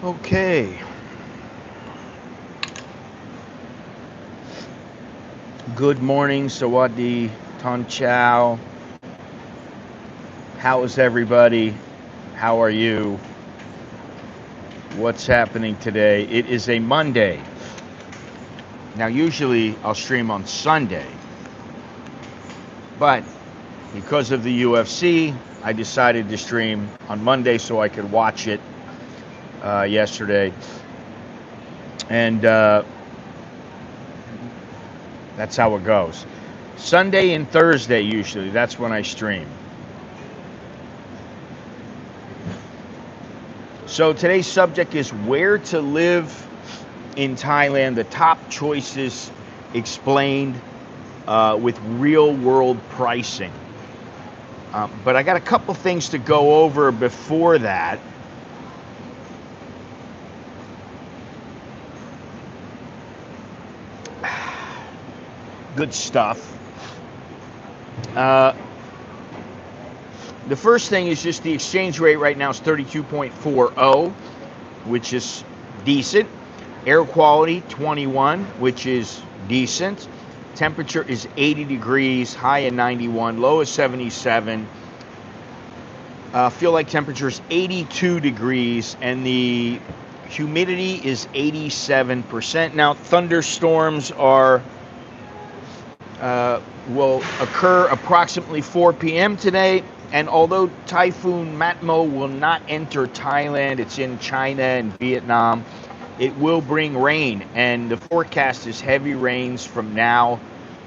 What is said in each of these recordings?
Okay. Good morning, Sawadee, Ton Chow. How is everybody? How are you? What's happening today? It is a Monday. Now, usually I'll stream on Sunday, but because of the UFC, I decided to stream on Monday so I could watch it yesterday. And that's how it goes. Sunday and Thursday, usually, that's when I stream. So today's subject is where to live in Thailand, the top choices explained with real world pricing. But I got a couple things to go over before that. Good stuff. The first thing is just the exchange rate right now is 32.40, which is decent. Air quality 21, which is decent. Temperature is 80 degrees, high at 91, low at 77. Feel like temperature is 82 degrees, and the humidity is 87%. Now, thunderstorms will occur approximately 4 p.m. today, and although Typhoon Matmo will not enter Thailand, it's in China and Vietnam, it will bring rain, and the forecast is heavy rains from now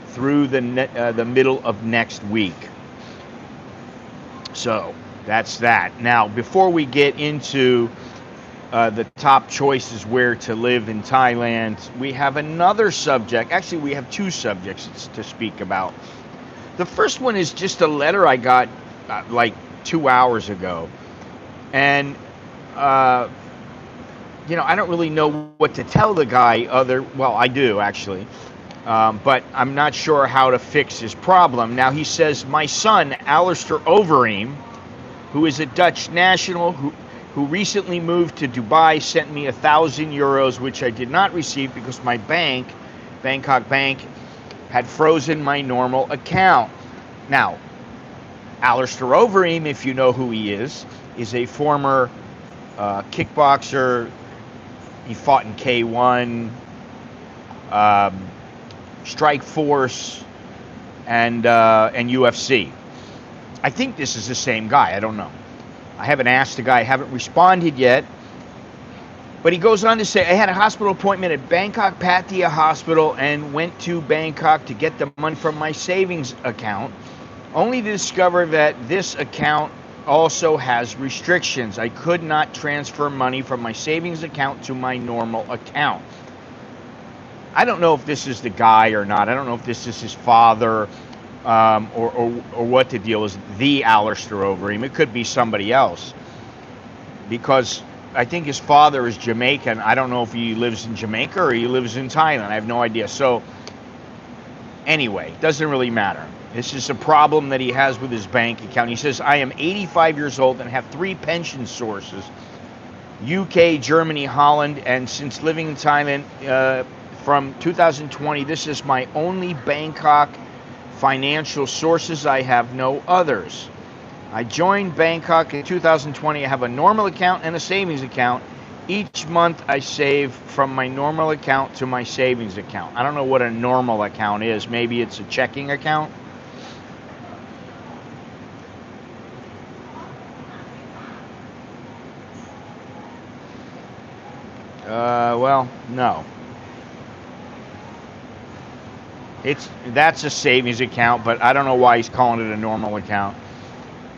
through the middle of next week. So that's that. Now, before we get into the top choices where to live in Thailand, we have another subject. Actually, we have two subjects to speak about. The first one is just a letter I got like 2 hours ago. And, I don't really know what to tell the guy well, I do actually. But I'm not sure how to fix his problem. Now, he says, my son, Alistair Overeem, who is a Dutch national who recently moved to Dubai, sent me 1,000 euros, which I did not receive because my bank, Bangkok Bank, had frozen my normal account. Now, Alistair Overeem, if you know who he is a former kickboxer. He fought in K1, Strike Force, and UFC. I think this is the same guy. I don't know. I haven't asked the guy. I haven't responded yet. But he goes on to say, I had a hospital appointment at Bangkok Pattaya Hospital and went to Bangkok to get the money from my savings account, only to discover that this account also has restrictions. I could not transfer money from my savings account to my normal account. I don't know if this is the guy or not. I don't know if this is his father. Or what the deal is, the Alistair Overeem. It could be somebody else, because I think his father is Jamaican. I don't know if he lives in Jamaica or he lives in Thailand. I have no idea. So anyway, doesn't really matter. This is a problem that he has with his bank account. He says, I am 85 years old and have 3 pension sources, UK, Germany, Holland, and since living in Thailand from 2020, this is my only Bangkok financial sources. I have no others. I joined Bangkok in 2020. I have a normal account and a savings account. Each month I save from my normal account to my savings account. I don't know what a normal account is. Maybe it's a checking account. Well, no. That's a savings account, but I don't know why he's calling it a normal account.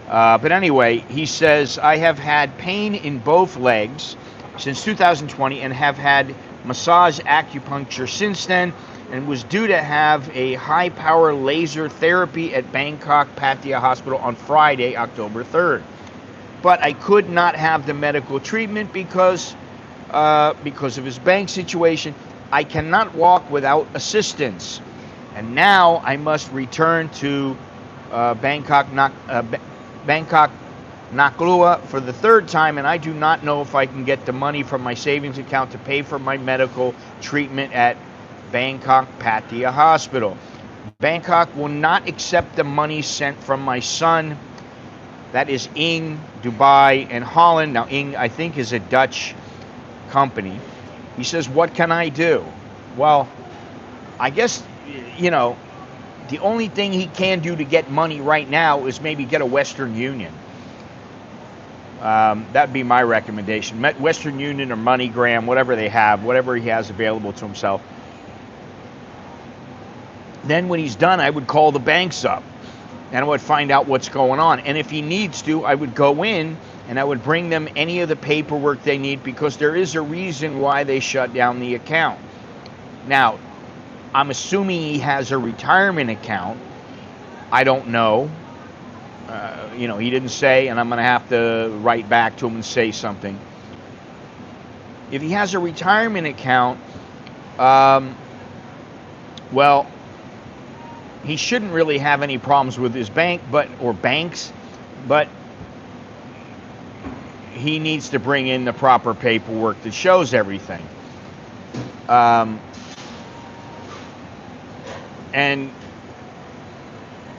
But anyway, he says, I have had pain in both legs since 2020 and have had massage acupuncture since then, and was due to have a high-power laser therapy at Bangkok Pattaya Hospital on Friday, October 3rd. But I could not have the medical treatment because of his bank situation. I cannot walk without assistance. And now I must return to Bangkok Naklua for the third time, and I do not know if I can get the money from my savings account to pay for my medical treatment at Bangkok Pattaya Hospital. Bangkok will not accept the money sent from my son. That is Ing, Dubai, and Holland. Now, Ing, I think, is a Dutch company. He says, what can I do? Well, I guess, the only thing he can do to get money right now is maybe get a Western Union. That'd be my recommendation. Western Union or MoneyGram, whatever they have, whatever he has available to himself. Then when he's done, I would call the banks up and I would find out what's going on. And if he needs to, I would go in and I would bring them any of the paperwork they need, because there is a reason why they shut down the account. Now, I'm assuming he has a retirement account. I don't know. He didn't say, and I'm going to have to write back to him and say something. If he has a retirement account, well, he shouldn't really have any problems with his bank, or banks, but he needs to bring in the proper paperwork that shows everything. And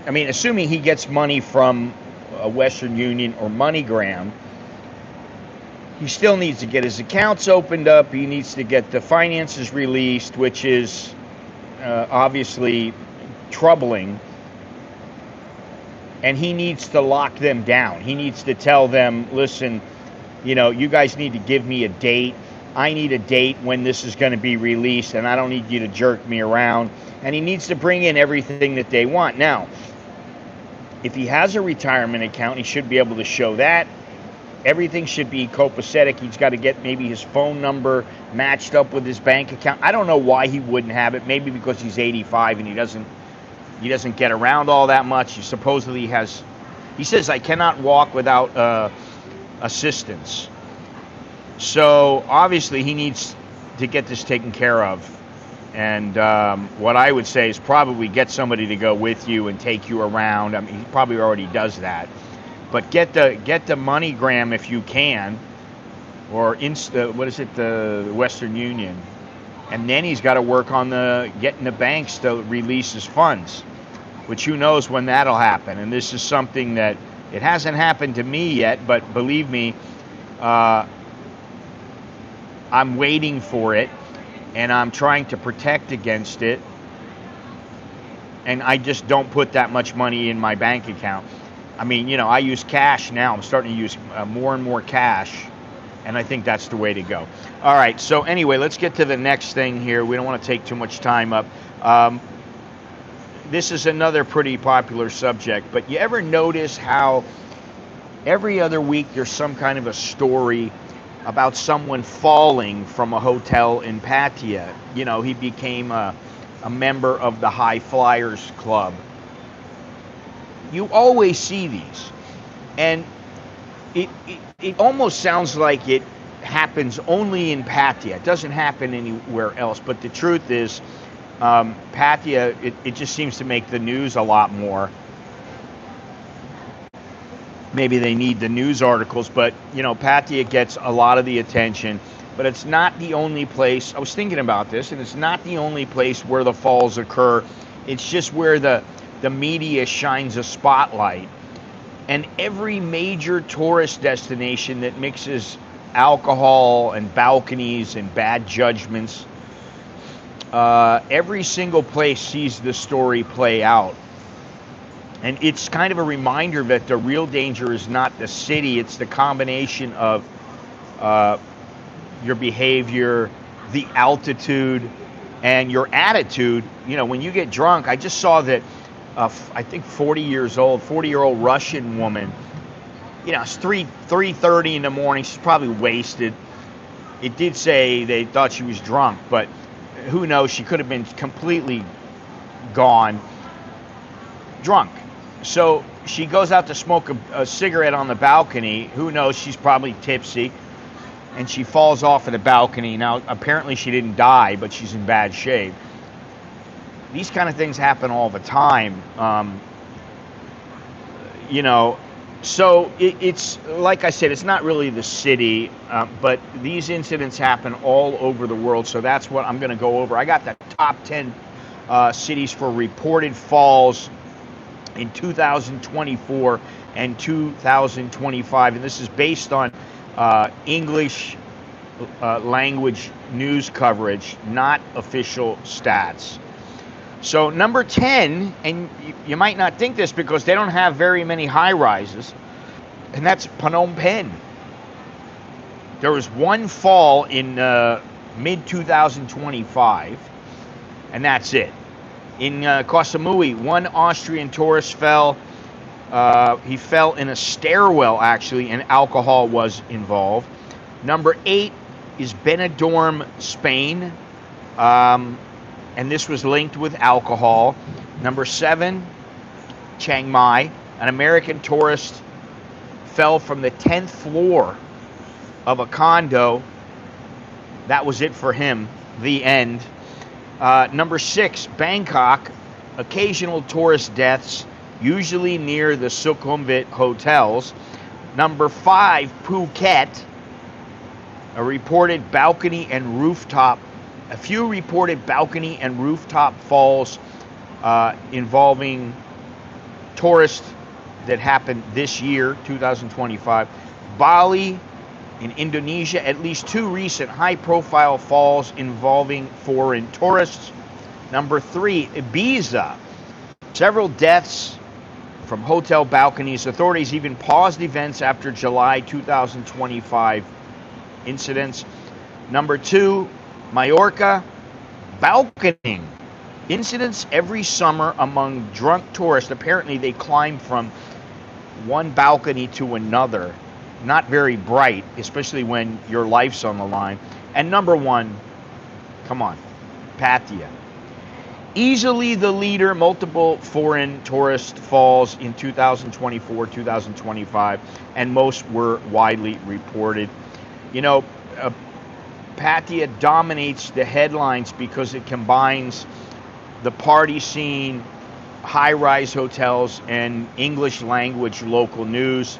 I mean, assuming he gets money from a Western Union or MoneyGram, he still needs to get his accounts opened up. He needs to get the finances released, which is obviously troubling. And he needs to lock them down. He needs to tell them, listen, you guys need to give me a date. I need a date when this is going to be released, and I don't need you to jerk me around. And he needs to bring in everything that they want. Now, if he has a retirement account, he should be able to show that. Everything should be copacetic. He's got to get maybe his phone number matched up with his bank account. I don't know why he wouldn't have it. Maybe because he's 85 and he doesn't get around all that much. He supposedly has. He says, I cannot walk without assistance. So obviously he needs to get this taken care of. And what I would say is probably get somebody to go with you and take you around. I mean, he probably already does that. But get the MoneyGram if you can, or the Western Union. And then he's got to work on getting the banks to release his funds, which who knows when that'll happen. And this is something that it hasn't happened to me yet, but believe me, I'm waiting for it. And I'm trying to protect against it. And I just don't put that much money in my bank account. I mean, I use cash now. I'm starting to use more and more cash. And I think that's the way to go. All right, so anyway, let's get to the next thing here. We don't want to take too much time up. This is another pretty popular subject. But you ever notice how every other week there's some kind of a story about someone falling from a hotel in Pattaya? He became a member of the High Flyers Club. You always see these. And it almost sounds like it happens only in Pattaya. It doesn't happen anywhere else. But the truth is, Pattaya, it just seems to make the news a lot more. Maybe they need the news articles, but Pattaya gets a lot of the attention. But it's not the only place. I was thinking about this, and it's not the only place where the falls occur. It's just where the media shines a spotlight. And every major tourist destination that mixes alcohol and balconies and bad judgments, every single place sees the story play out. And it's kind of a reminder that the real danger is not the city, it's the combination of your behavior, the altitude, and your attitude. When you get drunk, I just saw that I think 40-year-old Russian woman, it's 3:30 in the morning, she's probably wasted. It did say they thought she was drunk, but who knows, she could have been completely gone, drunk. So she goes out to smoke a cigarette on the balcony. Who knows? She's probably tipsy. And she falls off of the balcony. Now, apparently she didn't die, but she's in bad shape. These kind of things happen all the time. So it's like I said, it's not really the city, but these incidents happen all over the world. So that's what I'm going to go over. I got the top 10 cities for reported falls in 2024 and 2025, and this is based on English language news coverage, not official stats. So number 10, and you might not think this because they don't have very many high rises, and that's Phnom Penh. There was one fall in mid 2025, and that's it. In Koh Samui, one Austrian tourist fell. He fell in a stairwell, actually, and alcohol was involved. Number 8 is Benidorm, Spain. And this was linked with alcohol. Number 7, Chiang Mai. An American tourist fell from the 10th floor of a condo. That was it for him. The end. Number 6, Bangkok. Occasional tourist deaths, usually near the Sukhumvit hotels. Number 5, Phuket. A few reported balcony and rooftop falls involving tourists that happened this year, 2025. Bali in Indonesia, at least 2 recent high-profile falls involving foreign tourists. Number 3, Ibiza. Several deaths from hotel balconies. Authorities even paused events after July 2025 incidents. Number 2, Mallorca, balconing. Incidents every summer among drunk tourists. Apparently they climb from one balcony to another. Not very bright, especially when your life's on the line. And number 1, come on, Pattaya. Easily the leader, multiple foreign tourist falls in 2024, 2025, and most were widely reported. You know, Pattaya dominates the headlines because it combines the party scene, high-rise hotels, and English language local news.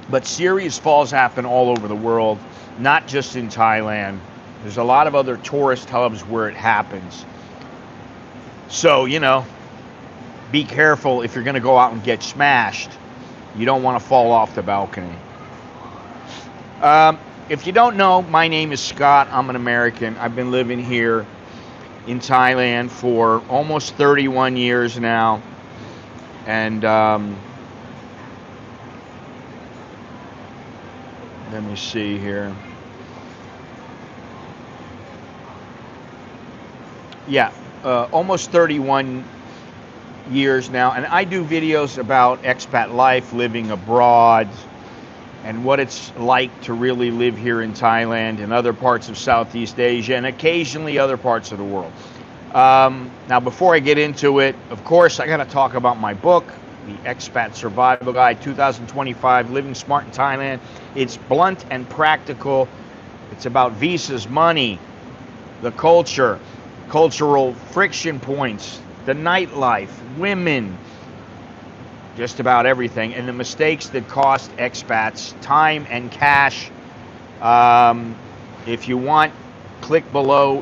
But serious falls happen all over the world, not just in Thailand. There's a lot of other tourist hubs where it happens. So, you know, be careful if you're going to go out and get smashed. You don't want to fall off the balcony. If you don't know, my name is Scott. I'm an American. I've been living here in Thailand for almost 31 years now. And let me see here. Yeah, almost 31 years now. And I do videos about expat life, living abroad, and what it's like to really live here in Thailand and other parts of Southeast Asia and occasionally other parts of the world. Now, before I get into it, of course, I got to talk about my book, The Expat Survival Guide 2025, Living Smart in Thailand. It's blunt and practical. It's about visas, money, the culture, cultural friction points, the nightlife, women, just about everything, and the mistakes that cost expats time and cash. If you want, click below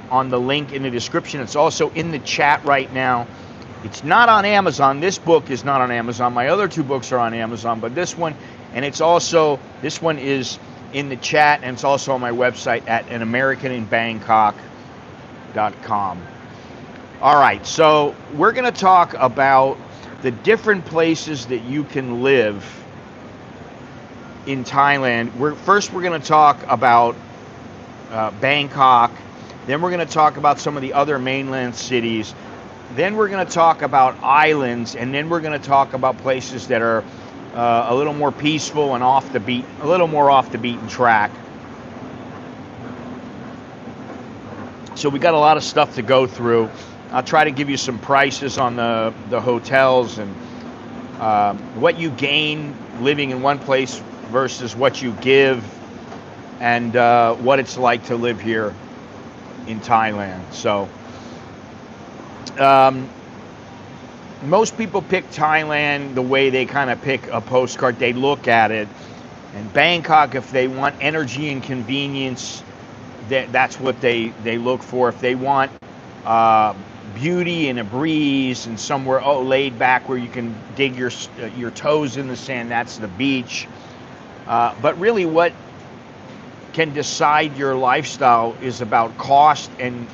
on the link in the description. It's also in the chat right now. It's not on Amazon. This book is not on Amazon. My other 2 books are on Amazon, but this one, and it's also, this one is in the chat, and it's also on my website at anamericaninbangkok.com. All right, so we're going to talk about the different places that you can live in Thailand. First, we're going to talk about Bangkok. Then we're going to talk about some of the other mainland cities. Then we're going to talk about islands, and then we're going to talk about places that are a little more peaceful and a little more off the beaten track. So we got a lot of stuff to go through. I'll try to give you some prices on the hotels and what you gain living in one place versus what you give, and what it's like to live here in Thailand. So most people pick Thailand the way they kind of pick a postcard. They look at it. And Bangkok, if they want energy and convenience, that's what they look for. If they want beauty and a breeze and somewhere laid back where you can dig your toes in the sand, that's the beach. But really, what can decide your lifestyle is about cost and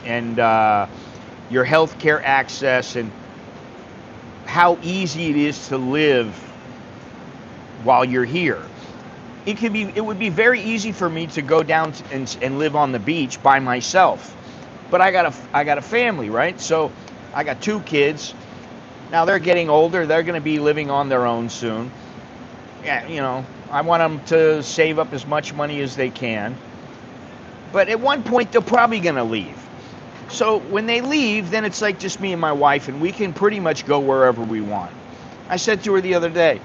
your healthcare access and how easy it is to live while you're here. It would be very easy for me to go down and live on the beach by myself, but I got a family, right? So I got 2 kids. Now they're getting older. They're going to be living on their own soon. Yeah, you know, I want them to save up as much money as they can. But at one point they're probably going to leave. So when they leave, then it's like just me and my wife, and we can pretty much go wherever we want. I said to her the other day,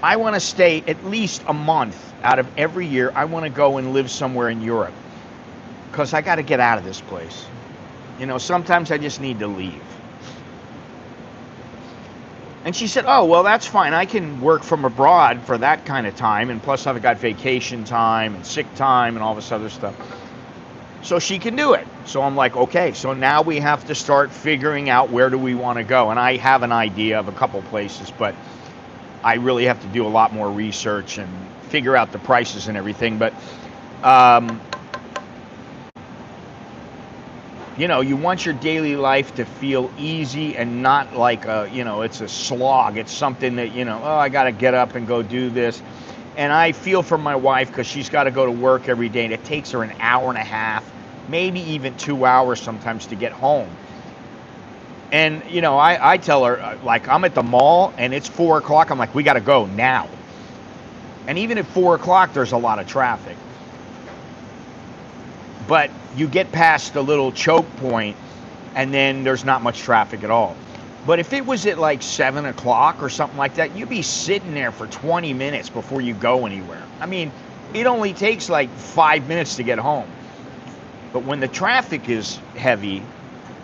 I want to stay at least a month out of every year. I want to go and live somewhere in Europe because I got to get out of this place. You know, sometimes I just need to leave. And she said, oh, well, that's fine. I can work from abroad for that kind of time. And plus I've got vacation time and sick time and all this other stuff. So she can do it. So I'm like, okay, so now we have to start figuring out where do we want to go. And I have an idea of a couple places, but I really have to do a lot more research and figure out the prices and everything. But, you know, you want your daily life to feel easy and not like it's a slog. It's something that, I got to get up and go do this. And I feel for my wife because she's got to go to work every day, and it takes her an hour and a half, maybe even 2 hours sometimes to get home. And, I tell her, like, I'm at the mall and it's 4 o'clock. I'm like, we got to go now. And even at 4 o'clock, there's a lot of traffic. But you get past the little choke point and then there's not much traffic at all. But if it was at like 7 o'clock or something like that, you'd be sitting there for 20 minutes before you go anywhere. I mean, it only takes like 5 minutes to get home. But when the traffic is heavy,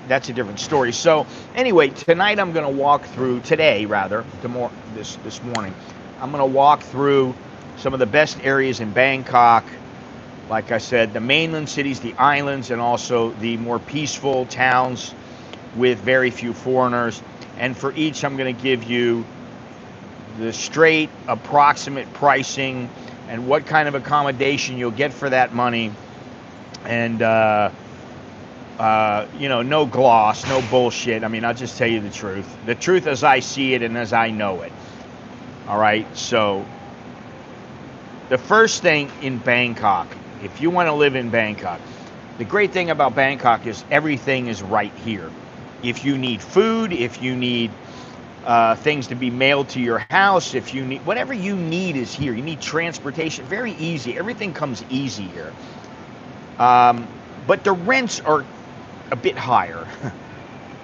that's a different story. So anyway, tonight I'm going to walk through, this morning, I'm going to walk through some of the best areas in Bangkok. Like I said, the mainland cities, the islands, and also the more peaceful towns with very few foreigners. And for each, I'm going to give you the straight approximate pricing and what kind of accommodation you'll get for that money. And, no gloss, no bullshit. I mean, I'll just tell you the truth. The truth as I see it and as I know it. All right, so the first thing in Bangkok, if you want to live in Bangkok, the great thing about Bangkok is everything is right here. If you need food, if you need things to be mailed to your house, if you need, whatever you need is here. You need transportation, very easy. Everything comes easy here. But the rents are a bit higher.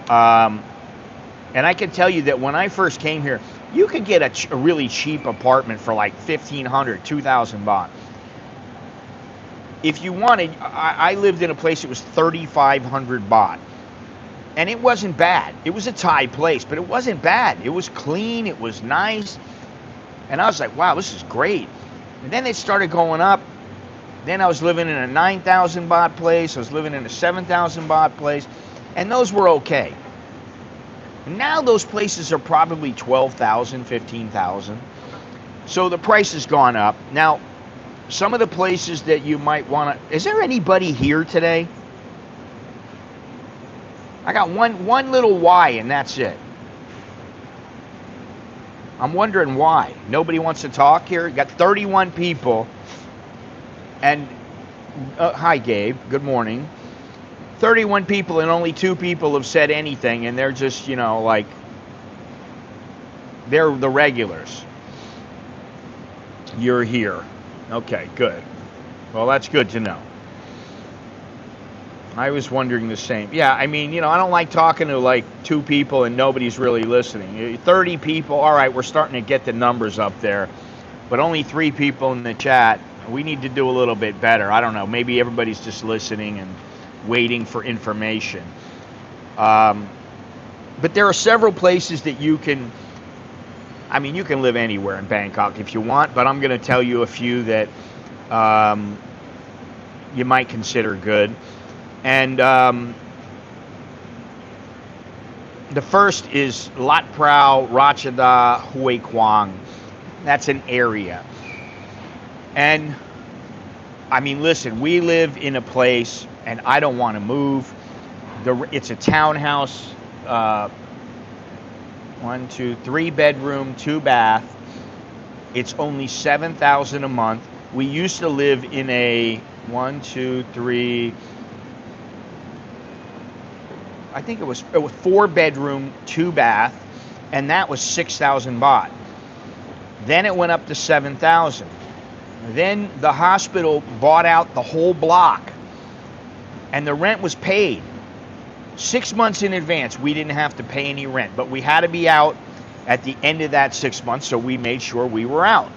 And I can tell you that when I first came here, you could get a really cheap apartment for like 1,500, 2,000 baht. If you wanted, I lived in a place that was 3,500 baht. And it wasn't bad. It was a Thai place, but it wasn't bad. It was clean, it was nice. And I was like, wow, this is great. And then it started going up. Then I was living in a 9,000 baht place. I was living in a 7,000 baht place. And those were okay. Now those places are probably 12,000, 15,000. So the price has gone up. Now, some of the places that you might want to... Is there anybody here today? I got one little Y, and that's it. I'm wondering why. Nobody wants to talk here? You got 31 people. And, hi, Gabe. Good morning. 31 people, and only 2 people have said anything, and they're just, like, they're the regulars. You're here. Okay, good. Well, that's good to know. I was wondering the same. Yeah, I mean, I don't like talking to like 2 people and nobody's really listening. 30 people, all right, we're starting to get the numbers up there, but only 3 people in the chat. We need to do a little bit better. I don't know. Maybe everybody's just listening and waiting for information. But there are several places that you can, I mean, you can live anywhere in Bangkok if you want, but I'm going to tell you a few that you might consider good. And the first is Lat Phrao, Ratchada, Hue Quang. That's an area. And I mean, listen, we live in a place, and I don't want to move. It's a townhouse, 3 bedroom, 2 bath. It's only $7,000 a month. We used to live in a 4 bedroom, 2 bath, and that was 6,000 baht. Then it went up to 7,000. Then the hospital bought out the whole block, and the rent was paid 6 months in advance. We didn't have to pay any rent, but we had to be out at the end of that 6 months, so we made sure we were out.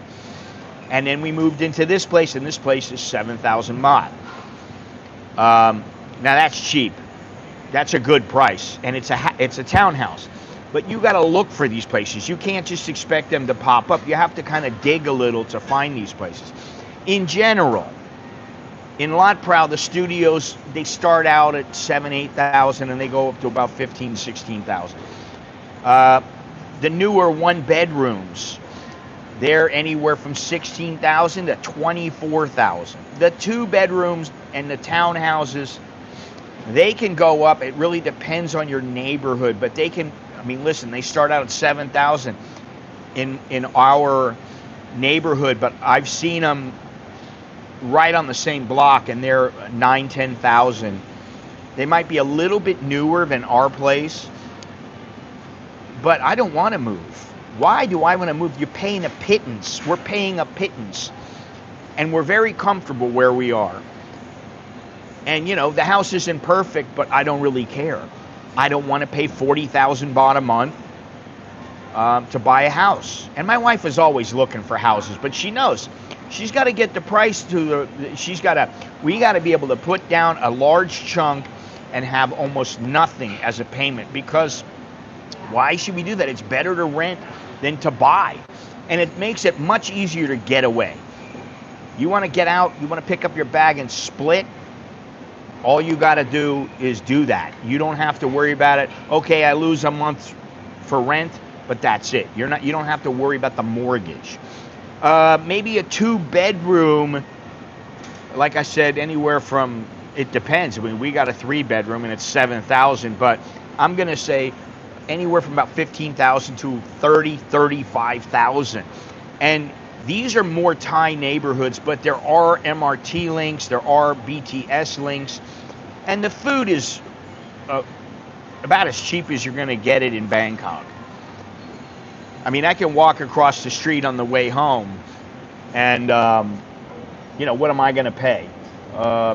And then we moved into this place, and this place is 7,000 baht. Now that's cheap. That's a good price, and it's a townhouse. But you got to look for these places. You can't just expect them to pop up. You have to kind of dig a little to find these places. In general, in Lat Phrao, the studios, they start out at 7,000-8,000, and they go up to about 15,000-16,000. The newer 1 bedrooms, they're anywhere from 16,000 to 24,000. The 2 bedrooms and the townhouses, they can go up. It really depends on your neighborhood, but they can, I mean, listen, they start out at 7,000 in our neighborhood, but I've seen them right on the same block, and they're 9,000-10,000. They might be a little bit newer than our place, but I don't want to move. Why do I want to move? You're paying a pittance. We're paying a pittance, and we're very comfortable where we are. And, you know, the house isn't perfect, but I don't really care. I don't want to pay 40,000 baht a month to buy a house. And my wife is always looking for houses, but she knows she's got to get the price to we got to be able to put down a large chunk and have almost nothing as a payment, because why should we do that? It's better to rent than to buy. And it makes it much easier to get away. You want to get out, you want to pick up your bag and split, all you got to do is do that. You don't have to worry about it. Okay, I lose a month for rent, but that's it. You don't have to worry about the mortgage. Maybe a 2 bedroom, like I said, anywhere from, it depends. I mean, we got a 3 bedroom and it's 7,000, but I'm going to say anywhere from about 15,000 to 35,000. And these are more Thai neighborhoods, but there are MRT links, there are BTS links, and the food is about as cheap as you're going to get it in Bangkok. I mean, I can walk across the street on the way home, and, you know, what am I going to pay?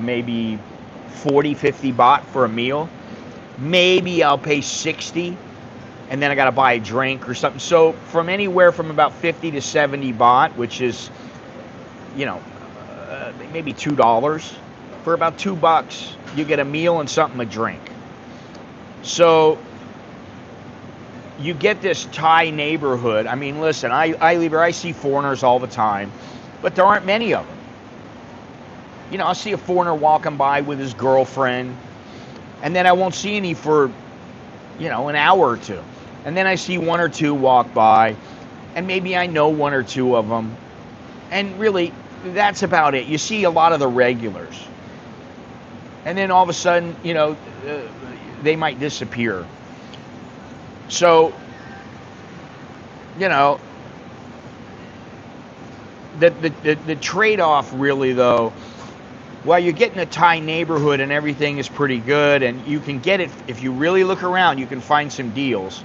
Maybe 40-50 baht for a meal. Maybe I'll pay 60, and then I got to buy a drink or something. So from anywhere from about 50 to 70 baht, which is, you know, maybe $2. For about $2, you get a meal and something to drink. So you get this Thai neighborhood. I mean, listen, I live here, I see foreigners all the time, but there aren't many of them. You know, I'll see a foreigner walking by with his girlfriend, and then I won't see any for, you know, an hour or two. And then I see 1 or 2 walk by, and maybe I know 1 or 2 of them. And really, that's about it. You see a lot of the regulars. And then all of a sudden, you know, they might disappear. So, you know, the trade-off really, though, well, you're getting a Thai neighborhood and everything is pretty good, and you can get it, if you really look around, you can find some deals.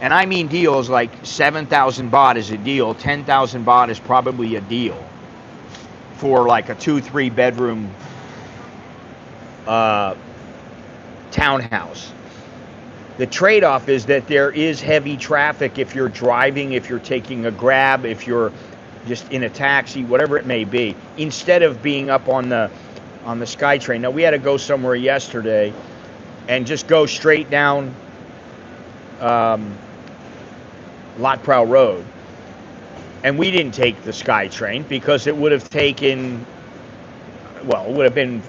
And I mean deals like 7,000 baht is a deal, 10,000 baht is probably a deal for like a 2-3 bedroom townhouse. The trade-off is that there is heavy traffic if you're driving, if you're taking a Grab, if you're just in a taxi, whatever it may be, instead of being up on the SkyTrain. Now, we had to go somewhere yesterday and just go straight down Lot Prow Road. And we didn't take the SkyTrain because it would have taken, well, it would have been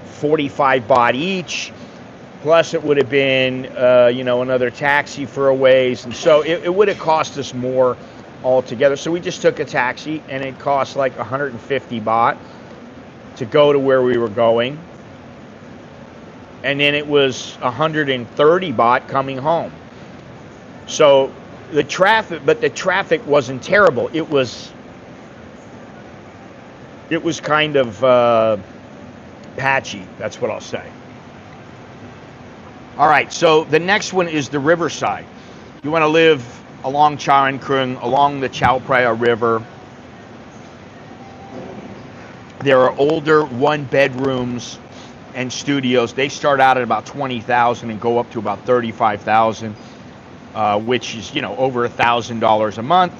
45 baht each. Plus, it would have been, another taxi for a ways. And so it would have cost us more altogether. So we just took a taxi, and it cost like 150 baht to go to where we were going. And then it was 130 baht coming home. So the traffic wasn't terrible. It was kind of patchy. That's what I'll say. All right, so the next one is the riverside. You want to live along Charing Krung, along the Chao Phraya River. There are older one-bedrooms and studios. They start out at about 20,000 and go up to about 35,000, which is, over $1,000 a month.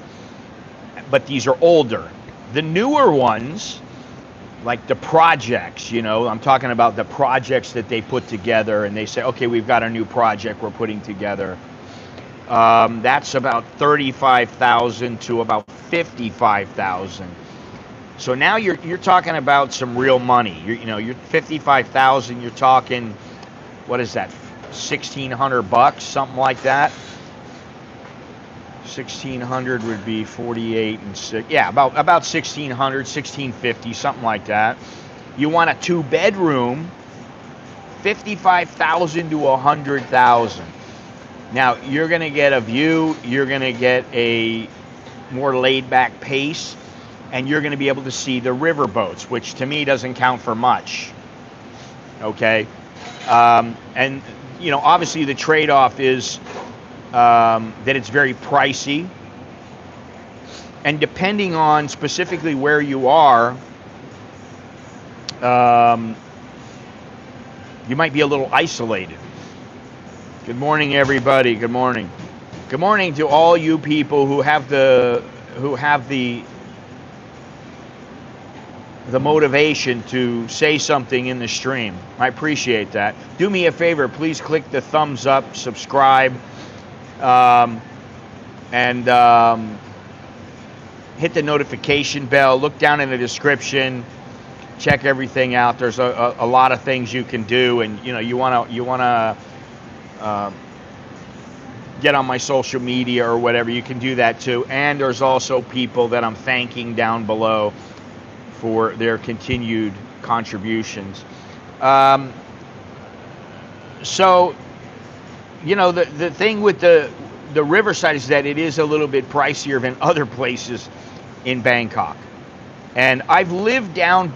But these are older. The newer ones, like the projects, I'm talking about the projects that they put together, and they say, okay, we've got a new project we're putting together. That's about 35,000 to about 55,000. So now you're talking about some real money. You're 55,000. You're talking, what is that? 1,600 bucks, something like that. 1,600 would be 48 and 6. Yeah, about 1,600, 1,650, something like that. You want a 2-bedroom, 55,000 to 100,000. Now you're going to get a view. You're going to get a more laid-back pace. And you're going to be able to see the river boats, which to me doesn't count for much. Okay? And, obviously the trade-off is that it's very pricey. And depending on specifically where you are, you might be a little isolated. Good morning, everybody. Good morning. Good morning to all you people who have the motivation to say something in the stream. I appreciate that. Do me a favor, please click the thumbs up, subscribe, and hit the notification bell. Look down in the description. Check everything out. There's a lot of things you can do, and you wanna get on my social media or whatever. You can do that too. And there's also people that I'm thanking down below for their continued contributions. So, the thing with the riverside is that it is a little bit pricier than other places in Bangkok. And I've lived down,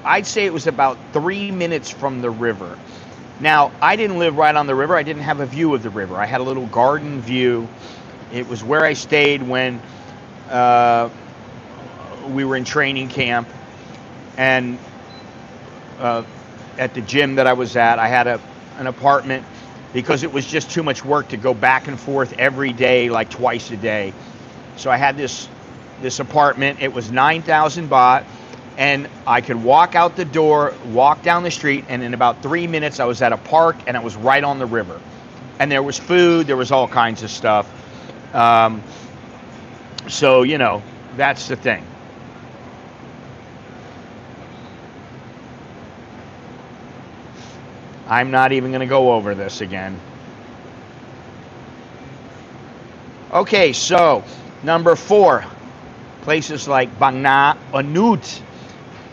I'd say it was about 3 minutes from the river. Now, I didn't live right on the river. I didn't have a view of the river. I had a little garden view. It was where I stayed when we were in training camp, and at the gym that I was at, I had an apartment because it was just too much work to go back and forth every day, like twice a day. So I had this apartment. It was 9,000 baht, and I could walk out the door, walk down the street, and in about 3 minutes I was at a park, and it was right on the river. And there was food, there was all kinds of stuff. So, that's the thing. I'm not even going to go over this again. Okay, so number 4, places like Bang Na Anut,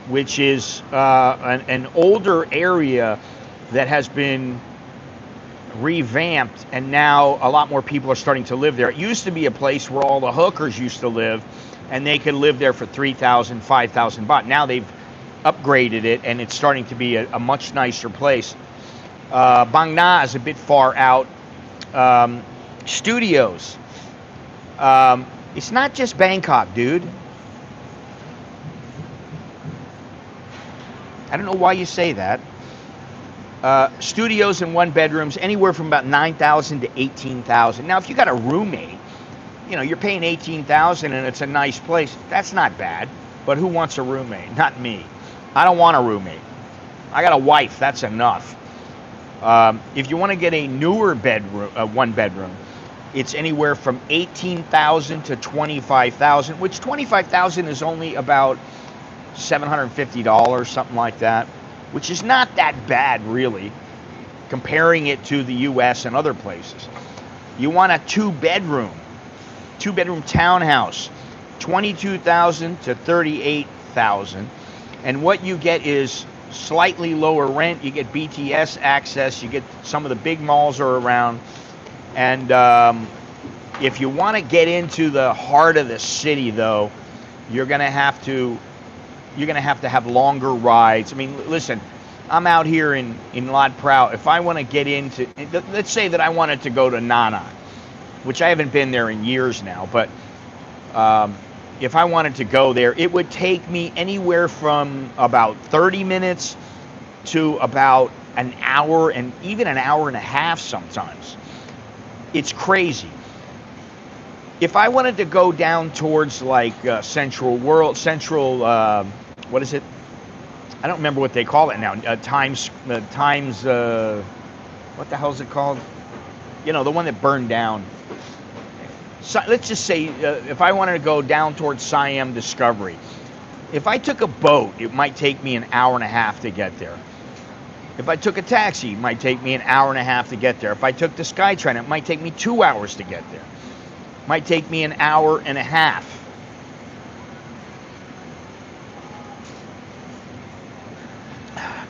which is an older area that has been revamped, and now a lot more people are starting to live there. It used to be a place where all the hookers used to live, and they could live there for 3,000, 5,000 baht. Now they've upgraded it, and it's starting to be a much nicer place. Bang Na is a bit far out. Studios. It's not just Bangkok, dude. I don't know why you say that. Studios and 1-bedrooms, anywhere from about 9,000 to 18,000. Now, if you got a roommate, you're paying 18,000 and it's a nice place. That's not bad. But who wants a roommate? Not me. I don't want a roommate. I got a wife. That's enough. If you want to get a newer bedroom, 1-bedroom, It's anywhere from 18,000 to 25,000, which 25,000 is only about $750, something like that, which is not that bad really, comparing it to the US and other places. You want a two-bedroom townhouse, 22,000 to 38,000, and what you get is slightly lower rent. You get BTS access. You get some of the big malls are around, and if you want to get into the heart of the city, though, you're gonna have to have longer rides. I mean, listen, I'm out here in Lot Prow. If I want to get into, let's say that I wanted to go to Nana, which I haven't been there in years now, but if I wanted to go there, it would take me anywhere from about 30 minutes to about an hour, and even an hour and a half sometimes. It's crazy. If I wanted to go down towards like Central, what is it? I don't remember what they call it now. Times, what the hell is it called? You know, the one that burned down. So, let's just say if I wanted to go down towards Siam Discovery, if I took a boat, it might take me an hour and a half to get there. If I took a taxi, it might take me an hour and a half to get there. If I took the SkyTrain, it might take me 2 hours to get there. It might take me an hour and a half.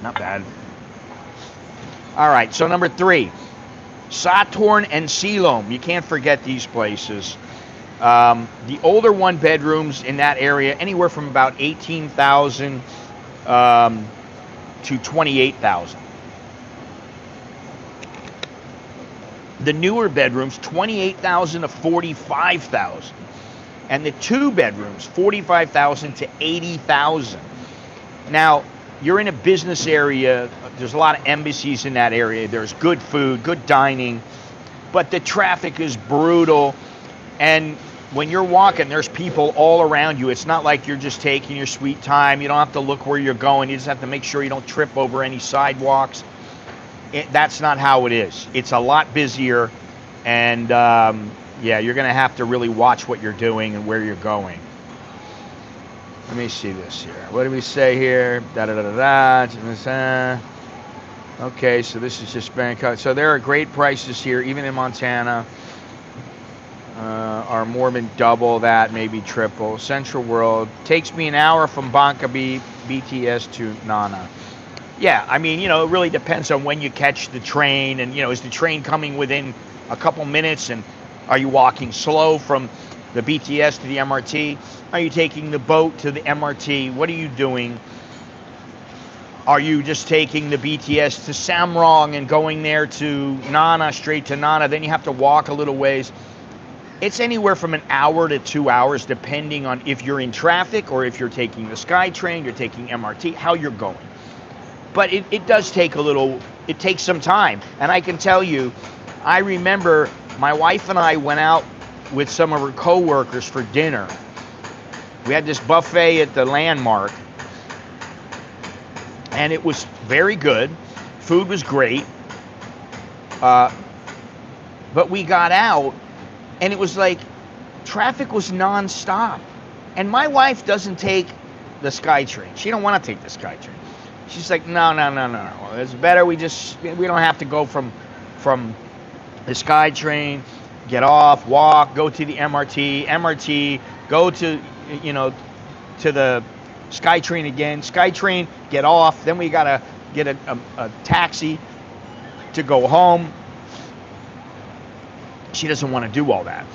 Not bad. All right, so number 3. Satorn and Siloam. You can't forget these places. The older one-bedrooms in that area, anywhere from about 18,000 to 28,000. The newer bedrooms, 28,000 to 45,000. And the two bedrooms, 45,000 to 80,000. Now, you're in a business area. There's a lot of embassies in that area. There's good food, good dining, but the traffic is brutal. And when you're walking, there's people all around you. It's not like you're just taking your sweet time. You don't have to look where you're going. You just have to make sure you don't trip over any sidewalks. That's not how it is. It's a lot busier, and yeah, you're going to have to really watch what you're doing and where you're going. Let me see this here. What do we say here? Okay, so this is just Bangkok. So there are great prices here, even in Montana. Are more than double that, maybe triple. Central World takes me an hour from Bangkok BTS to Nana. Yeah, I mean, you know, it really depends on when you catch the train, and, you know, is the train coming within a couple minutes, and are you walking slow from the BTS to the MRT? Are you taking the boat to the MRT? What are you doing? Are you just taking the BTS to Samrong and going there to Nana, straight to Nana? Then you have to walk a little ways. It's anywhere from an hour to 2 hours, depending on if you're in traffic or if you're taking the SkyTrain, you're taking MRT, how you're going. But it does take it takes some time. And I can tell you, I remember my wife and I went out with some of her co-workers for dinner. We had this buffet at the Landmark, and it was very good. Food was great. But we got out, and it was like traffic was nonstop. And my wife doesn't take the SkyTrain. She don't want to take the SkyTrain. She's like, no. It's better we don't have to go from the SkyTrain, get off, walk, go to the MRT, go to, you know, to the SkyTrain again, SkyTrain, get off, then we gotta get a taxi to go home. She doesn't want to do all that.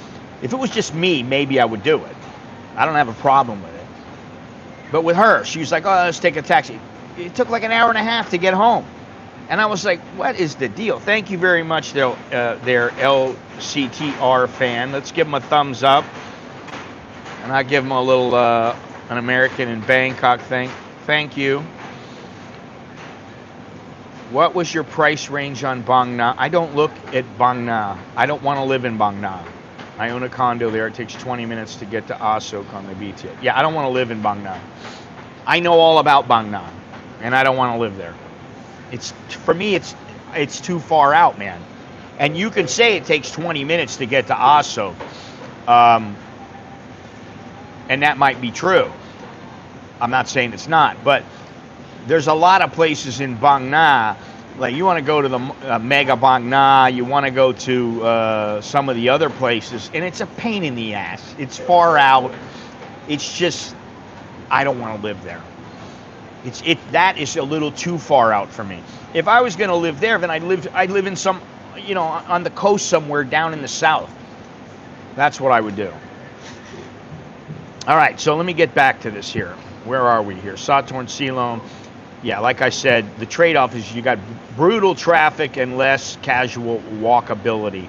If it was just me, maybe I would do it. I don't have a problem with it. But with her, she was like, oh, let's take a taxi. It took like an hour and a half to get home. And I was like, what is the deal? Thank you very much, their LCTR fan. Let's give them a thumbs up. And I'll give them a little an American in Bangkok thing. Thank you. What was your price range on Bang Na? I don't look at Bang Na. I don't want to live in Bang Na. I own a condo there. It takes 20 minutes to get to Asok on the BTA. Yeah, I don't want to live in Bang Na. I know all about Bang Na, and I don't want to live there. For me, it's too far out, man. And you can say it takes 20 minutes to get to Aso. Um, and that might be true. I'm not saying it's not, but there's a lot of places in Bang Na. Like you want to go to the Mega Bang Na, you want to go to some of the other places, and it's a pain in the ass. It's far out. It's just, I don't want to live there. That is a little too far out for me. If I was going to live there, then I'd live in some, on the coast somewhere down in the south. That's what I would do. All right, so let me get back to this here. Where are we here? Satorn, Silom. Yeah, like I said, the trade-off is you got brutal traffic and less casual walkability.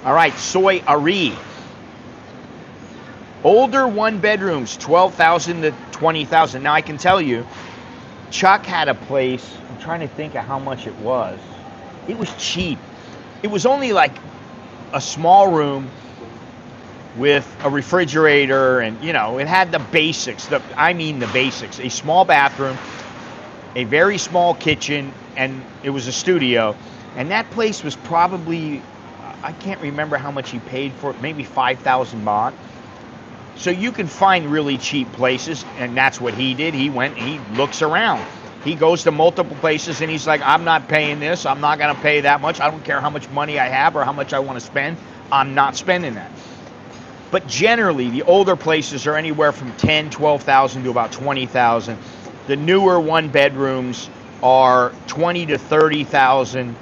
All right, Soi Ari. Older one-bedrooms, 12,000 to 20,000. Now, I can tell you, Chuck had a place. I'm trying to think of how much it was. It was cheap. It was only like a small room with a refrigerator, and it had the basics. The basics. A small bathroom, a very small kitchen, and it was a studio. And that place was probably, I can't remember how much he paid for it, maybe 5,000 baht. So you can find really cheap places, and that's what he did. He went and he looks around. He goes to multiple places, and he's like, I'm not paying this. I'm not going to pay that much. I don't care how much money I have or how much I want to spend. I'm not spending that. But generally, the older places are anywhere from 10, 12,000 to about 20,000. The newer one bedrooms are 20 to 30,000.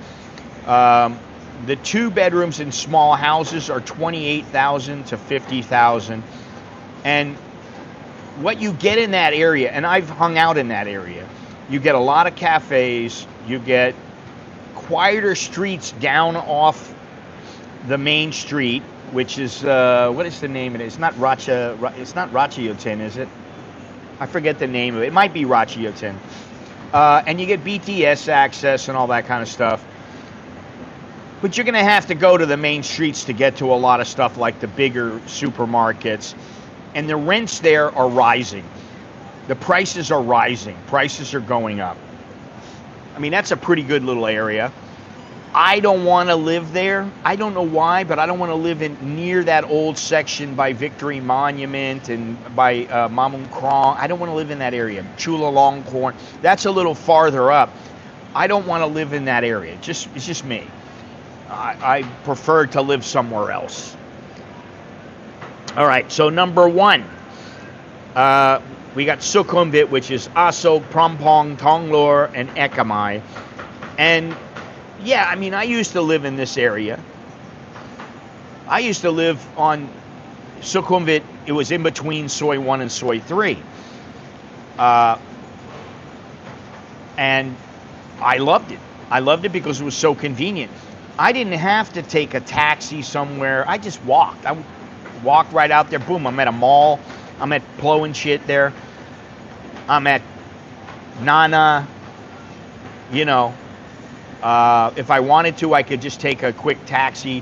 The two bedrooms in small houses are 28,000 to 50,000. And what you get in that area, and I've hung out in that area, you get a lot of cafes, you get quieter streets down off the main street, which is, what is the name of it? It's not Ratchayoten, is it? I forget the name of it. It might be Ratchayoten. And you get BTS access and all that kind of stuff. But you're going to have to go to the main streets to get to a lot of stuff like the bigger supermarkets. And the rents there are rising. The prices are rising. Prices are going up. I mean, that's a pretty good little area. I don't want to live there. I don't know why, but I don't want to live near that old section by Victory Monument and by Mamung Krong. I don't want to live in that area. Chulalongkorn. That's a little farther up. I don't want to live in that area. It's just me. I prefer to live somewhere else. All right, so number one, we got Sukhumvit, which is Aso, Prampong, Tonglor, and Ekamai. And yeah, I mean, I used to live in this area. I used to live on Sukhumvit. It was in between Soi 1 and Soi 3. And I loved it. I loved it because it was so convenient. I didn't have to take a taxi somewhere. I just walked. I walked right out there. Boom, I'm at a mall. I'm at Plo and shit there. I'm at Nana. If I wanted to, I could just take a quick taxi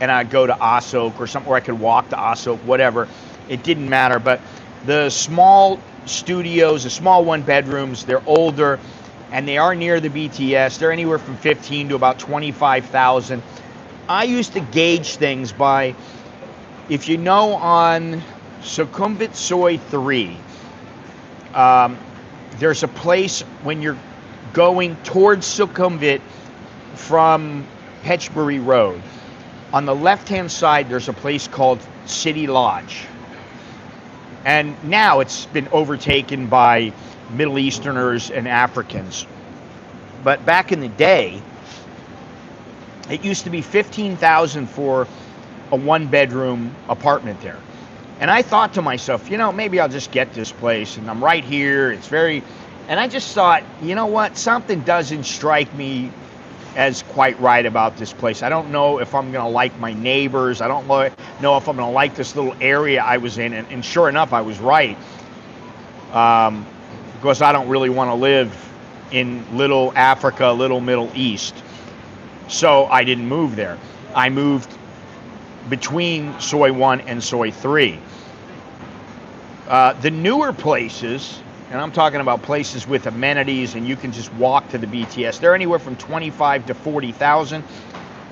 and I'd go to Asok or something, or I could walk to Asok, whatever. It didn't matter. But the small studios, the small one bedrooms, they're older and they are near the BTS. They're anywhere from 15 to about 25,000. I used to gauge things by, if you know, on Sukhumvit Soi 3, there's a place when you're going towards Sukhumvit from Petchbury Road. On the left-hand side, there's a place called City Lodge. And now it's been overtaken by Middle Easterners and Africans. But back in the day, it used to be 15,000 for a one-bedroom apartment there. And I thought to myself, maybe I'll just get this place, and I'm right here. And I just thought, you know what? Something doesn't strike me as quite right about this place. I don't know if I'm going to like my neighbors. I don't know if I'm going to like this little area I was in. And sure enough, I was right. Because I don't really want to live in little Africa, little Middle East. So I didn't move there. I moved between Soi 1 and Soi 3. The newer places, and I'm talking about places with amenities and you can just walk to the BTS, they're anywhere from 25 to 40,000.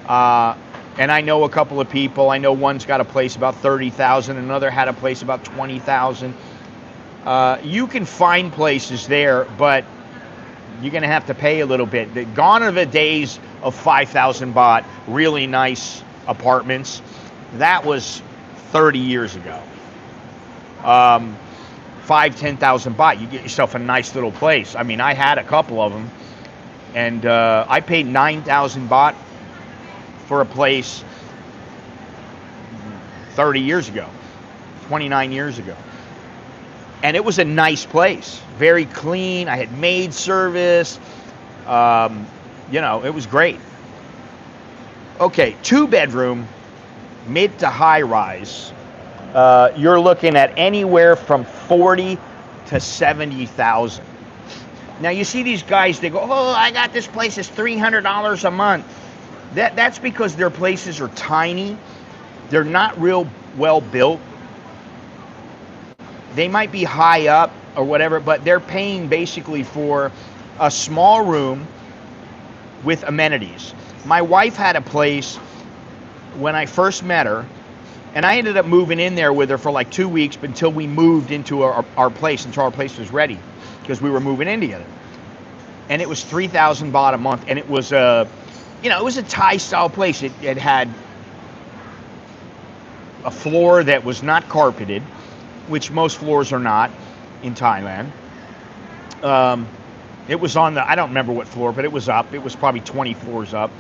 And I know a couple of people. I know one's got a place about 30,000. Another had a place about 20,000. You can find places there, but you're going to have to pay a little bit. Gone are the days of 5,000 baht, really nice apartments. That was 30 years ago. 10,000 baht, you get yourself a nice little place. I mean, I had a couple of them, and I paid 9,000 baht for a place 30 years ago, 29 years ago. And it was a nice place, very clean. I had maid service. You know, it was great. Okay, 2-bedroom, mid to high rise. You're looking at anywhere from 40 to 70,000. Now you see these guys, they go, oh, I got this place, it's $300 a month. That's because their places are tiny. They're not real well built. They might be high up or whatever, but they're paying basically for a small room with amenities. My wife had a place when I first met her, and I ended up moving in there with her for like 2 weeks until we moved into our place, until our place was ready, because we were moving in together. And it was 3,000 baht a month, and it was it was a Thai style place. It had a floor that was not carpeted, which most floors are not in Thailand. It was on I don't remember what floor, but it was up. It was probably 20 floors up.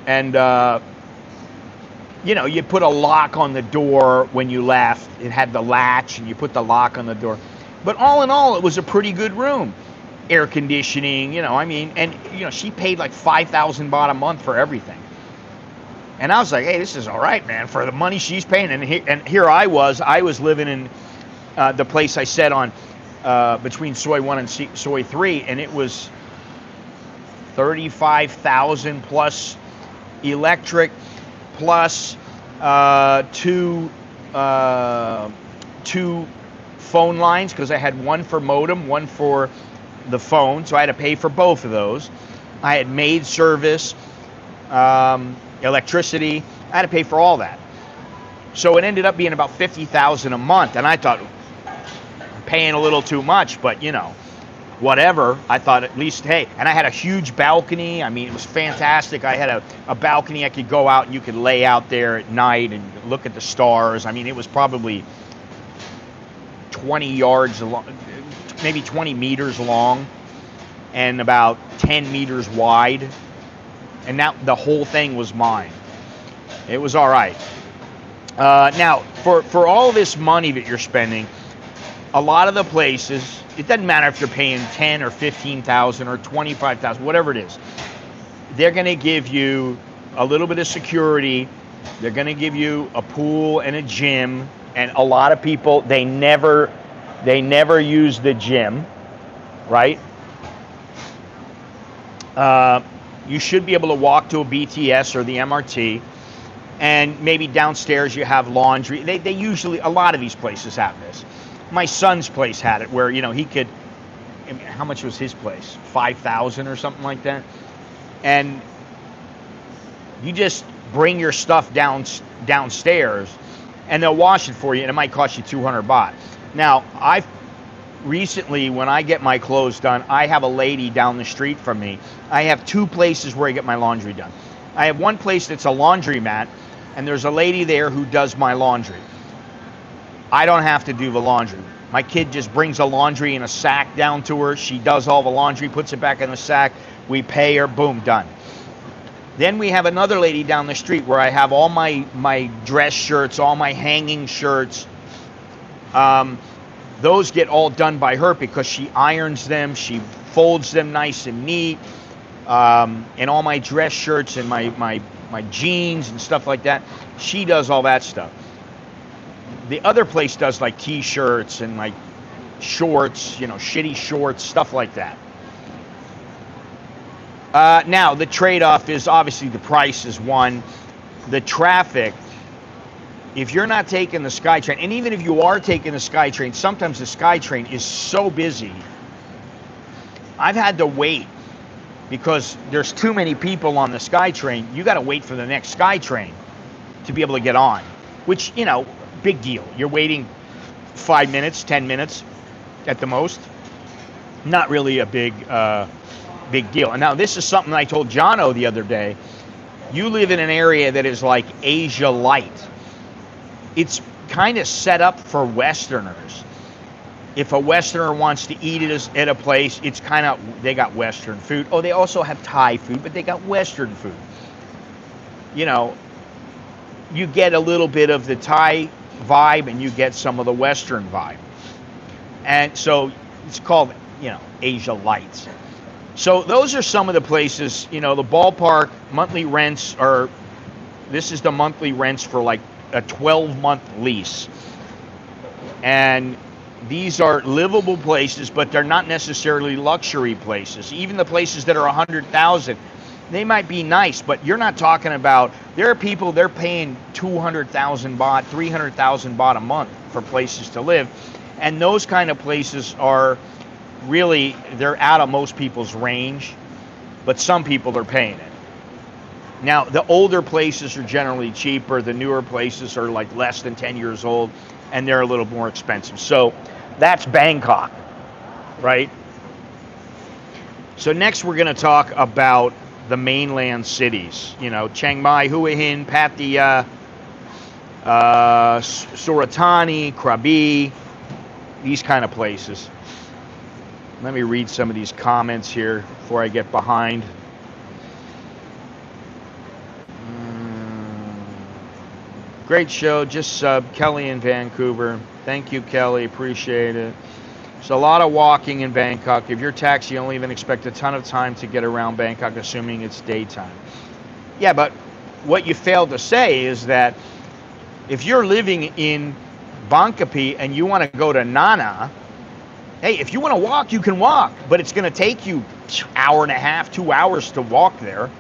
And, you put a lock on the door when you left. It had the latch, and you put the lock on the door. But all in all, it was a pretty good room. Air conditioning, and she paid like 5,000 baht a month for everything. And I was like, hey, this is all right, man, for the money she's paying. And here I was living in the place I said on between Soi 1 and Soi 3, and it was 35,000 plus electric, plus two phone lines, because I had one for modem, one for the phone, so I had to pay for both of those. I had maid service, electricity. I had to pay for all that. So it ended up being about 50,000 a month, and I thought, I'm paying a little too much, but whatever. I thought at least, hey, and I had a huge balcony. I mean, it was fantastic. I had a balcony I could go out and you could lay out there at night and look at the stars. I mean, it was probably 20 yards long, maybe 20 meters long, and about 10 meters wide. And now the whole thing was mine. It was all right. Now, for all this money that you're spending, a lot of the places, it doesn't matter if you're paying 10 or 15,000 or 25,000, whatever it is. They're going to give you a little bit of security. They're going to give you a pool and a gym. And a lot of people, they never use the gym, right? You should be able to walk to a BTS or the MRT, and maybe downstairs you have laundry. They usually, a lot of these places have this. My son's place had it where, he could, how much was his place? 5,000 or something like that. And you just bring your stuff downstairs and they'll wash it for you, and it might cost you 200 baht. Now, I've recently, when I get my clothes done, I have a lady down the street from me. I have 2 places where I get my laundry done. I have one place that's a laundromat, and there's a lady there who does my laundry. I don't have to do the laundry. My kid just brings the laundry in a sack down to her. She does all the laundry, puts it back in the sack. We pay her, boom, done. Then we have another lady down the street where I have all my dress shirts, all my hanging shirts. Those get all done by her because she irons them, she folds them nice and neat, and all my dress shirts and my jeans and stuff like that, she does all that stuff. The other place does like t-shirts and like shorts, shitty shorts, stuff like that. Now, the trade-off is obviously the price is one. The traffic, if you're not taking the SkyTrain, and even if you are taking the SkyTrain, sometimes the SkyTrain is so busy. I've had to wait because there's too many people on the SkyTrain. You got to wait for the next SkyTrain to be able to get on, which, you know, big deal. You're waiting 5 minutes, 10 minutes at the most. Not really a big deal. And now this is something I told Jono the other day. You live in an area that is like Asia light. It's kind of set up for Westerners. If a Westerner wants to eat it at a place, it's kind of, they got Western food. Oh, they also have Thai food, but they got Western food. You know, you get a little bit of the Thai vibe and you get some of the Western vibe. And so it's called, you know, Asia Lights. So those are some of the places, you know, the ballpark monthly rents are, this is the monthly rents for like a 12-month lease. And these are livable places, but they're not necessarily luxury places. Even the places that are 100,000, they might be nice, but you're not talking about, there are people, they're paying 200,000 baht, 300,000 baht a month for places to live. And those kind of places are really, they're out of most people's range, but some people are paying it. Now, the older places are generally cheaper. The newer places are like less than 10 years old, and they're a little more expensive. So that's Bangkok, right? So next we're going to talk about the mainland cities. You know, Chiang Mai, Hua Hin, Pattaya, Suratani, Krabi, these kind of places. Let me read some of these comments here before I get behind. Great show, just sub, Kelly in Vancouver. Thank you, Kelly, appreciate it. There's a lot of walking in Bangkok. If you're taxi, you don't even expect a ton of time to get around Bangkok, assuming it's daytime. Yeah, but what you failed to say is that if you're living in Bangkok and you want to go to Nana, hey, if you want to walk, you can walk, but it's going to take you an hour and a half, 2 hours to walk there,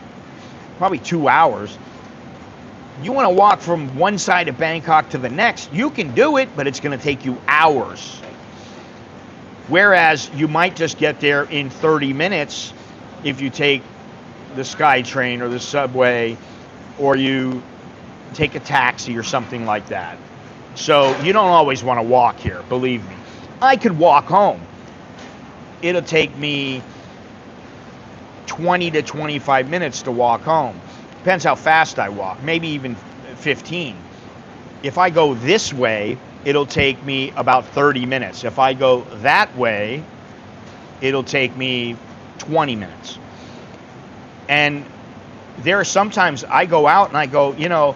probably 2 hours. You want to walk from one side of Bangkok to the next, you can do it, but it's going to take you hours. Whereas you might just get there in 30 minutes if you take the SkyTrain or the subway, or you take a taxi or something like that. So you don't always want to walk here, believe me. I could walk home. It'll take me 20 to 25 minutes to walk home. Depends how fast I walk, maybe even 15. If I go this way, it'll take me about 30 minutes. If I go that way, it'll take me 20 minutes. And there are sometimes I go out and I go, you know,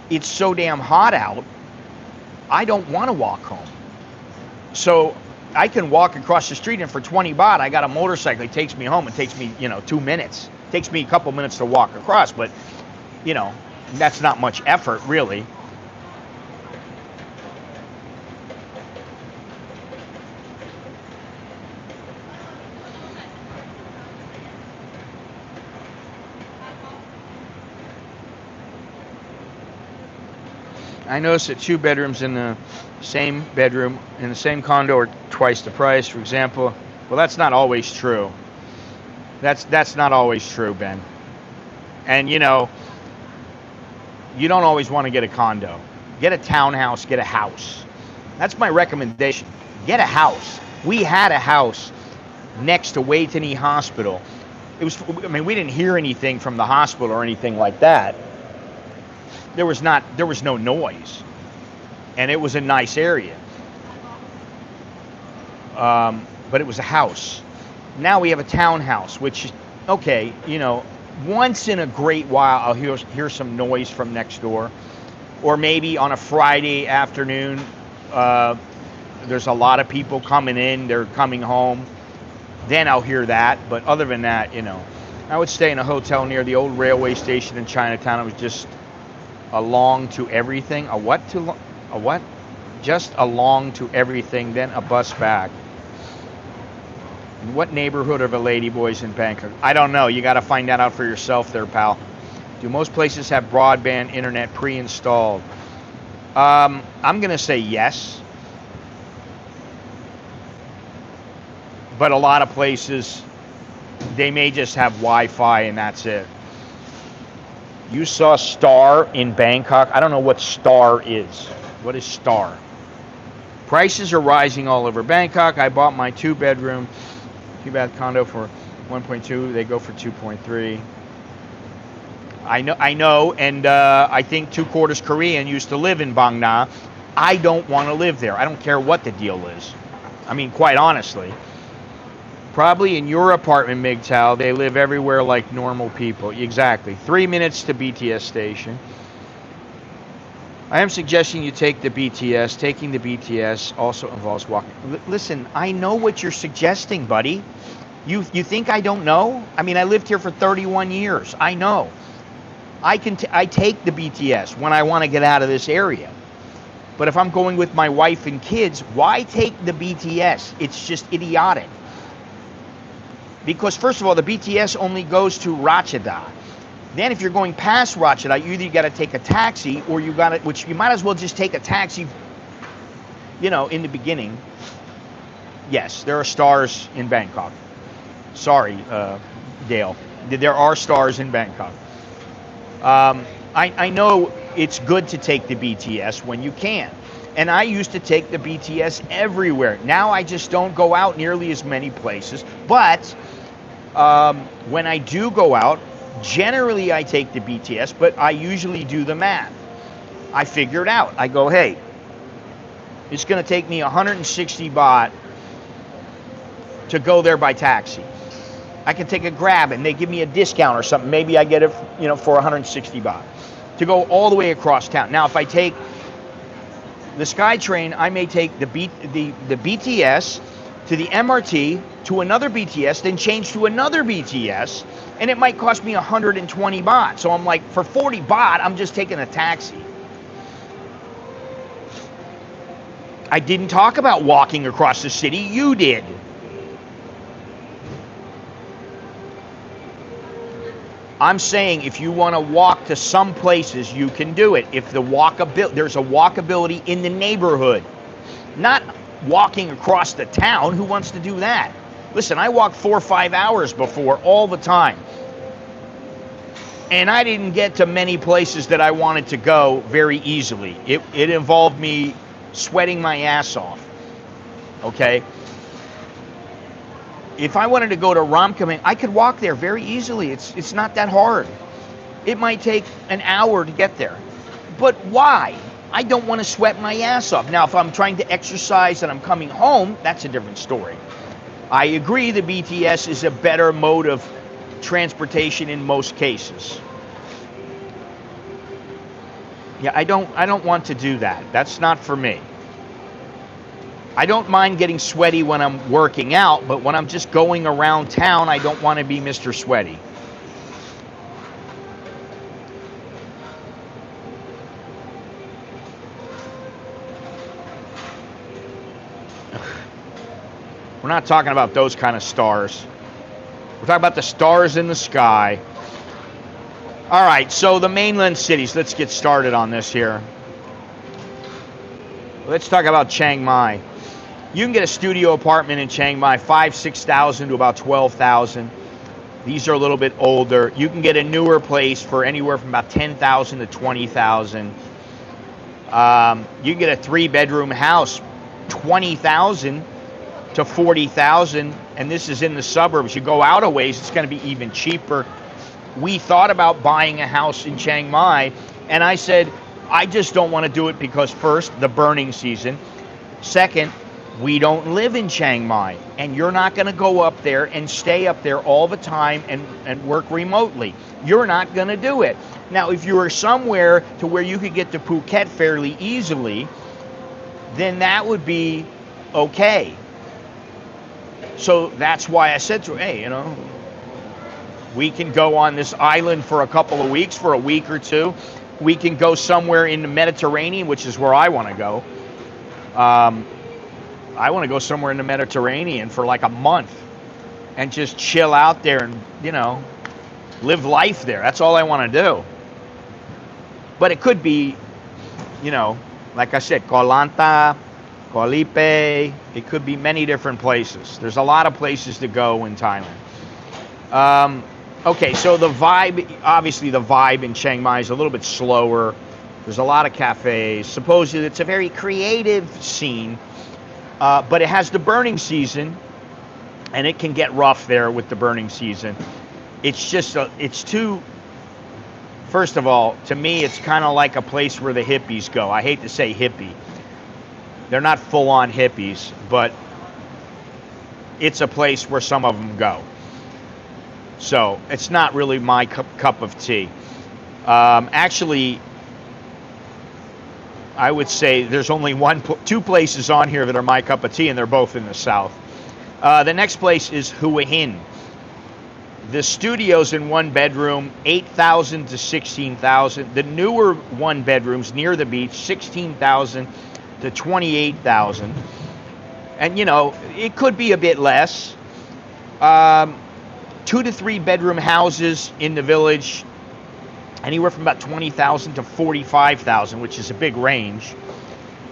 it's so damn hot out, I don't want to walk home. So I can walk across the street, and for 20 baht, I got a motorcycle. It takes me home. It takes me, you know, 2 minutes. It takes me a couple minutes to walk across, but, you know, that's not much effort, really. I noticed that 2 bedrooms in the same bedroom in the same condo are twice the price, for example. Well, that's not always true. That's not always true, Ben. And, you know, you don't always want to get a condo. Get a townhouse, get a house. That's my recommendation. Get a house. We had a house next to Waitani Hospital. It was, I mean, we didn't hear anything from the hospital or anything like that. There was no noise, and it was a nice area. But it was a house. Now we have a townhouse, which, okay, you know, once in a great while I'll hear some noise from next door, or maybe on a Friday afternoon, there's a lot of people coming in, they're coming home. Then I'll hear that. But other than that, you know, I would stay in a hotel near the old railway station in Chinatown. It was just along to everything. A what? Just along to everything, then a bus back. In what neighborhood are the ladyboys in Bangkok? I don't know. You got to find that out for yourself there, pal. Do most places have broadband internet pre-installed? I'm going to say yes. But a lot of places They may just have Wi-Fi and that's it. You saw Star in Bangkok. I don't know what Star is. What is Star? Prices are rising all over Bangkok. I bought my 2-bedroom, 2-bath condo for 1.2. They go for 2.3. I know, and I think 2/4 Korean used to live in Bang Na. I don't want to live there. I don't care what the deal is. I mean, quite honestly. Probably in your apartment, MGTOW, they live everywhere like normal people. Exactly. 3 minutes to BTS station. I am suggesting you take the BTS. Taking the BTS also involves walking. Listen, I know what you're suggesting, buddy. You think I don't know? I mean, I lived here for 31 years. I know. I take the BTS when I want to get out of this area. But if I'm going with my wife and kids, why take the BTS? It's just idiotic. Because first of all, the BTS only goes to Ratchada. Then if you're going past Ratchada, you either got to take a taxi or you got to, which you might as well just take a taxi, you know, in the beginning. Yes, there are stars in Bangkok. Sorry, Dale. There are stars in Bangkok. I know it's good to take the BTS when you can. And I used to take the BTS everywhere. Now I just don't go out nearly as many places. But when I do go out, generally I take the BTS, but I usually do the math. I figure it out. I go, hey, it's going to take me 160 baht to go there by taxi. I can take a Grab and they give me a discount or something. Maybe I get it, you know, for 160 baht to go all the way across town. Now, if I take the SkyTrain, I may take the BTS to the MRT to another BTS, then change to another BTS, and it might cost me 120 baht. So I'm like, for 40 baht, I'm just taking a taxi. I didn't talk about walking across the city. You did. I'm saying if you want to walk to some places, you can do it. If there's a walkability in the neighborhood, not walking across the town. Who wants to do that? Listen, I walked 4 or 5 hours before all the time. And I didn't get to many places that I wanted to go very easily. It involved me sweating my ass off. Okay? If I wanted to go to Ramkhamhaeng, I could walk there very easily. It's not that hard. It might take an hour to get there. But why? I don't want to sweat my ass off. Now, if I'm trying to exercise and I'm coming home, that's a different story. I agree the BTS is a better mode of transportation in most cases. Yeah, I don't want to do that. That's not for me. I don't mind getting sweaty when I'm working out, but when I'm just going around town, I don't want to be Mr. Sweaty. We're not talking about those kind of stars. We're talking about the stars in the sky. All right, so the mainland cities. Let's get started on this here. Let's talk about Chiang Mai. You can get a studio apartment in Chiang Mai, 5,000-6,000 to about 12,000. These are a little bit older. You can get a newer place for anywhere from about 10,000 to 20,000. You can get a 3-bedroom house, 20,000 to 40,000, and this is in the suburbs. You go out a ways, it's going to be even cheaper. We thought about buying a house in Chiang Mai, and I said, I just don't want to do it because first, the burning season. Second, we don't live in Chiang Mai, and you're not going to go up there and stay up there all the time and work remotely. You're not going to do it. Now, if you were somewhere to where you could get to Phuket fairly easily, then that would be okay. So that's why I said to her, hey, you know, we can go on this island for a couple of weeks, for a week or two. We can go somewhere in the Mediterranean, which is where I want to go. I want to go somewhere in the Mediterranean for like a month and just chill out there and, you know, live life there. That's all I want to do. But it could be, you know, like I said, Koh Lanta, Koh Lipe. It could be many different places. There's a lot of places to go in Thailand. Okay, so the vibe, obviously the vibe in Chiang Mai is a little bit slower. There's a lot of cafes. Supposedly it's a very creative scene, but it has the burning season, and it can get rough there with the burning season. It's just, it's too, first of all, to me, it's kind of like a place where the hippies go. I hate to say hippie. They're not full-on hippies, but it's a place where some of them go. So it's not really my cup of tea. Actually, I would say there's only two places on here that are my cup of tea, and they're both in the south. The next place is Hua Hin. The studios in one bedroom, 8,000 to 16,000. The newer one bedrooms near the beach, 16,000 to 28,000. And you know, it could be a bit less. 2 to 3 bedroom houses in the village, anywhere from about 20,000 to 45,000, which is a big range.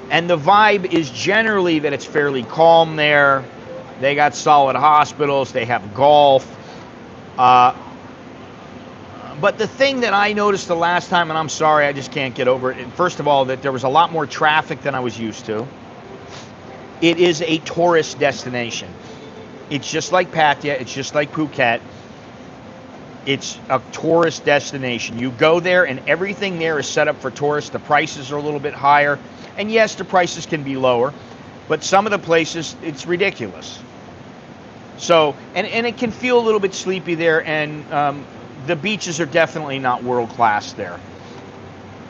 And the vibe is generally that it's fairly calm there. They got solid hospitals, they have golf. But the thing that I noticed the last time, and I'm sorry, I just can't get over it. First of all, that there was a lot more traffic than I was used to. It is a tourist destination. It's just like Pattaya, it's just like Phuket. It's a tourist destination. You go there and everything there is set up for tourists. The prices are a little bit higher. And yes, the prices can be lower, but some of the places, it's ridiculous. So, and it can feel a little bit sleepy there, and the beaches are definitely not world class there.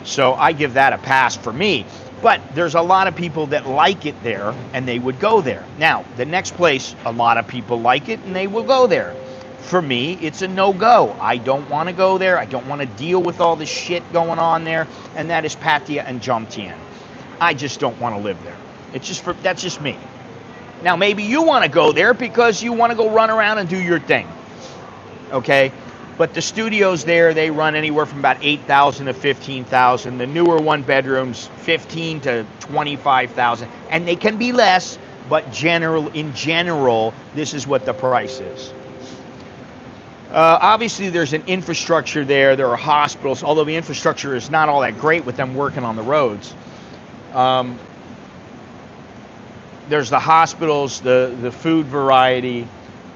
So I give that a pass for me. But there's a lot of people that like it there, and they would go there. Now, the next place, a lot of people like it, and they will go there. For me, it's a no-go. I don't want to go there. I don't want to deal with all the shit going on there, and that is Pattaya and Jomtien. I just don't want to live there. That's just me. Now, maybe you want to go there because you want to go run around and do your thing. Okay? But the studios there, they run anywhere from about 8,000 to 15,000. The newer one bedrooms, 15 to 25,000. And they can be less, but in general, this is what the price is. Obviously, there's an infrastructure there. There are hospitals, although the infrastructure is not all that great with them working on the roads. There's the hospitals, the food variety,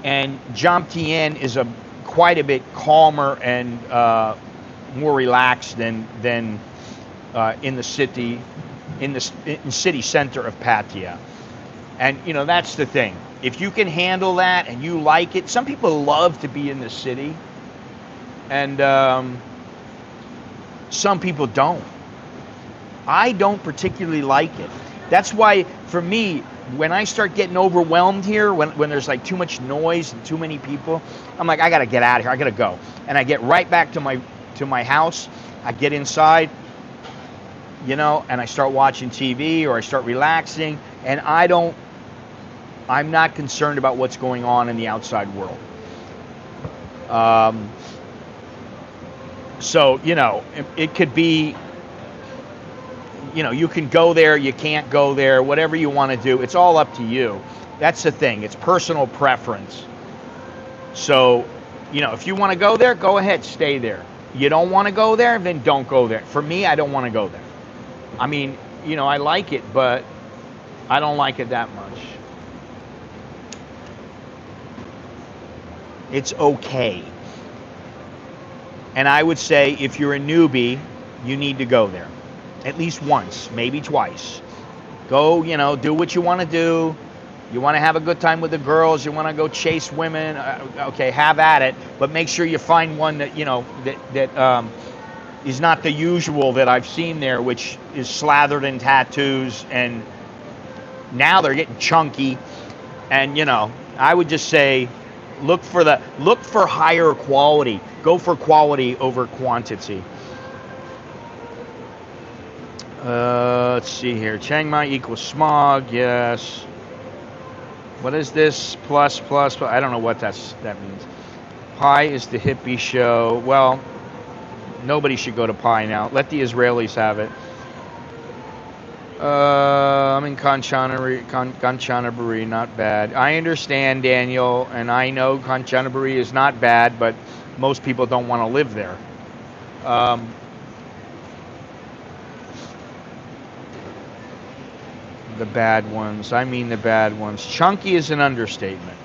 and Jomtien is quite a bit calmer and more relaxed than in the city, in city center of Pattaya. And you know, that's the thing. If you can handle that and you like it, some people love to be in the city, and some people don't. I don't particularly like it. That's why, for me, when I start getting overwhelmed here, when there's like too much noise and too many people, I'm like, I gotta get out of here. I gotta go. And I get right back to my house. I get inside, you know, and I start watching TV or I start relaxing, and I'm not concerned about what's going on in the outside world. So, you know, it could be, you know, you can go there, you can't go there, whatever you want to do. It's all up to you. That's the thing. It's personal preference. So, you know, if you want to go there, go ahead, stay there. You don't want to go there, then don't go there. For me, I don't want to go there. I mean, you know, I like it, but I don't like it that much. It's okay. And I would say if you're a newbie, you need to go there. At least once, maybe twice. Go, you know, do what you want to do. You want to have a good time with the girls. You want to go chase women. Okay, have at it. But make sure you find one that, you know, that is not the usual that I've seen there, which is slathered in tattoos. And now they're getting chunky. And, you know, I would just say, look for higher quality. Go for quality over quantity. Let's see here. Chiang Mai equals smog. Yes. What is this? Plus. I don't know what that means. Pi is the hippie show. Well, nobody should go to Pi now. Let the Israelis have it. I'm in Kanchanaburi, not bad. I understand, Daniel, and I know Kanchanaburi is not bad, but most people don't want to live there. The bad ones. I mean the bad ones. Chunky is an understatement.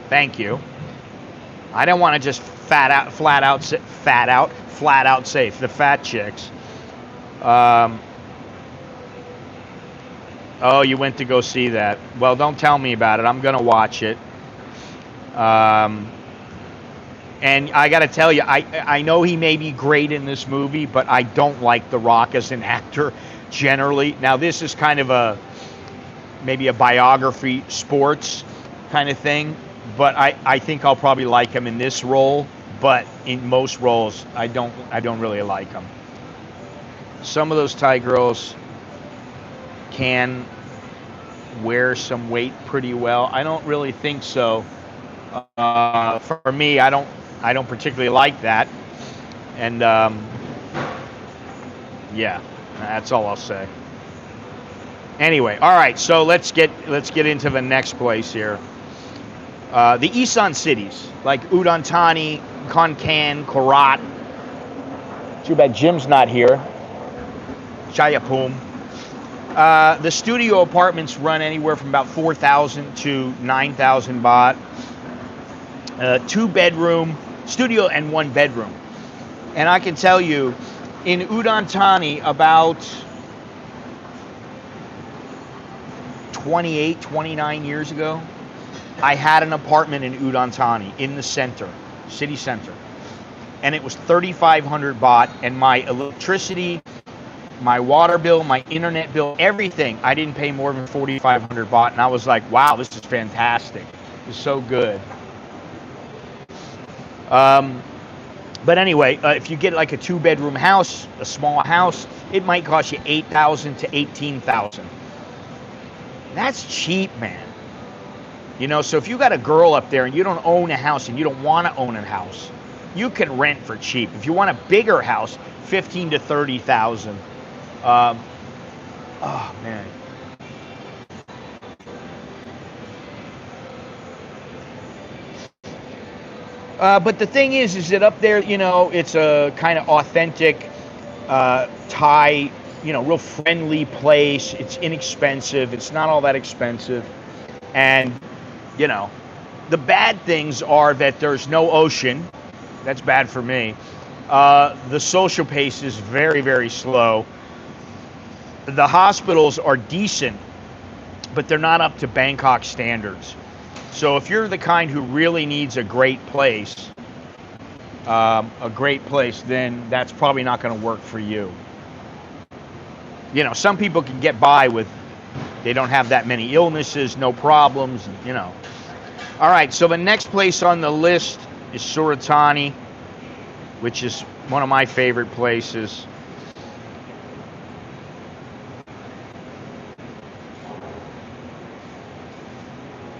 Thank you. I don't want to just flat out safe. The fat chicks. Oh, you went to go see that. Well, don't tell me about it. I'm going to watch it. And I got to tell you, I know he may be great in this movie, but I don't like The Rock as an actor generally. Now, this is kind of maybe a biography, sports kind of thing, but I think I'll probably like him in this role. But in most roles, I don't really like him. Some of those Thai girls can wear some weight pretty well. I don't really think so. For me, I don't particularly like that. And yeah, that's all I'll say. Anyway, all right. So let's get into the next place here. The Isan cities like Udon Thani, Kon Kan, Korat. Too bad Jim's not here. Chayapum. The studio apartments run anywhere from about 4,000 to 9,000 baht. 2-bedroom studio and 1 bedroom. And I can tell you, in Udon Thani, about 28, 29 years ago, I had an apartment in Udon Thani in the center, city center. And it was 3,500 baht, and my electricity, my water bill, my internet bill, everything, I didn't pay more than 4,500 baht. And I was like, wow, this is fantastic. It's so good. But anyway, if you get like a 2-bedroom house, a small house, it might cost you 8,000 to 18,000. That's cheap, man. You know, so if you got a girl up there and you don't own a house and you don't want to own a house, you can rent for cheap. If you want a bigger house, 15 to 30,000. Oh man. But the thing is that up there, you know, it's a kind of authentic Thai, you know, real friendly place. It's inexpensive. It's not all that expensive. And, you know, the bad things are that there's no ocean. That's bad for me. The social pace is very, very slow. The hospitals are decent, but they're not up to Bangkok standards. So if you're the kind who really needs a great place, then that's probably not going to work for you. You know, some people can get by with, they don't have that many illnesses, no problems, you know. All right, so the next place on the list is Suratani, which is one of my favorite places.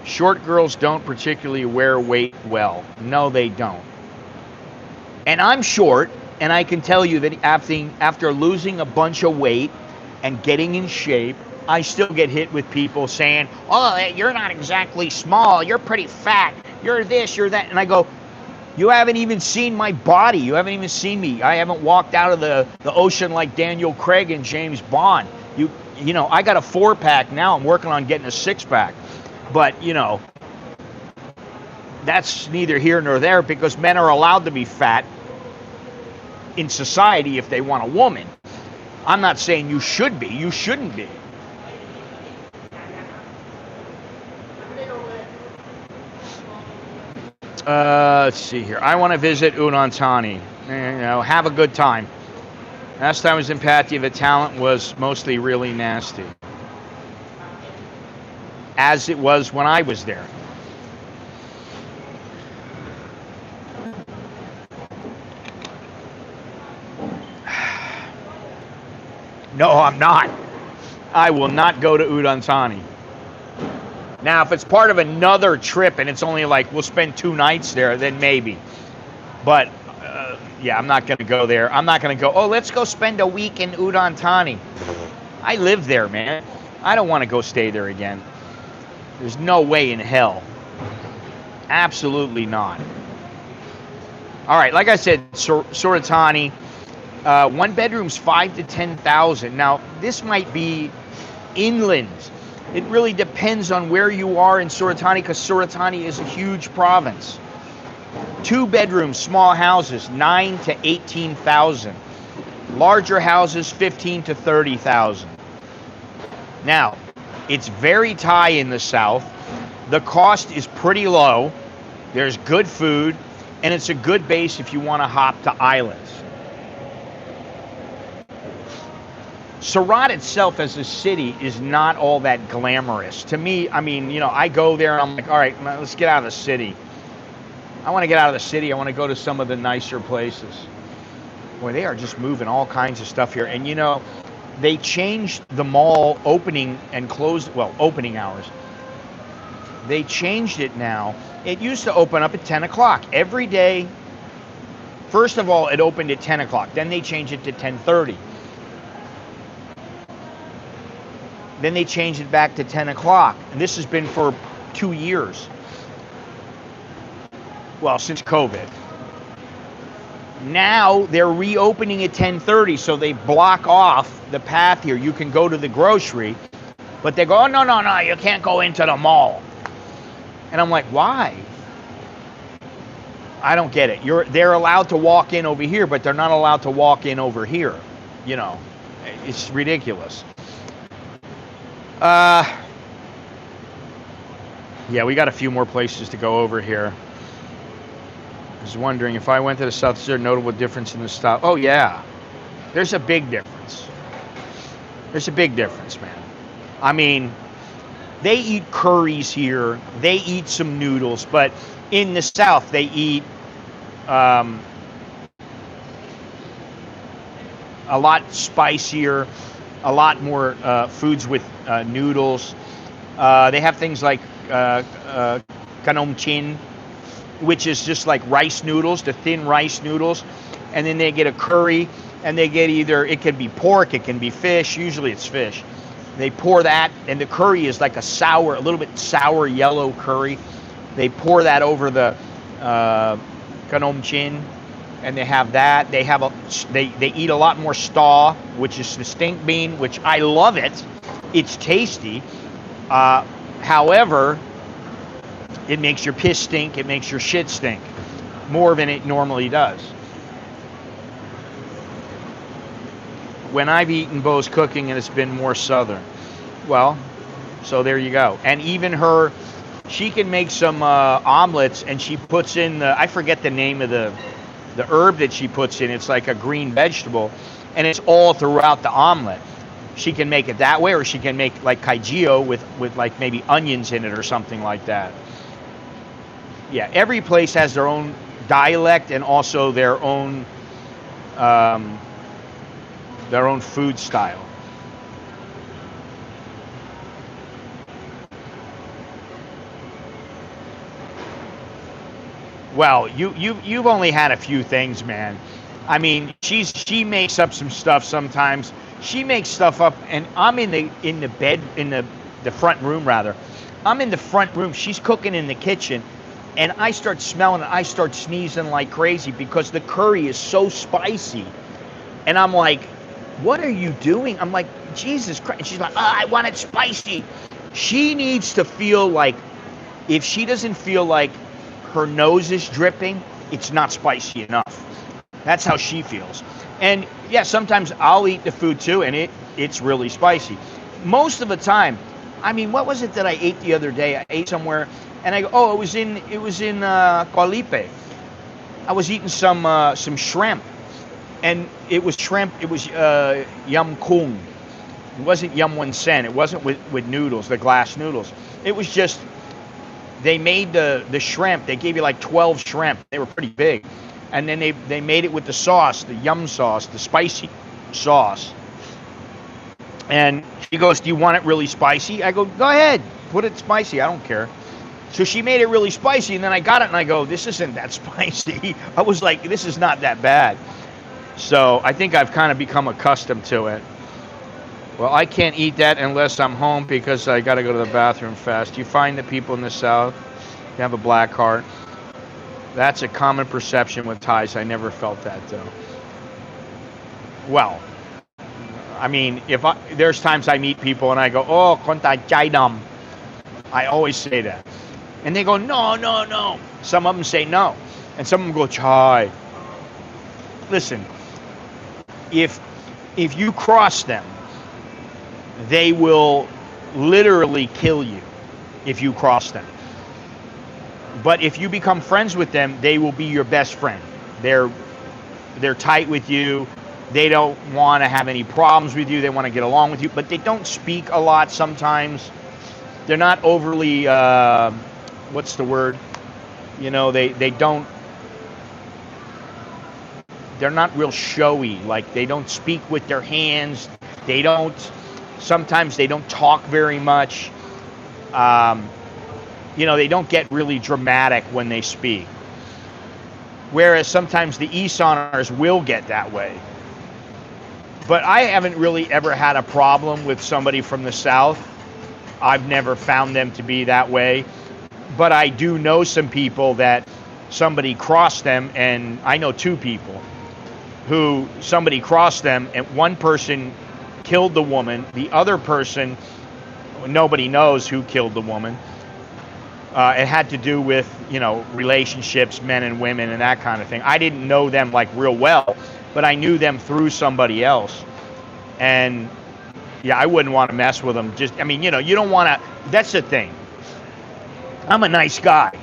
Short girls don't particularly wear weight well. No, they don't. And I'm short, and I can tell you that after losing a bunch of weight and getting in shape, I still get hit with people saying, oh, you're not exactly small, you're pretty fat, you're this, you're that. And I go, you haven't even seen my body, you haven't even seen me. I haven't walked out of the ocean like Daniel Craig and James Bond. You know, I got a 4-pack now, I'm working on getting a 6-pack. But, you know, that's neither here nor there, because men are allowed to be fat in society if they want a woman. I'm not saying you should be. You shouldn't be. Let's see here. I want to visit Udon Thani. You know, have a good time. Last time I was in Pattaya, the talent was mostly really nasty, as it was when I was there. No, I'm not. I will not go to Udon Thani. Now, if it's part of another trip and it's only like we'll spend 2 nights there, then maybe. But, yeah, I'm not going to go there. I'm not going to go, oh, let's go spend a week in Udon Thani. I live there, man. I don't want to go stay there again. There's no way in hell. Absolutely not. All right, like I said, Suratani, one bedroom's 5,000 to 10,000. Now, this might be inland. It really depends on where you are in Suratani, because Suratani is a huge province. 2 bedrooms, small houses, 9,000 to 18,000. Larger houses, 15,000 to 30,000. Now, it's very Thai in the south. The cost is pretty low. There's good food, and it's a good base if you want to hop to islands. Surat itself as a city is not all that glamorous. To me, I mean, you know, I go there and I'm like, all right, let's get out of the city. I want to get out of the city. I want to go to some of the nicer places. Boy, they are just moving all kinds of stuff here. And, you know, they changed the mall opening and closed, well, opening hours. They changed it now. It used to open up at 10 o'clock every day. First of all, it opened at 10 o'clock. Then they changed it to 10:30. Then they changed it back to 10 o'clock. And this has been for 2 years. Well, since COVID. Now they're reopening at 10:30, so they block off the path here. You can go to the grocery, but they go, oh, no, you can't go into the mall. And I'm like, why? I don't get it. They're allowed to walk in over here, but they're not allowed to walk in over here. You know, it's ridiculous. Yeah, we got a few more places to go over here. I was wondering if I went to the south, is there a notable difference in the style? Oh, yeah. There's a big difference. There's a big difference, man. I mean, they eat curries here. They eat some noodles. But in the south, they eat a lot spicier, a lot more foods with noodles. They have things like kanom chin, which is just like rice noodles, the thin rice noodles. And then they get a curry, and they get either, it can be pork, it can be fish. Usually it's fish. They pour that, and the curry is like a little bit sour yellow curry. They pour that over the kanom chin, and they have that. They have they eat a lot more staw, which is the stink bean, which I love it. It's tasty. However, it makes your piss stink. It makes your shit stink more than it normally does. When I've eaten Bo's cooking and it's been more southern. Well, so there you go. And even she can make some omelets, and she puts in I forget the name of the herb that she puts in. It's like a green vegetable, and it's all throughout the omelet. She can make it that way, or she can make like kaijio with like maybe onions in it or something like that. Yeah, every place has their own dialect and also their own food style. Well, you've only had a few things, man. I mean, she makes up some stuff sometimes. She makes stuff up, and I'm in the front room rather. I'm in the front room. She's cooking in the kitchen, and I start smelling it. I start sneezing like crazy because the curry is so spicy, and I'm like, what are you doing? I'm like, Jesus Christ. And she's like, I want it spicy. She needs to feel like, if she doesn't feel like her nose is dripping, it's not spicy enough. That's how she feels. And yeah, sometimes I'll eat the food too, and it's really spicy. Most of the time, I mean, what was it that I ate the other day? I ate somewhere, and I go, oh, it was in Kualipe. I was eating some shrimp. And it was shrimp. It was yum kung. It wasn't yum one sen. It wasn't with noodles, the glass noodles. It was just, they made the shrimp. They gave you like 12 shrimp. They were pretty big. And then they made it with the sauce, the yum sauce, the spicy sauce. And she goes, do you want it really spicy? I go, go ahead, put it spicy. I don't care. So she made it really spicy, and then I got it, and I go, this isn't that spicy. I was like, this is not that bad. So I think I've kind of become accustomed to it. Well, I can't eat that unless I'm home because I got to go to the bathroom fast. You find that people in the South have a black heart. That's a common perception with Thais. I never felt that, though. Well, I mean, there's times I meet people and I go, oh, kon tai chai dam. I always say that. And they go, no, no, no. Some of them say no. And some of them go, chai. Listen, if you cross them, they will literally kill you if you cross them. But if you become friends with them, they will be your best friend. They're tight with you. They don't want to have any problems with you. They want to get along with you, but they don't speak a lot sometimes. They're not overly, what's the word? You know, they're not real showy. Like, they don't speak with their hands. Sometimes they don't talk very much. You know, they don't get really dramatic when they speak. Whereas sometimes the Easterners will get that way. But I haven't really ever had a problem with somebody from the South. I've never found them to be that way. But I do know some people that somebody crossed them, and I know two people who somebody crossed them, and one person killed the woman. The other person, nobody knows who killed the woman. It had to do with, you know, relationships, men and women, and that kind of thing. I didn't know them like real well, but I knew them through somebody else. And yeah, I wouldn't want to mess with them. I mean, you know, you don't want to. That's the thing. I'm a nice guy,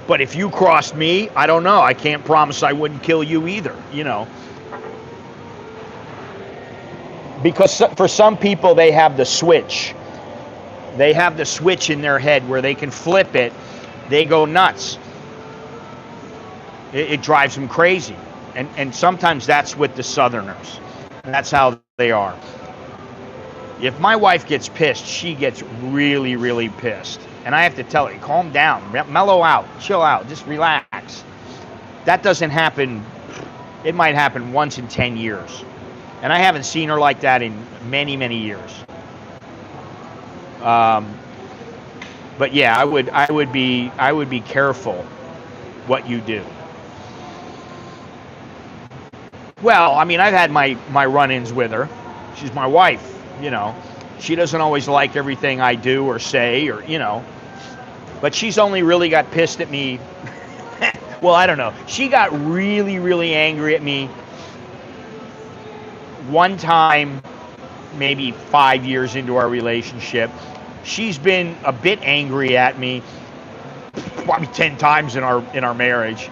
but if you crossed me, I don't know. I can't promise I wouldn't kill you either, you know. Because for some people, they have the switch. They have the switch in their head where they can flip it. They go nuts. It drives them crazy. And sometimes that's with the Southerners. And that's how they are. If my wife gets pissed, she gets really, really pissed. And I have to tell her, calm down, mellow out, chill out, just relax. That doesn't happen. It might happen once in 10 years. And I haven't seen her like that in many, many years. But yeah, I would be careful what you do. Well, I mean, I've had my run-ins with her. She's my wife, you know. She doesn't always like everything I do or say, or, you know. But she's only really got pissed at me. Well, I don't know. She got really, really angry at me one time, maybe 5 years into our relationship. She's been a bit angry at me probably 10 times in our marriage.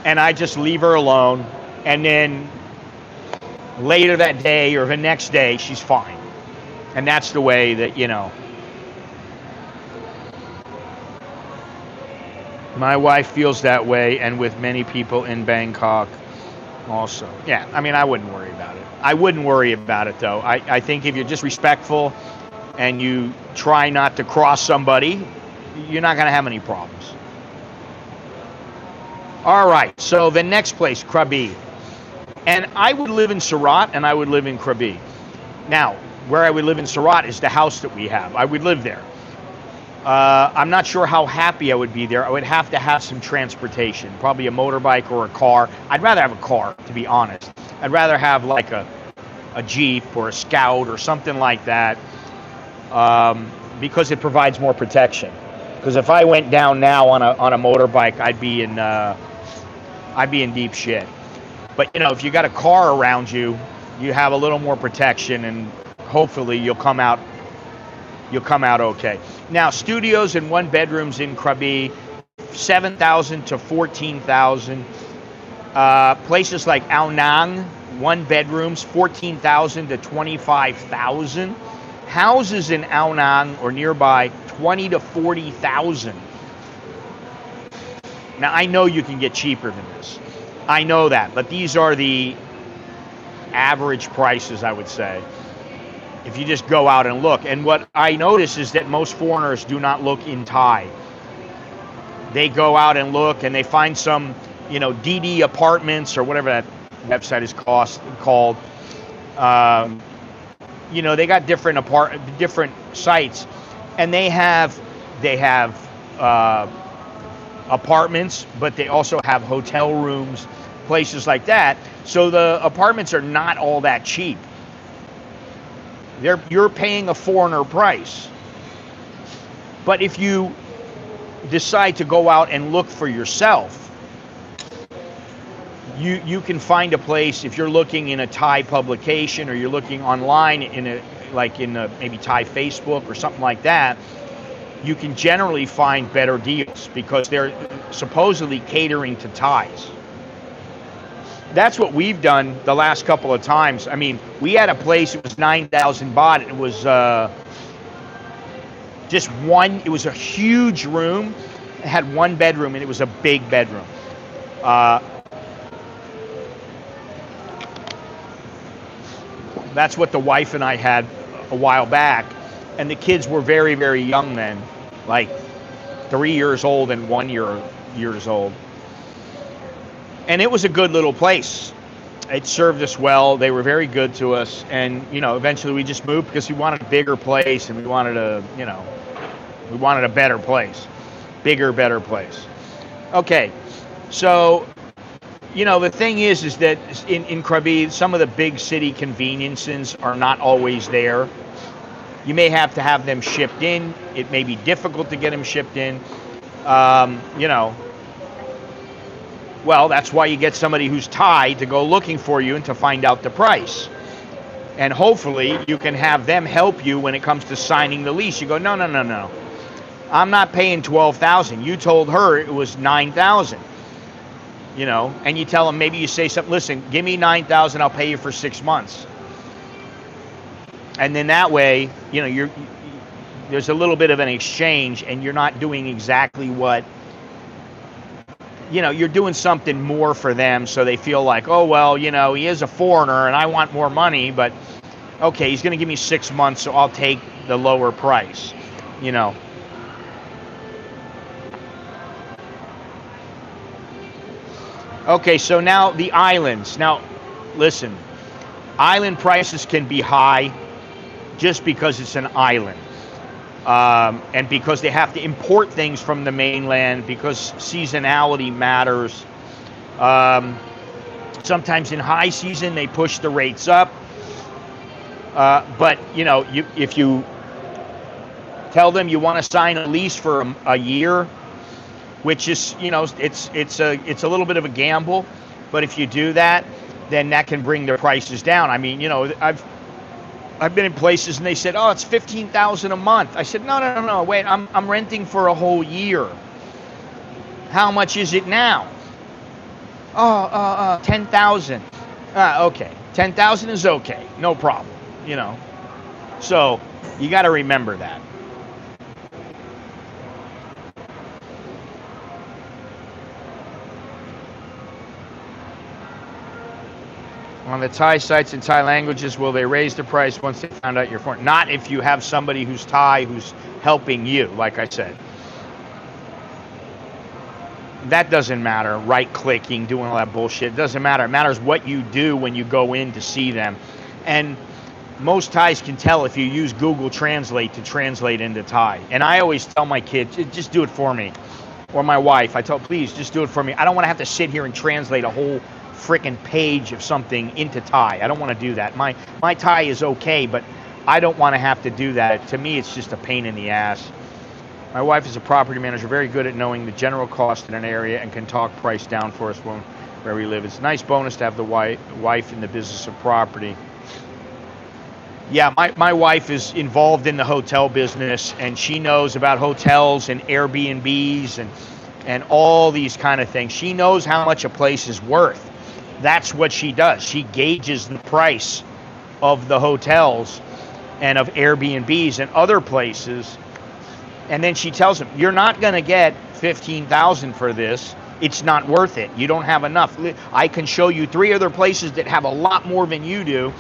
And I just leave her alone. And then later that day or the next day, she's fine. And that's the way that, you know. My wife feels that way, and with many people in Bangkok also. Yeah, I mean, I wouldn't worry about it. I wouldn't worry about it, though. I think if you're just respectful and you try not to cross somebody, you're not going to have any problems. All right, so the next place, Krabi. And I would live in Surat, and I would live in Krabi. Now, where I would live in Surat is the house that we have. I would live there. I'm not sure how happy I would be there. I would have to have some transportation, probably a motorbike or a car. I'd rather have a car, to be honest. I'd rather have like a Jeep or a Scout or something like that, because it provides more protection. Because if I went down now on a motorbike, I'd be in deep shit. But you know, if you got a car around you, you have a little more protection, and hopefully you'll come out okay. Now, studios and one bedrooms in Krabi, 7,000 to 14,000. Places like Ao Nang, one bedrooms, 14,000 to 25,000. Houses in Ao Nang or nearby, 20 to 40,000. Now, I know you can get cheaper than this. I know that, but these are the average prices, I would say, if you just go out and look. And what I notice is that most foreigners do not look in Thai. They go out and look, and they find some, you know, DD apartments or whatever that website is called. you know, they got different sites, and they have apartments, but they also have hotel rooms, places like that. So the apartments are not all that cheap. You're paying a foreigner price. But if you decide to go out and look for yourself, you can find a place. If you're looking in a Thai publication, or you're looking online in maybe Thai Facebook or something like that, you can generally find better deals because they're supposedly catering to Thais. That's what we've done the last couple of times. I mean, we had a place, it was 9,000 baht. It was just one, it was a huge room. It had one bedroom, and it was a big bedroom. That's what the wife and I had a while back. And the kids were very, very young then, like 3 years old and 1 years old. And it was a good little place. It served us well. They were very good to us. And, you know, eventually we just moved because we wanted a bigger place, and we wanted a better place. Bigger, better place. Okay, so, you know, the thing is that in Krabi, some of the big city conveniences are not always there. You may have to have them shipped in. It may be difficult to get them shipped in. You know, well, that's why you get somebody who's Thai to go looking for you and to find out the price. And hopefully you can have them help you when it comes to signing the lease. You go, no. I'm not paying 12,000. You told her it was 9,000. You know, and you tell them, maybe you say something, listen, give me 9,000, I'll pay you for 6 months. And then that way, you know, there's a little bit of an exchange, and you're not doing exactly what, you know, you're doing something more for them, so they feel like, oh, well, you know, he is a foreigner and I want more money, but okay, he's going to give me 6 months, so I'll take the lower price, you know. Okay, so now the islands. Now, listen, island prices can be high just because it's an island. And because they have to import things from the mainland, because seasonality matters. Sometimes in high season, they push the rates up. But, you know, if you tell them you want to sign a lease for a year, which is, you know, it's a little bit of a gamble, but if you do that, then that can bring their prices down. I mean, you know, I've been in places and they said, oh, it's 15,000 a month. I said, no, wait, I'm renting for a whole year. How much is it now? 10,000. Okay, 10,000 is okay, no problem, you know. So you got to remember that. On the Thai sites in Thai languages, will they raise the price once they found out you're foreign? Not if you have somebody who's Thai who's helping you, like I said. That doesn't matter. Right-clicking, doing all that bullshit. It doesn't matter. It matters what you do when you go in to see them. And most Thais can tell if you use Google Translate to translate into Thai. And I always tell my kids, just do it for me. Or my wife, I tell, please, just do it for me. I don't want to have to sit here and translate a whole freaking page of something into Thai. I don't want to do that. My Thai is okay, but I don't want to have to do that. To me, it's just a pain in the ass. My wife is a property manager, very good at knowing the general cost in an area and can talk price down for us where we live. It's a nice bonus to have the wife in the business of property. Yeah, my wife is involved in the hotel business, and she knows about hotels and Airbnbs and all these kind of things. She knows how much a place is worth. That's what she does. She gauges the price of the hotels and of Airbnbs and other places. And then she tells them, you're not going to get 15,000 for this. It's not worth it. You don't have enough. I can show you 3 other places that have a lot more than you do,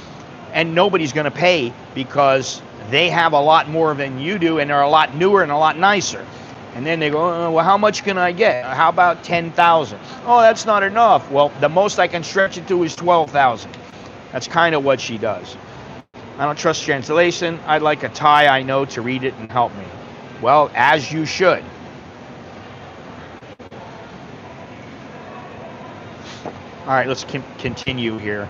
and nobody's going to pay because they have a lot more than you do, and they're a lot newer and a lot nicer. And then they go, oh, well, how much can I get? How about 10,000? Oh, that's not enough. Well, the most I can stretch it to is 12,000. That's kind of what she does. I don't trust translation. I'd like a Thai I know to read it and help me. Well, as you should. All right, let's continue here.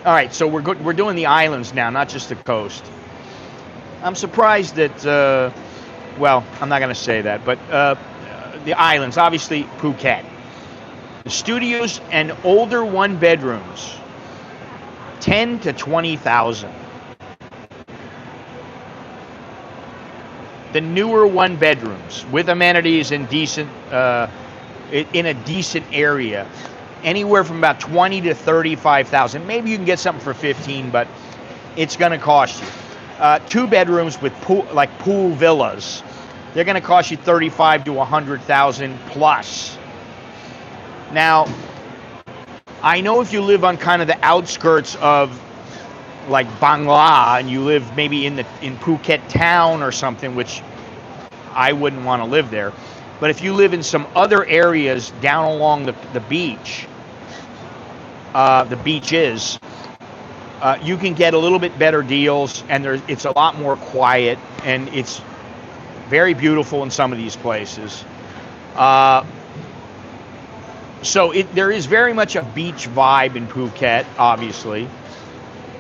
All right, so we're doing the islands now, not just the coast. I'm surprised that, well, I'm not going to say that, but the islands, obviously Phuket. The studios and older one bedrooms, 10 to 20,000. The newer one bedrooms with amenities and decent, in a decent area, anywhere from about 20 to 35,000. Maybe you can get something for 15, but it's going to cost you. 2 bedrooms with pool villas, they're going to cost you 35 to 100,000 plus. Now, I know if you live on kind of the outskirts of like Bangla and you live maybe in Phuket town or something, which I wouldn't want to live there. But if you live in some other areas down along the beach, the beaches, you can get a little bit better deals, and it's a lot more quiet, and it's very beautiful in some of these places. So there is very much a beach vibe in Phuket, obviously.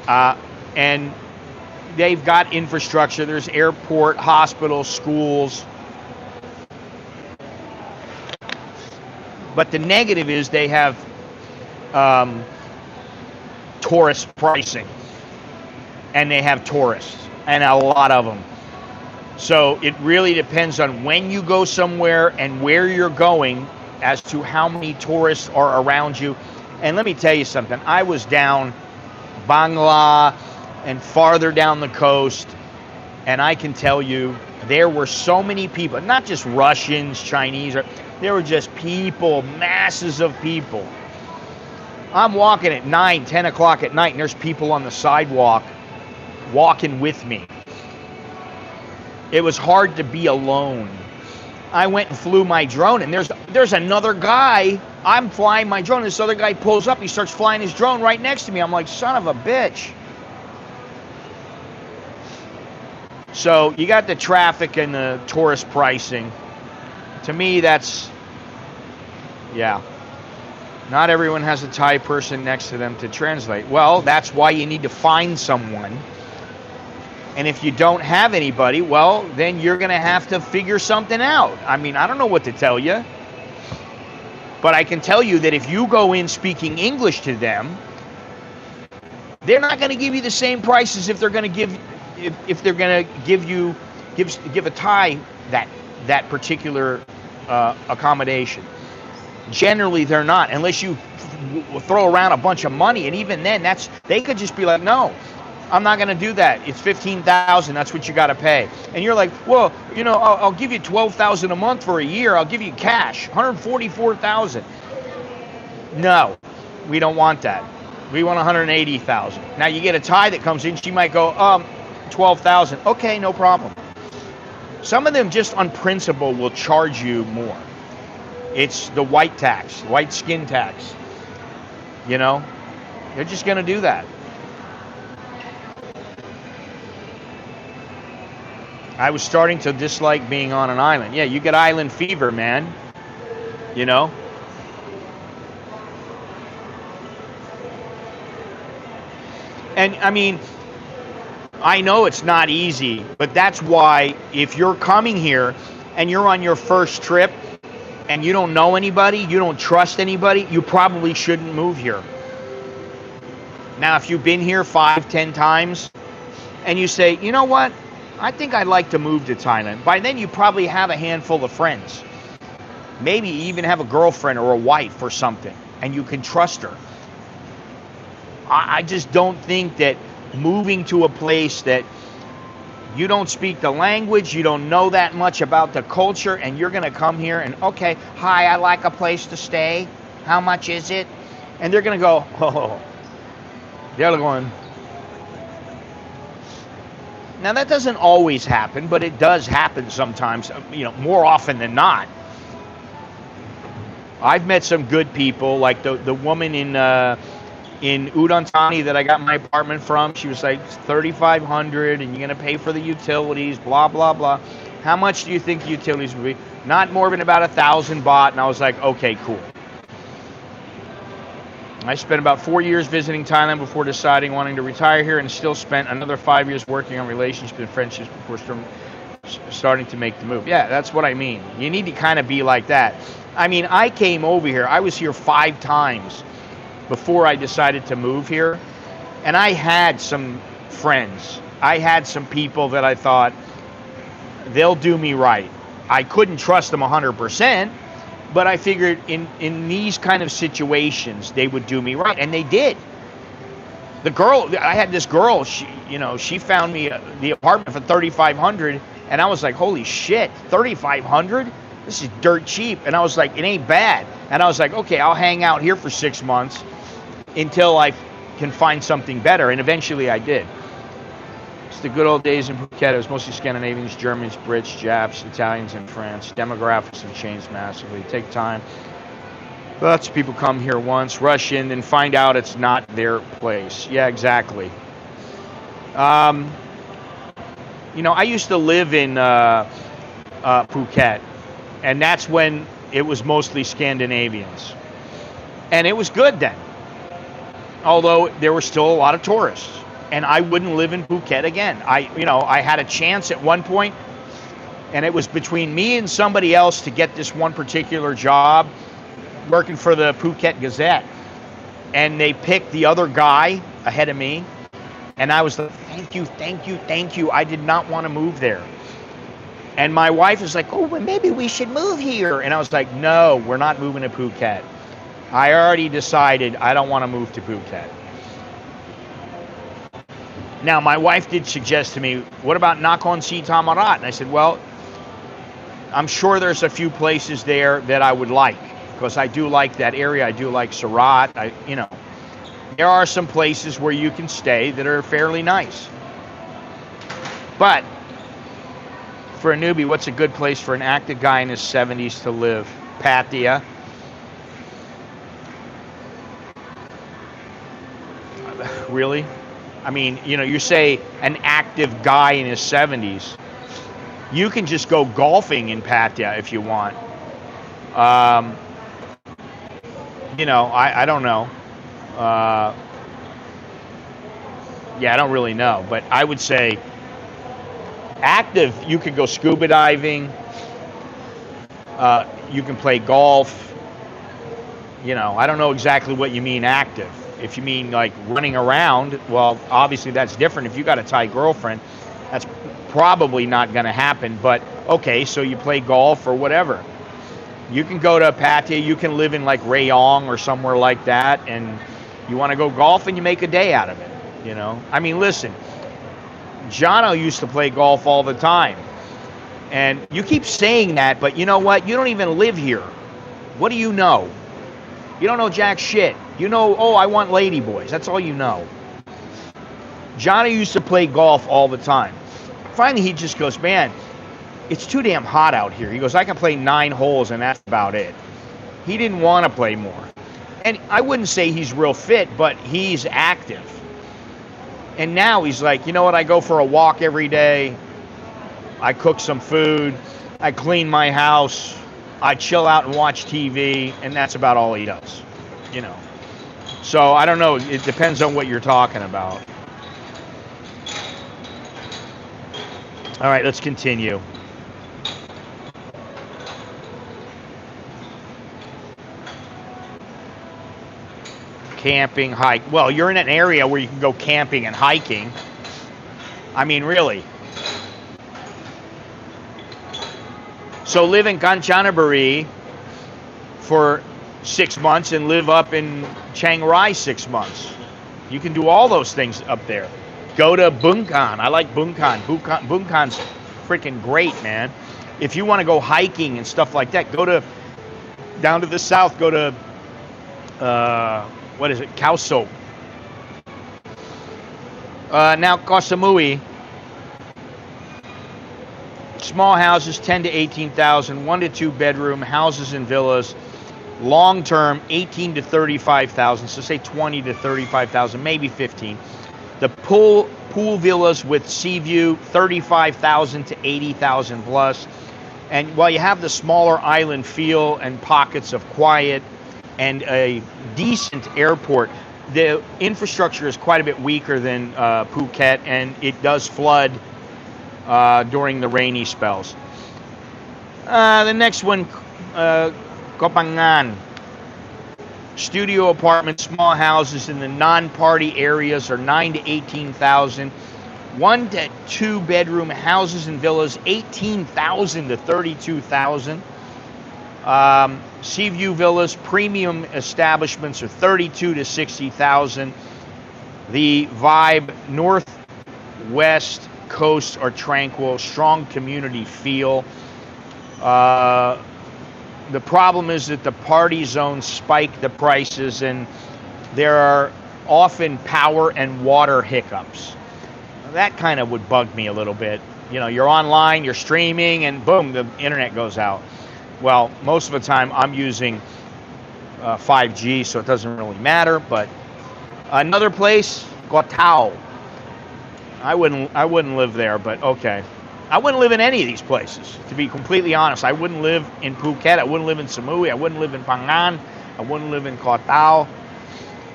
And they've got infrastructure. There's airport, hospitals, schools. But the negative is they have tourist pricing. And they have tourists, and a lot of them. So it really depends on when you go somewhere and where you're going as to how many tourists are around you. And let me tell you something. I was down Bangla and farther down the coast, and I can tell you there were so many people, not just Russians, Chinese, there were just people, masses of people. I'm walking at 9, 10 o'clock at night, and there's people on the sidewalk walking with me. It was hard to be alone. I went and flew my drone, and there's another guy. I'm flying my drone. This other guy pulls up. He starts flying his drone right next to me. I'm like, son of a bitch. So you got the traffic and the tourist pricing. To me, that's, yeah. Not everyone has a Thai person next to them to translate. Well, that's why you need to find someone. And if you don't have anybody, well, then you're going to have to figure something out. I mean, I don't know what to tell you. But I can tell you that if you go in speaking English to them, they're not going to give you the same prices if they're going to give a Thai that particular accommodation. Generally, they're not, unless you throw around a bunch of money, and even then, they could just be like, no, I'm not going to do that. It's $15,000. That's what you got to pay. And you're like, well, I'll give you $12,000 a month for a year. I'll give you cash, $144,000. No, we don't want that. We want $180,000. Now you get a Thai that comes in. She might go, $12,000. Okay, no problem. Some of them just on principle will charge you more. It's the white tax, white skin tax. They're just going to do that. I was starting to dislike being on an island. Yeah, you get island fever, man. And I mean, I know it's not easy, but that's why if you're coming here and you're on your first trip and you don't know anybody, you don't trust anybody, you probably shouldn't move here. Now, if you've been here 5, 10 times and you say, you know what? I think I'd like to move to Thailand. By then, you probably have a handful of friends. Maybe even have a girlfriend or a wife or something, and you can trust her. I just don't think that moving to a place that you don't speak the language, you don't know that much about the culture, and you're going to come here and, okay, hi, I'd like a place to stay. How much is it? And they're going to go, oh. They're going. Now, that doesn't always happen, but it does happen sometimes, more often than not. I've met some good people, like the woman in Udon Thani that I got my apartment from. She was like 3,500, and you're gonna pay for the utilities, blah blah blah. How much do you think the utilities would be? Not more than about 1,000 baht, and I was like, okay, cool. I spent about 4 years visiting Thailand before deciding wanting to retire here, and still spent another 5 years working on relationships and friendships before starting to make the move. Yeah, that's what I mean. You need to kind of be like that. I mean, I came over here. I was here 5 times before I decided to move here, and I had some friends. I had some people that I thought, they'll do me right. I couldn't trust them 100%, but I figured in these kind of situations, they would do me right, and they did. The girl, I had this girl, she found me the apartment for 3,500, and I was like, holy shit, 3,500? This is dirt cheap. And I was like, it ain't bad. And I was like, okay, I'll hang out here for 6 months until I can find something better. And eventually I did. It's the good old days in Phuket. It was mostly Scandinavians, Germans, Brits, Japs, Italians, and France. Demographics have changed massively. Take time. Lots of people come here once, rush in, and find out it's not their place. Yeah, exactly. I used to live in Phuket, and that's when it was mostly Scandinavians. And it was good then, although there were still a lot of tourists. And I wouldn't live in Phuket again. I had a chance at one point, and it was between me and somebody else to get this one particular job working for the Phuket Gazette. And they picked the other guy ahead of me. And I was like, thank you, thank you, thank you. I did not want to move there. And my wife is like, oh, well, maybe we should move here. And I was like, no, we're not moving to Phuket. I already decided I don't want to move to Phuket. Now, my wife did suggest to me, what about Nakhon Si Thammarat? And I said, well, I'm sure there's a few places there that I would like, because I do like that area. I do like Surat. There are some places where you can stay that are fairly nice. But for a newbie, what's a good place for an active guy in his 70s to live? Pattaya. Really? I mean, you say an active guy in his 70s. You can just go golfing in Pattaya if you want. I don't know. I don't really know. But I would say active, you could go scuba diving. You can play golf. I don't know exactly what you mean active. If you mean like running around, well, obviously that's different. If you got a Thai girlfriend, that's probably not going to happen. But okay, so you play golf or whatever. You can go to Pattaya. You can live in like Rayong or somewhere like that, and you want to go golf and you make a day out of it. I mean, listen, Jono used to play golf all the time, and you keep saying that, but you know what? You don't even live here. What do you know? You don't know jack shit. I want lady boys. That's all you know. Johnny used to play golf all the time. Finally, he just goes, man, it's too damn hot out here. He goes, I can play 9 holes and that's about it. He didn't want to play more. And I wouldn't say he's real fit, but he's active. And now he's like, you know what? I go for a walk every day. I cook some food. I clean my house. I chill out and watch TV, and that's about all he does, So I don't know. It depends on what you're talking about. All right, let's continue. Camping, hike. Well, you're in an area where you can go camping and hiking. I mean, really. So live in Kanchanaburi for 6 months and live up in Chiang Mai 6 months. You can do all those things up there. Go to Bangkok. I like Bangkok. Bangkok's freaking great, man. If you want to go hiking and stuff like that, go down to the south. Go to what is it? Khao Sop. Now Koh Samui. Small houses, 10 to 18,000, 1 to 2 bedroom houses and villas. Long term, 18 to 35,000. So say 20 to 35,000, maybe 15. The pool villas with sea view, 35,000 to 80,000 plus. And while you have the smaller island feel and pockets of quiet and a decent airport, the infrastructure is quite a bit weaker than Phuket, and it does flood during the rainy spells. The next one, Kopangan. Studio apartments, small houses in the non-party areas are 9 to 18,000. 1 to 2 bedroom houses and villas, 18,000 to 32,000. Sea view villas, premium establishments are 32 to 60,000. The vibe, northwest coasts are tranquil, strong community feel. The problem is that the party zones spike the prices, and there are often power and water hiccups. That kind of would bug me a little bit. You know, you're online, you're streaming, and boom, the internet goes out. Well, most of the time I'm using 5G, so it doesn't really matter. But another place, Koh. I wouldn't live there, but okay. I wouldn't live in any of these places, to be completely honest. I wouldn't live in Phuket. I wouldn't live in Samui. I wouldn't live in Phangan. I wouldn't live in Koh Tao.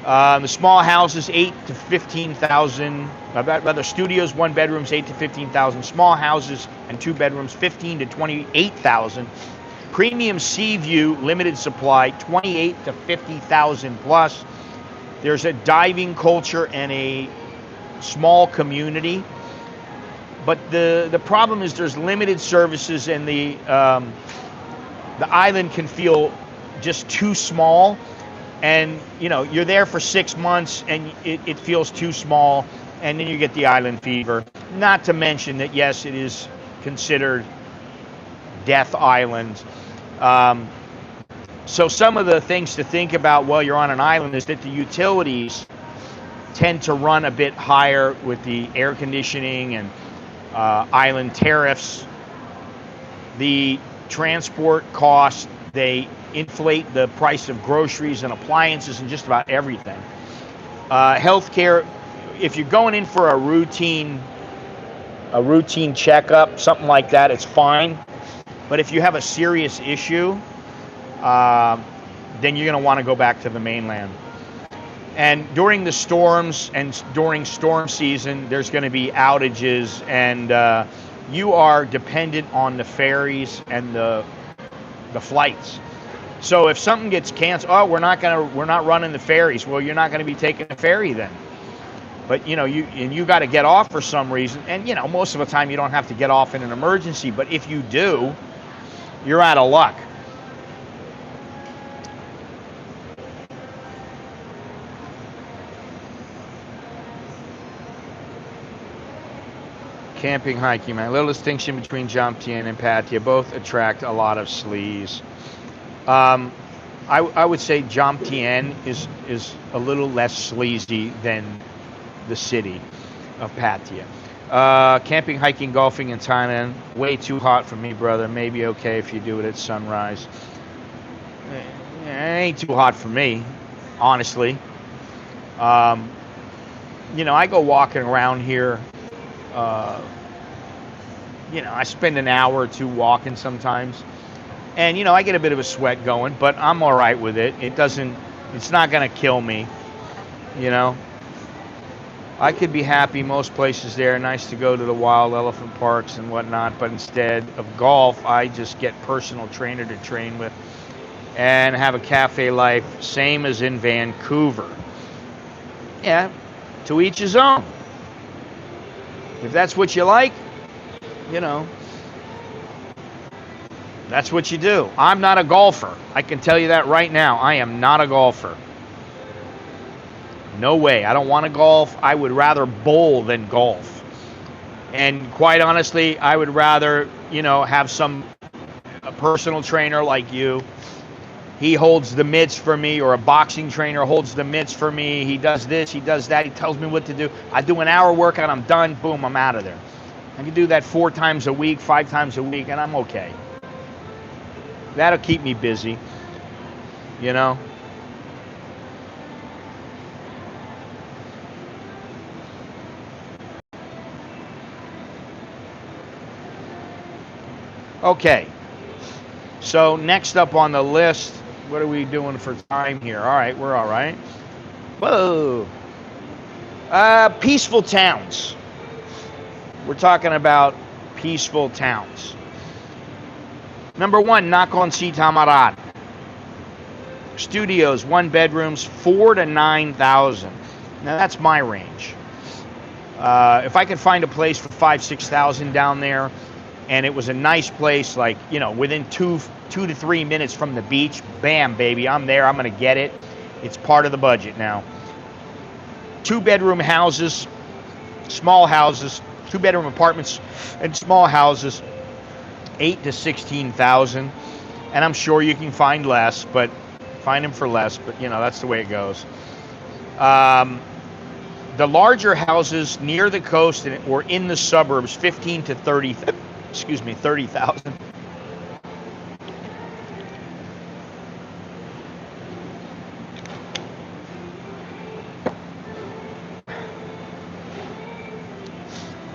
The small houses, 8 to 15,000. Rather, studios, 1 bedrooms, 8 to 15,000. Small houses and 2 bedrooms, 15 to 28,000. Premium sea view, limited supply, 28 to 50,000 plus. There's a diving culture and a small community. But the problem is there's limited services, and the island can feel just too small. And you know, you're there for 6 months and it feels too small, and then you get the island fever. Not to mention that yes, it is considered Death Island. So some of the things to think about while you're on an island is that the utilities tend to run a bit higher with the air conditioning and island tariffs. The transport costs, they inflate the price of groceries and appliances and just about everything. Healthcare, if you're going in for a routine checkup, something like that, it's fine. But if you have a serious issue, then you're going to want to go back to the mainland. And during the storms and during storm season, there's going to be outages, and you are dependent on the ferries and the flights. So if something gets canceled, we're not running the ferries. Well, you're not going to be taking a ferry then. But you know, you got to get off for some reason, and you know, most of the time you don't have to get off in an emergency. But if you do, you're out of luck. Camping, hiking, man. Little distinction between Jom Tien and Pattaya. Both attract a lot of sleaze. I would say Jom Tien is a little less sleazy than the city of Pattaya. Camping, hiking, golfing in Thailand. Way too hot for me, brother. Maybe okay if you do it at sunrise. It ain't too hot for me, honestly. You know, I go walking around here. You know, I spend an hour or two walking sometimes, and you know, I get a bit of a sweat going, but I'm all right with it. It's not gonna kill me, you know. I could be happy most places there. Nice to go to the wild elephant parks and whatnot, but instead of golf, I just get personal trainer to train with and have a cafe life, same as in Vancouver. Yeah, to each his own. If that's what you like, you know, that's what you do. I'm not a golfer. I can tell you that right now. I am not a golfer. No way. I don't want to golf. I would rather bowl than golf. And quite honestly, I would rather, you know, have a personal trainer like you. He holds the mitts for me, or a boxing trainer holds the mitts for me. He does this, he does that. He tells me what to do. I do an hour workout, I'm done. Boom, I'm out of there. I can do that 4 times a week, 5 times a week, and I'm okay. That'll keep me busy. you know. Okay, so next up on the list, what are we doing for time here? All right, we're all right. Whoa. Peaceful towns. We're talking about peaceful towns. Number one, Nakhon Si Thammarat. Studios, 1 bedrooms, 4,000 to 9,000. Now that's my range. If I could find a place for 5,000, 6,000 down there, and it was a nice place, like, you know, within 2 to 3 minutes from the beach, bam, baby, I'm there. I'm gonna get it. It's part of the budget now. 2-bedroom houses, small houses, 2-bedroom apartments and small houses, 8,000 to 16,000, and I'm sure you can find less, but find them for less. But you know, that's the way it goes. The larger houses near the coast or in the suburbs, 15 to 30. 30,000.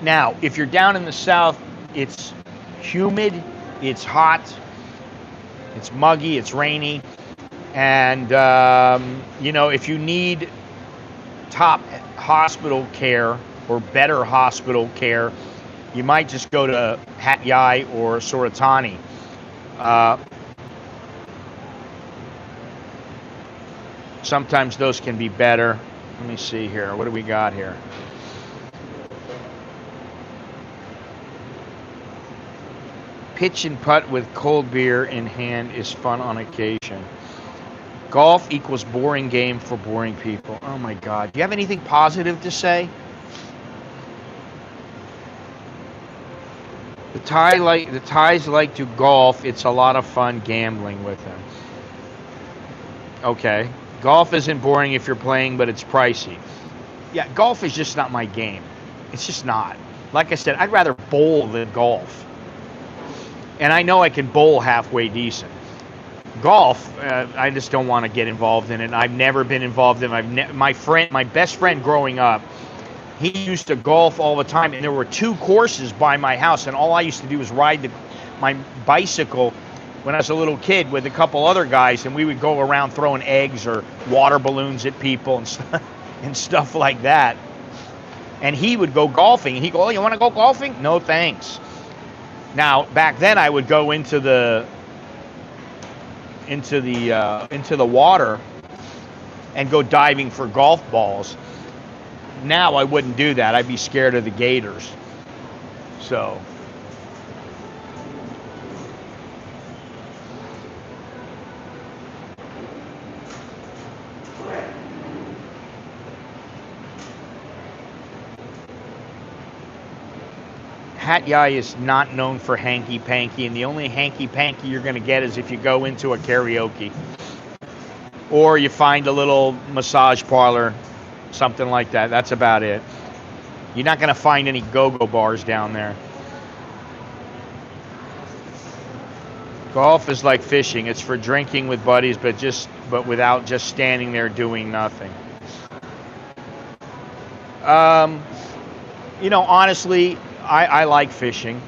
Now, if you're down in the south, it's humid, it's hot, it's muggy, it's rainy, and you know, if you need top hospital care or better hospital care, you might just go to Hat Yai or Suratani. Sometimes those can be better. Let me see here. What do we got here? Pitch and putt with cold beer in hand is fun on occasion. Golf equals boring game for boring people. Oh my God. Do you have anything positive to say? The Thais like to golf. It's a lot of fun gambling with them. Okay. Golf isn't boring if you're playing, but it's pricey. Yeah, golf is just not my game. It's just not. Like I said, I'd rather bowl than golf. And I know I can bowl halfway decent. Golf, I just don't want to get involved in it. I've never been involved in it. My best friend growing up, he used to golf all the time, and there were 2 courses by my house, and all I used to do was ride my bicycle when I was a little kid with a couple other guys, and we would go around throwing eggs or water balloons at people and stuff like that. And he would go golfing, and he'd go, "Oh, you want to go golfing?" "No, thanks." Now, back then, I would go into the water and go diving for golf balls. Now I wouldn't do that. I'd be scared of the gators. So Hat Yai is not known for hanky-panky, and the only hanky-panky you're going to get is if you go into a karaoke. Or you find a little massage parlor, something like that. That's about it. You're not going to find any go-go bars down there. Golf is like fishing. It's for drinking with buddies, but without just standing there doing nothing. You know, honestly, I like fishing.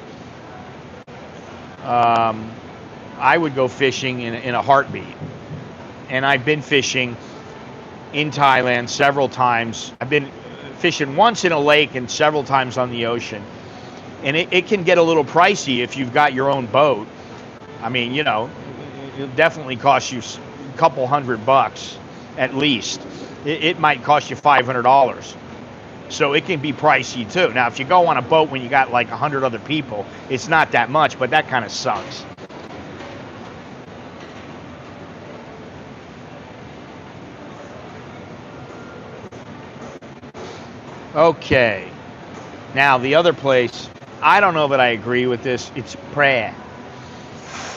I would go fishing in a heartbeat. And I've been fishing in Thailand several times. I've been fishing once in a lake and several times on the ocean. And it can get a little pricey if you've got your own boat. I mean, you know, it'll definitely cost you a couple $100 at least. It might cost you $500. So it can be pricey too. Now, if you go on a boat when you got like 100 other people, it's not that much, but that kind of sucks. Okay. Now, the other place, I don't know that I agree with this. It's Praia.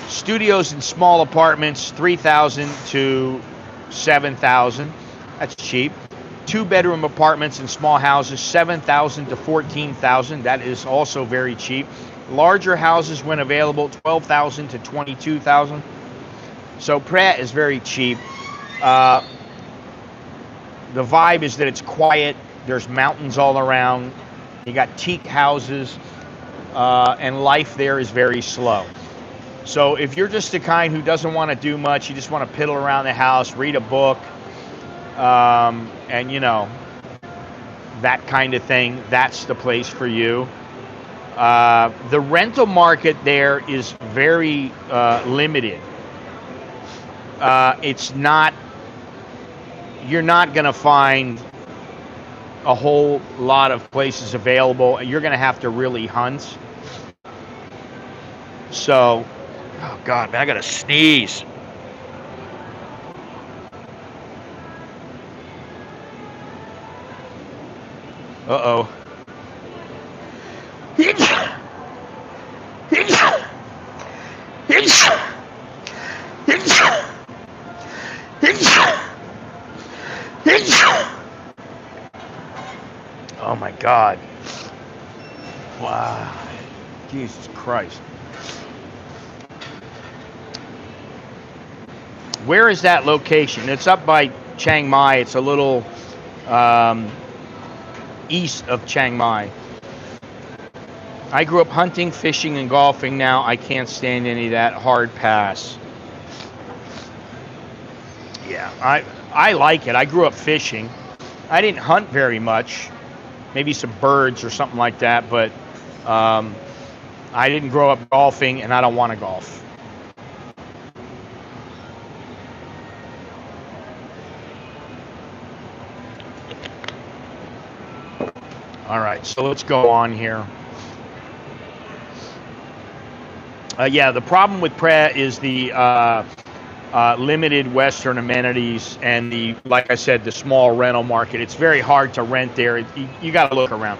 Studios and small apartments, 3,000 to 7,000. That's cheap. 2-bedroom apartments and small houses, 7,000 to 14,000. That is also very cheap. Larger houses, when available, 12,000 to 22,000. So Pratt is very cheap. Uh, the vibe is that it's quiet. There's mountains all around. You got teak houses, and life there is very slow. So if you're just the kind who doesn't want to do much, you just want to piddle around the house, read a book, and you know, that kind of thing, that's the place for you. The rental market there is very limited. It's not, you're not going to find a whole lot of places available. You're going to have to really hunt. So, oh God, man, I got to sneeze. Uh-oh. Oh my God. Wow. Jesus Christ. Where is that location? It's up by Chiang Mai. It's a little east of Chiang Mai. I grew up hunting, fishing, and golfing. Now I can't stand any of that. Hard pass. Yeah, I like it. I grew up fishing. I didn't hunt very much. Maybe some birds or something like that, but I didn't grow up golfing, and I don't want to golf. All right, so let's go on here. Yeah, the problem with Pratt is the limited Western amenities and the, like I said, the small rental market. It's very hard to rent there. You got to look around.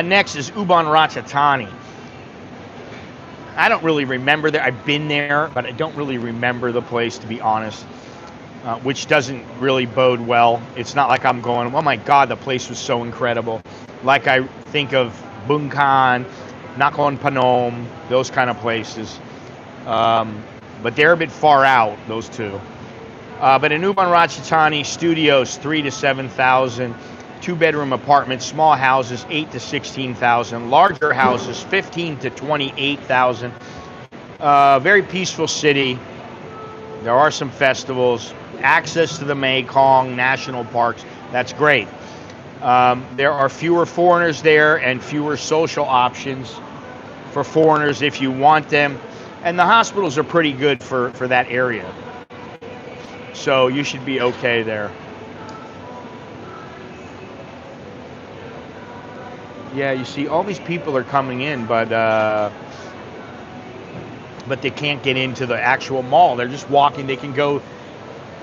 Next is Ubon Ratchathani. I don't really remember there. I've been there, but I don't really remember the place, to be honest, which doesn't really bode well. It's not like I'm going, oh my God, the place was so incredible. Like I think of Bungkan, Nakhon Phanom, those kind of places. But they're a bit far out, those two. But in Ubon Ratchathani, studios 3,000 to 7,000, two-bedroom apartments, small houses 8,000 to 16,000, larger houses 15,000 to 28,000. Very peaceful city. There are some festivals, access to the Mekong national parks. That's great. There are fewer foreigners there and fewer social options for foreigners if you want them. And the hospitals are pretty good for that area. So you should be okay there. Yeah, you see, all these people are coming in, but they can't get into the actual mall. They're just walking. They can go.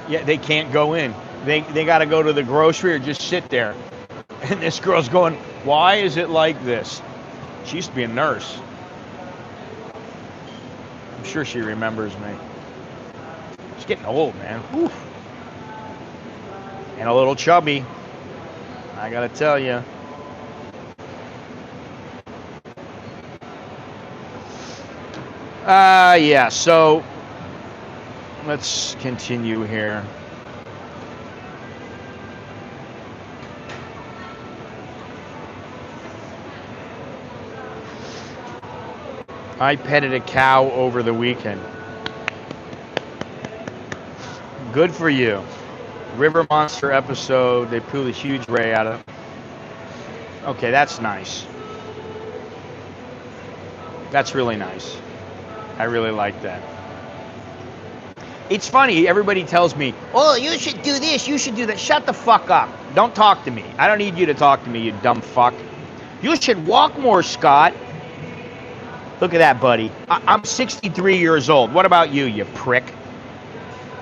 Yeah, they can't go in. They got to go to the grocery or just sit there. And this girl's going, why is it like this? She used to be a nurse. I'm sure she remembers me. She's getting old, man. Whew. And a little chubby. I got to tell you. Yeah, so let's continue here. I petted a cow over the weekend. Good for you. River Monster episode, they pulled a huge ray out of it. Okay, that's nice. That's really nice. I really like that. It's funny, everybody tells me, oh, you should do this, you should do that. Shut the fuck up. Don't talk to me. I don't need you to talk to me, you dumb fuck. You should walk more, Scott. Look at that, buddy. I'm 63 years old. What about you, you prick?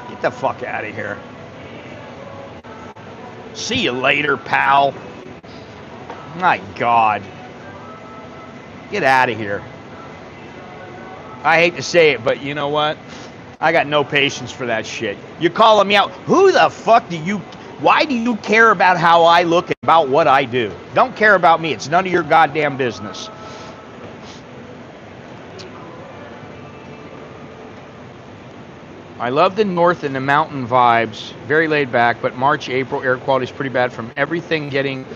Get the fuck out of here. See you later, pal. My God. Get out of here. I hate to say it, but you know what? I got no patience for that shit. You're calling me out. Who the fuck do you... Why do you care about how I look and about what I do? Don't care about me. It's none of your goddamn business. I love the north and the mountain vibes. Very laid back, but March, April, air quality is pretty bad from everything getting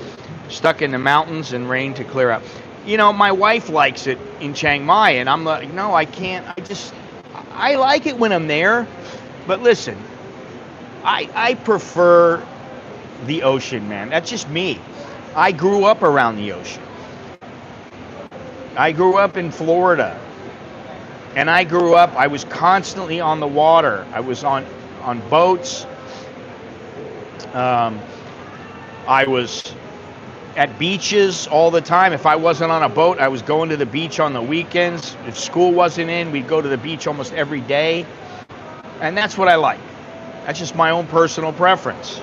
stuck in the mountains and rain to clear up. My wife likes it in Chiang Mai, and I'm like, no, I can't. I like it when I'm there. But listen, I prefer the ocean, man. That's just me. I grew up around the ocean. I grew up in Florida. And I was constantly on the water. I was on boats. I was at beaches all the time. If I wasn't on a boat, I was going to the beach on the weekends. If school wasn't in, we'd go to the beach almost every day. And that's what I like. That's just my own personal preference.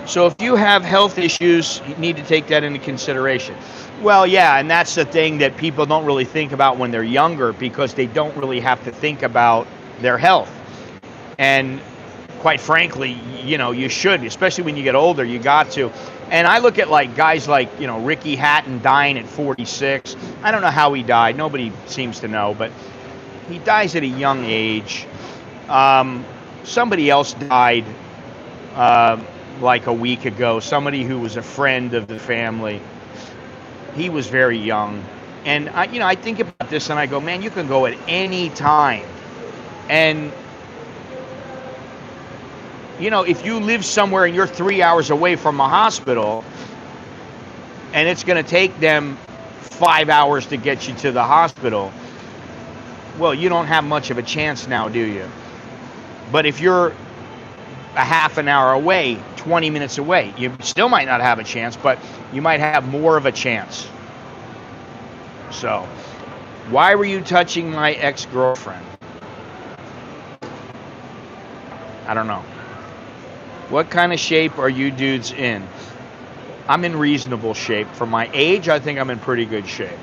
So if you have health issues, you need to take that into consideration. Well, yeah, and that's the thing that people don't really think about when they're younger, because they don't really have to think about their health. And quite frankly, you should, especially when you get older, you got to. And I look at guys like, Ricky Hatton dying at 46. I don't know how he died. Nobody seems to know, but he dies at a young age. Somebody else died like a week ago, somebody who was a friend of the family. He was very young. And I think about this and I go, man, you can go at any time. And if you live somewhere and you're 3 hours away from a hospital and it's going to take them 5 hours to get you to the hospital, well, you don't have much of a chance now, do you? But if you're a half an hour away, 20 minutes away, you still might not have a chance, but you might have more of a chance. So, why were you touching my ex-girlfriend? I don't know. What kind of shape are you dudes in? I'm in reasonable shape. For my age, I think I'm in pretty good shape.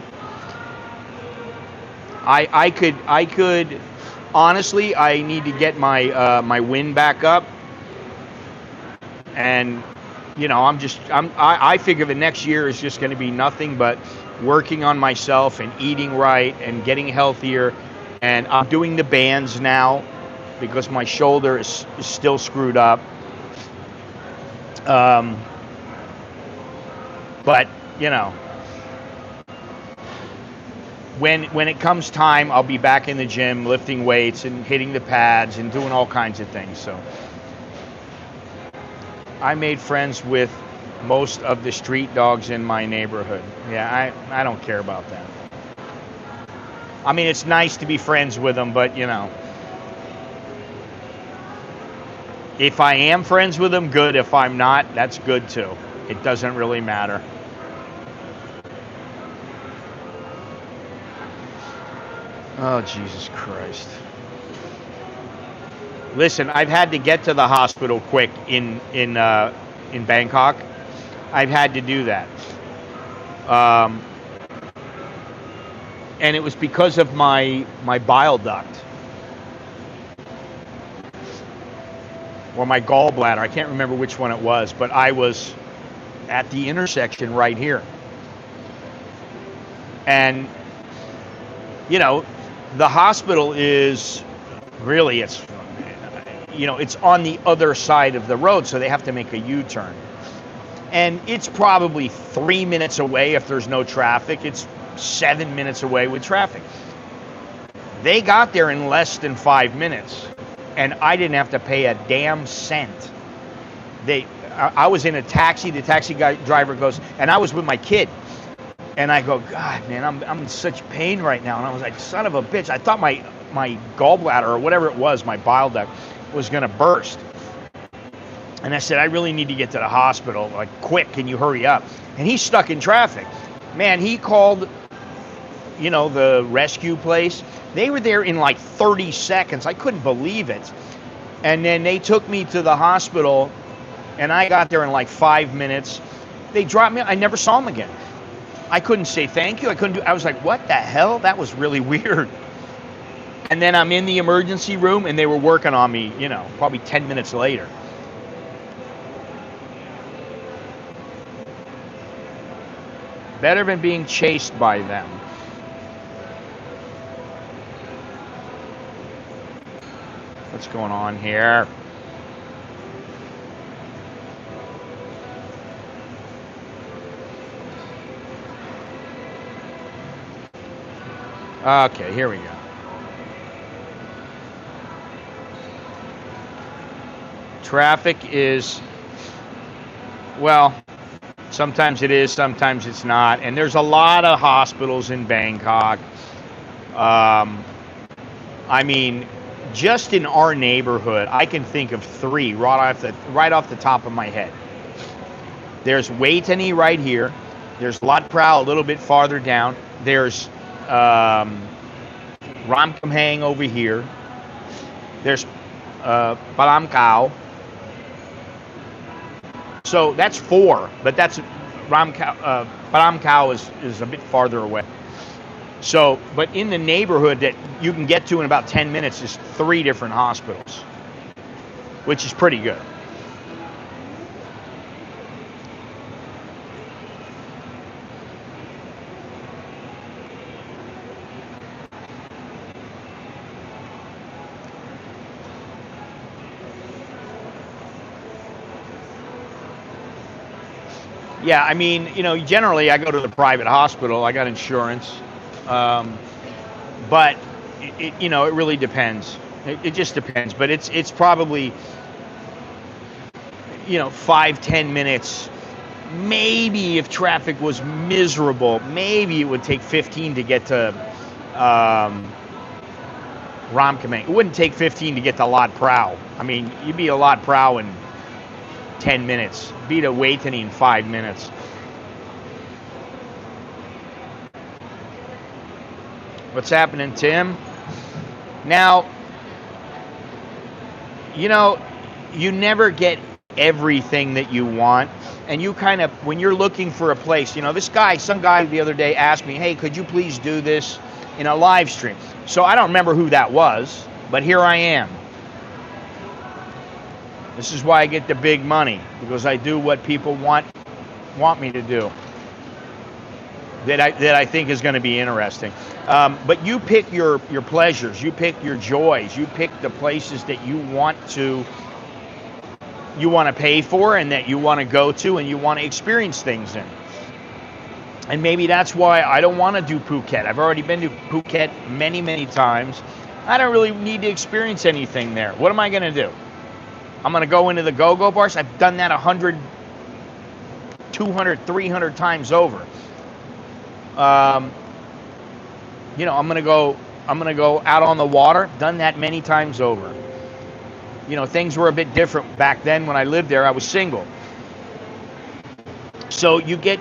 I could honestly, I need to get my wind back up. And I figure the next year is just going to be nothing but working on myself and eating right and getting healthier. And I'm doing the bands now because my shoulder is still screwed up. But when it comes time, I'll be back in the gym lifting weights and hitting the pads and doing all kinds of things. So I made friends with most of the street dogs in my neighborhood. Yeah, I don't care about that. I mean, it's nice to be friends with them, but if I am friends with them, good. If I'm not, that's good too. It doesn't really matter. Oh, Jesus Christ. Listen, I've had to get to the hospital quick in Bangkok. I've had to do that. And it was because of my bile duct. Or my gallbladder. I can't remember which one it was, but I was at the intersection right here. And, the hospital is really, it's on the other side of the road, so they have to make a U-turn. And it's probably 3 minutes away if there's no traffic. It's 7 minutes away with traffic. They got there in less than 5 minutes, and I didn't have to pay a damn cent. I was in a taxi. The taxi driver goes, and I was with my kid. And I go, God, man, I'm in such pain right now. And I was like, son of a bitch. I thought my gallbladder or whatever it was, my bile duct, was going to burst. And I said, I really need to get to the hospital. Like, quick, can you hurry up? And he's stuck in traffic. Man, he called, the rescue place. They were there in like 30 seconds. I couldn't believe it. And then they took me to the hospital, and I got there in like 5 minutes. They dropped me. I never saw him again. I couldn't say thank you. I was like, what the hell? That was really weird. And then I'm in the emergency room, and they were working on me, probably 10 minutes later. Better than being chased by them. What's going on here? Okay, here we go. Traffic is, well, sometimes it is, sometimes it's not. And there's a lot of hospitals in Bangkok. I mean, just in our neighborhood, I can think of 3 right off the top of my head. There's Wai Tani right here. There's Lat Phrao a little bit farther down. There's Ram Kam Hang over here. There's Param Khao. So that's 4, but that's Param Khao is a bit farther away. So, but in the neighborhood that you can get to in about 10 minutes is 3 different hospitals, which is pretty good. Yeah, I mean, you know, generally I go to the private hospital. I got insurance, but you know, it really depends. It just depends. But it's probably, you know, 5-10 minutes. Maybe if traffic was miserable, maybe it would take 15 to get to Ram Kam Hang. It wouldn't take 15 to get to Lat Phrao. I mean, you'd be a Lat Phrao in 10 minutes. Beat a Wai Tani in 5 minutes. What's happening, Tim? Now, you know, you never get everything that you want. And you kind of, when you're looking for a place, you know, some guy the other day asked me, hey, could you please do this in a live stream? So I don't remember who that was, but here I am. This is why I get the big money, because I do what people want me to do. That I think is going to be interesting. But you pick your pleasures, you pick your joys, you pick the places that you want to pay for and that you want to go to and you want to experience things in. And maybe that's why I don't want to do Phuket. I've already been to Phuket many, many times. I don't really need to experience anything there. What am I going to do? I'm going to go into the go-go bars. I've done that 100, 200, 300 times over. You know, I'm going to go out on the water. Done that many times over. You know, things were a bit different back then when I lived there. I was single. So you get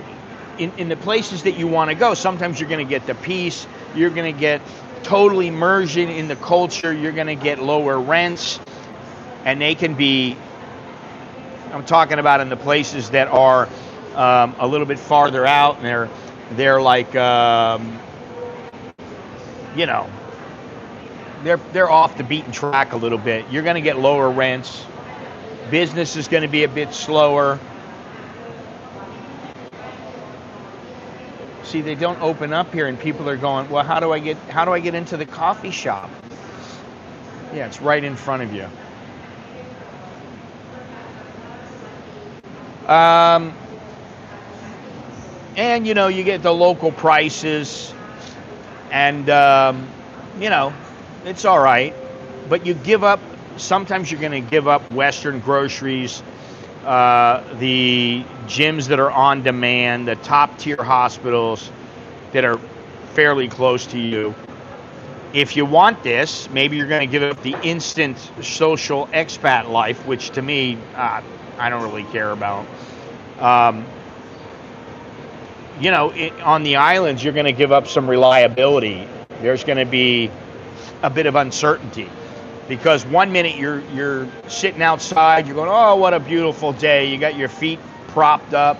in the places that you want to go. Sometimes you're going to get the peace. You're going to get total immersion in the culture. You're going to get lower rents. And they can be, I'm talking about in the places that are a little bit farther out, and they're like, you know, they're off the beaten track a little bit. You're going to get lower rents. Business is going to be a bit slower. See, they don't open up here, and people are going, well, how do I get into the coffee shop? Yeah, it's right in front of you. And you know, you get the local prices, and you know, it's all right, but you give up, sometimes you're going to give up Western groceries, the gyms that are on demand, the top tier hospitals that are fairly close to you. If you want this, maybe you're going to give up the instant social expat life, which to me, I don't really care about. You know, on the islands, you're going to give up some reliability. There's going to be a bit of uncertainty, because 1 minute you're sitting outside, you're going, oh, what a beautiful day. You got your feet propped up.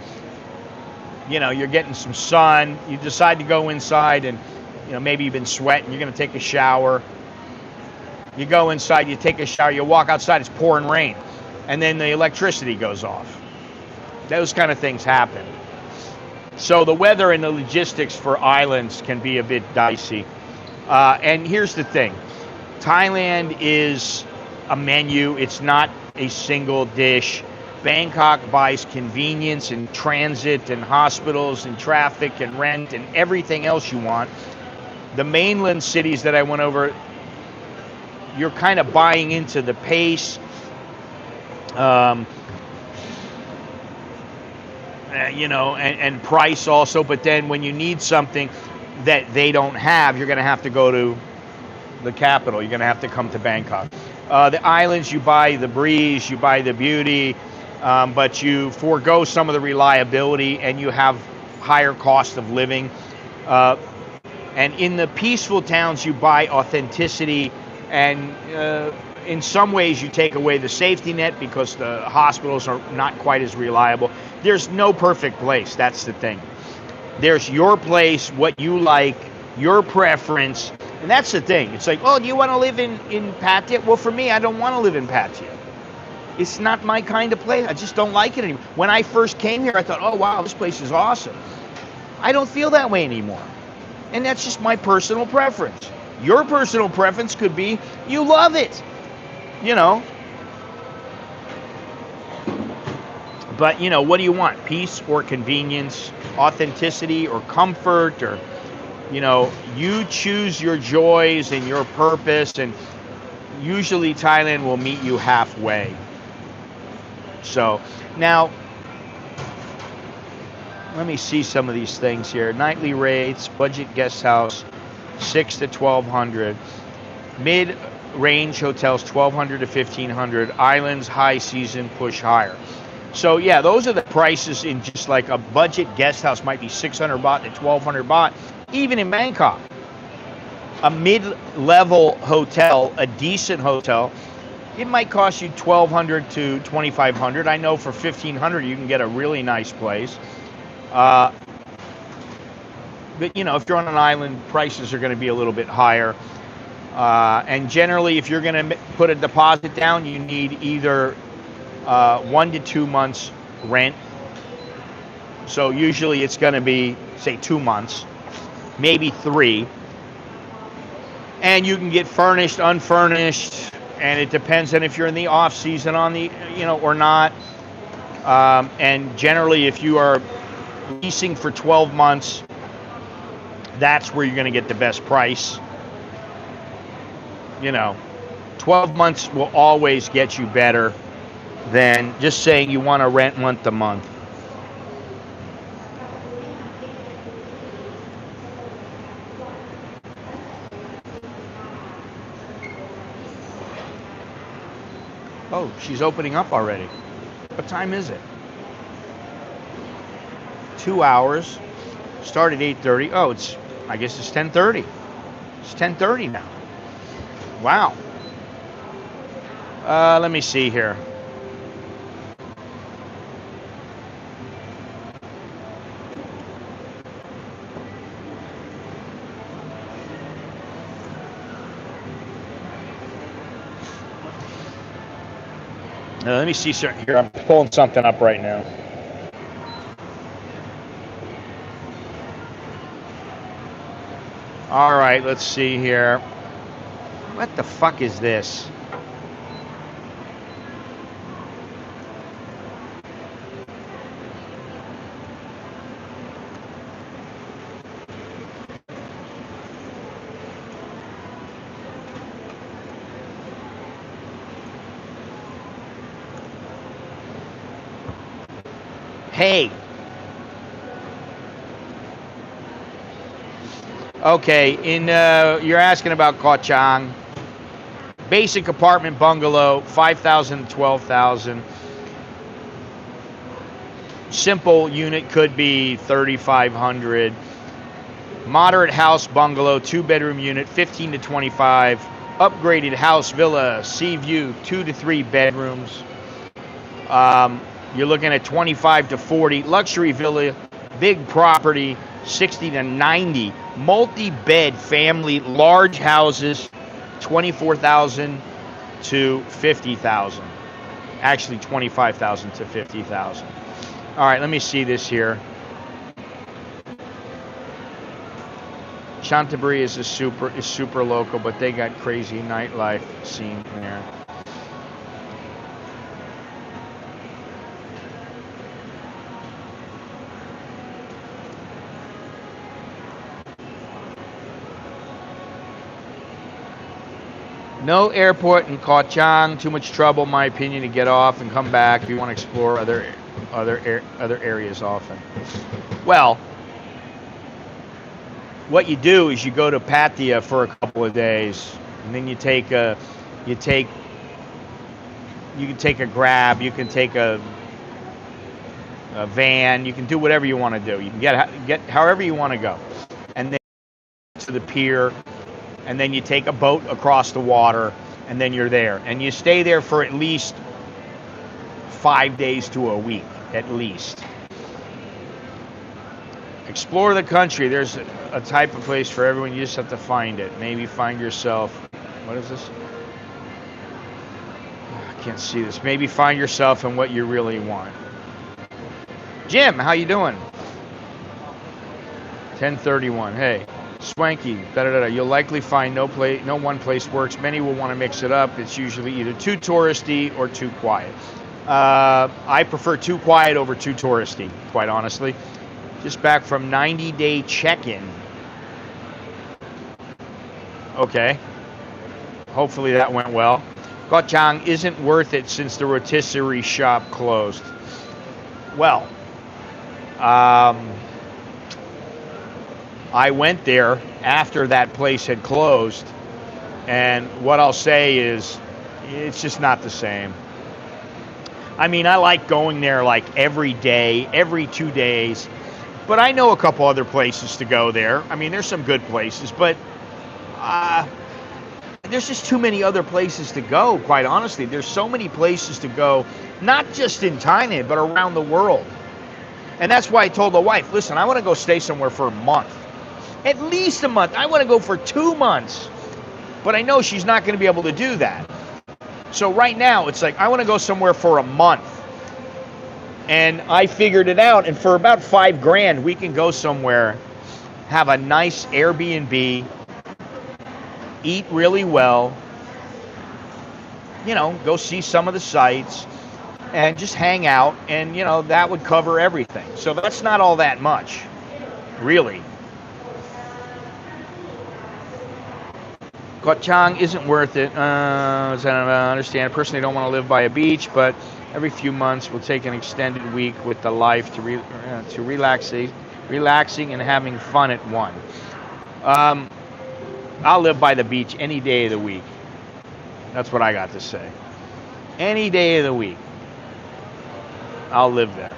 You know, you're getting some sun. You decide to go inside, and you know, maybe you've been sweating. You're going to take a shower. You go inside, you take a shower. You walk outside, it's pouring rain, and then the electricity goes off. Those kind of things happen. So the weather and the logistics for islands can be a bit dicey. And here's the thing. Thailand is a menu. It's not a single dish. Bangkok buys convenience and transit and hospitals and traffic and rent and everything else you want. The mainland cities that I went over, you're kind of buying into the pace. And price also. But then when you need something that they don't have, you're going to have to go to the capital. You're going to have to come to Bangkok. The islands, you buy the breeze, you buy the beauty, but you forego some of the reliability and you have higher cost of living. And in the peaceful towns, you buy authenticity, and in some ways you take away the safety net because the hospitals are not quite as reliable. There's no perfect place, that's the thing. There's your place, what you like, your preference, and that's the thing. It's like, oh, do you want to live in Pattaya? Well, for me, I don't want to live in Pattaya. It's not my kind of place. I just don't like it anymore. When I first came here, I thought, oh, wow, this place is awesome. I don't feel that way anymore. And that's just my personal preference. Your personal preference could be you love it, But, what do you want? Peace or convenience, authenticity or comfort, or, you choose your joys and your purpose, and usually Thailand will meet you halfway. So, now, let me see some of these things here. Nightly rates, budget guest house, $600 to $1,200. Mid-range hotels, $1,200 to $1,500. Islands, high season, push higher. So yeah, those are the prices in just like a budget guest house. Might be 600 baht to 1,200 baht, even in Bangkok. A mid-level hotel, a decent hotel, it might cost you 1,200 to 2,500. I know for 1,500 you can get a really nice place. But if you're on an island, prices are going to be a little bit higher. And generally, if you're going to put a deposit down, you need either 1 to 2 months rent. So usually it's going to be, say, 2 months, maybe 3. And you can get furnished, unfurnished, and it depends on if you're in the off season or not. And generally, if you are leasing for 12 months, that's where you're going to get the best price. 12 months will always get you better than just saying you want to rent month to month. Oh, she's opening up already. What time is it? 2 hours. Start at 8:30. Oh, I guess it's 10:30. It's 10:30 now. Wow. Let me see here. Let me see, sir. Here, I'm pulling something up right now. All right, let's see here. What the fuck is this? Hey. Okay, you're asking about Koh Chang. Basic apartment bungalow, 5,000 to 12,000. Simple unit could be 3,500. Moderate house bungalow, 2-bedroom unit, 15 to 25. Upgraded house villa, sea view, 2 to 3 bedrooms. You're looking at 25 to 40. Luxury villa, big property, 60 to 90. Multi-bed family, large houses, 24,000 to 50,000. Actually, 25,000 to 50,000. All right, let me see this here. Chantaburi is super local, but they got crazy nightlife scene there. No airport in Koh Chang. Too much trouble, in my opinion, to get off and come back if you want to explore other areas often. Well, what you do is you go to Pattaya for a couple of days, and then you can take a grab, you can take a van, you can do whatever you want to do. You can get however you want to go, and then to the pier, and then you take a boat across the water, and then you're there, and you stay there for at least 5 days to a week, at least. Explore the country. There's a type of place for everyone. You just have to find it. Maybe find yourself. What is this? I can't see this. Maybe find yourself in what you really want. Jim, how you doing? 1031. Hey, Swanky. You'll likely find no one place works. Many will want to mix it up. It's usually either too touristy or too quiet. I prefer too quiet over too touristy, quite honestly. Just back from 90-day check-in. Okay. Hopefully that went well. Koh Chang isn't worth it since the rotisserie shop closed. Well, I went there after that place had closed, and what I'll say is it's just not the same. I mean, I like going there like every day, every 2 days. But I know a couple other places to go there. I mean, there's some good places, but there's just too many other places to go, quite honestly. There's so many places to go, not just in Thailand, but around the world. And that's why I told the wife, listen, I want to go stay somewhere for a month. At least a month. I want to go for 2 months. But I know she's not going to be able to do that. So right now, it's like, I want to go somewhere for a month. And I figured it out, and for about $5,000, we can go somewhere, have a nice Airbnb, eat really well, go see some of the sights, and just hang out, and, that would cover everything. So that's not all that much, really. Koh Chang isn't worth it. I understand. Personally, I don't want to live by a beach, but every few months we'll take an extended week with the life to relaxing and having fun at one. I'll live by the beach any day of the week. That's what I got to say. Any day of the week, I'll live there.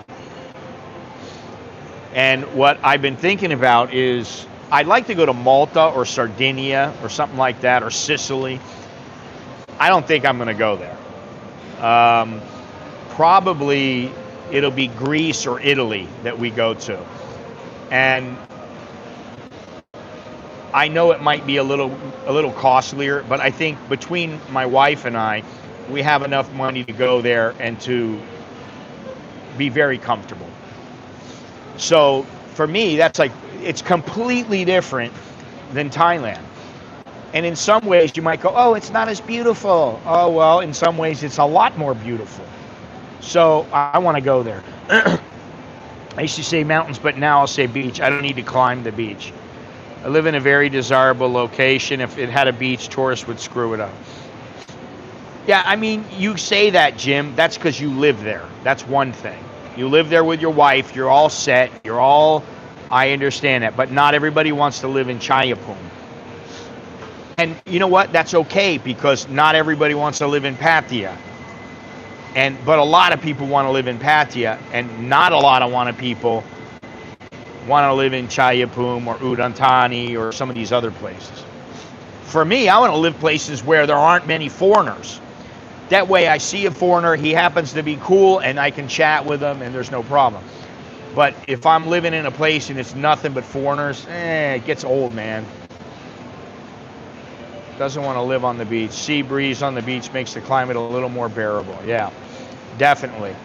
And what I've been thinking about is I'd like to go to Malta or Sardinia or something like that, or Sicily. I don't think I'm going to go there. Probably it'll be Greece or Italy that we go to. And I know it might be a little costlier, but I think between my wife and I, we have enough money to go there and to be very comfortable. So for me, that's like, it's completely different than Thailand. And in some ways you might go, oh, it's not as beautiful. Oh, well, in some ways it's a lot more beautiful. So I want to go there. I used to say mountains, but now I'll say beach. I don't need to climb the beach. I live in a very desirable location. If it had a beach, tourists would screw it up. Yeah, I mean, you say that, Jim. That's because you live there. That's one thing. You live there with your wife. You're all set. I understand that. But not everybody wants to live in Chayapum. And you know what? That's okay, because not everybody wants to live in Pattaya. But a lot of people want to live in Pattaya, and not a lot of people want to live in Chayapum or Udantani or some of these other places. For me, I want to live places where there aren't many foreigners. That way I see a foreigner, he happens to be cool, and I can chat with him, and there's no problem. But if I'm living in a place and it's nothing but foreigners, it gets old, man. Doesn't want to live on the beach. Sea breeze on the beach makes the climate a little more bearable. Yeah, definitely.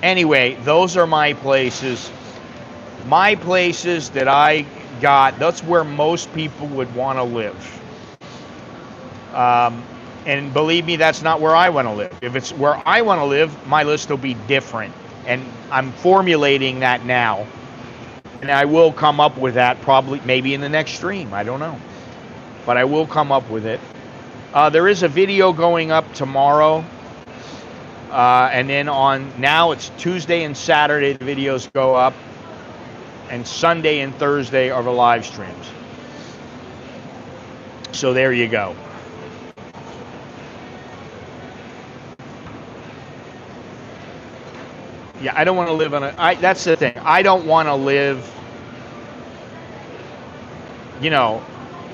Anyway, those are my places. My places that I got, that's where most people would want to live. And believe me, that's not where I want to live. If it's where I want to live, my list will be different. And I'm formulating that now. And I will come up with that probably maybe in the next stream. I don't know. but I will come up with it. There is a video going up tomorrow, and then now it's Tuesday and Saturday the videos go up, and Sunday and Thursday are the live streams. So there you go. Yeah, I don't want to live on that's the thing. I don't want to live,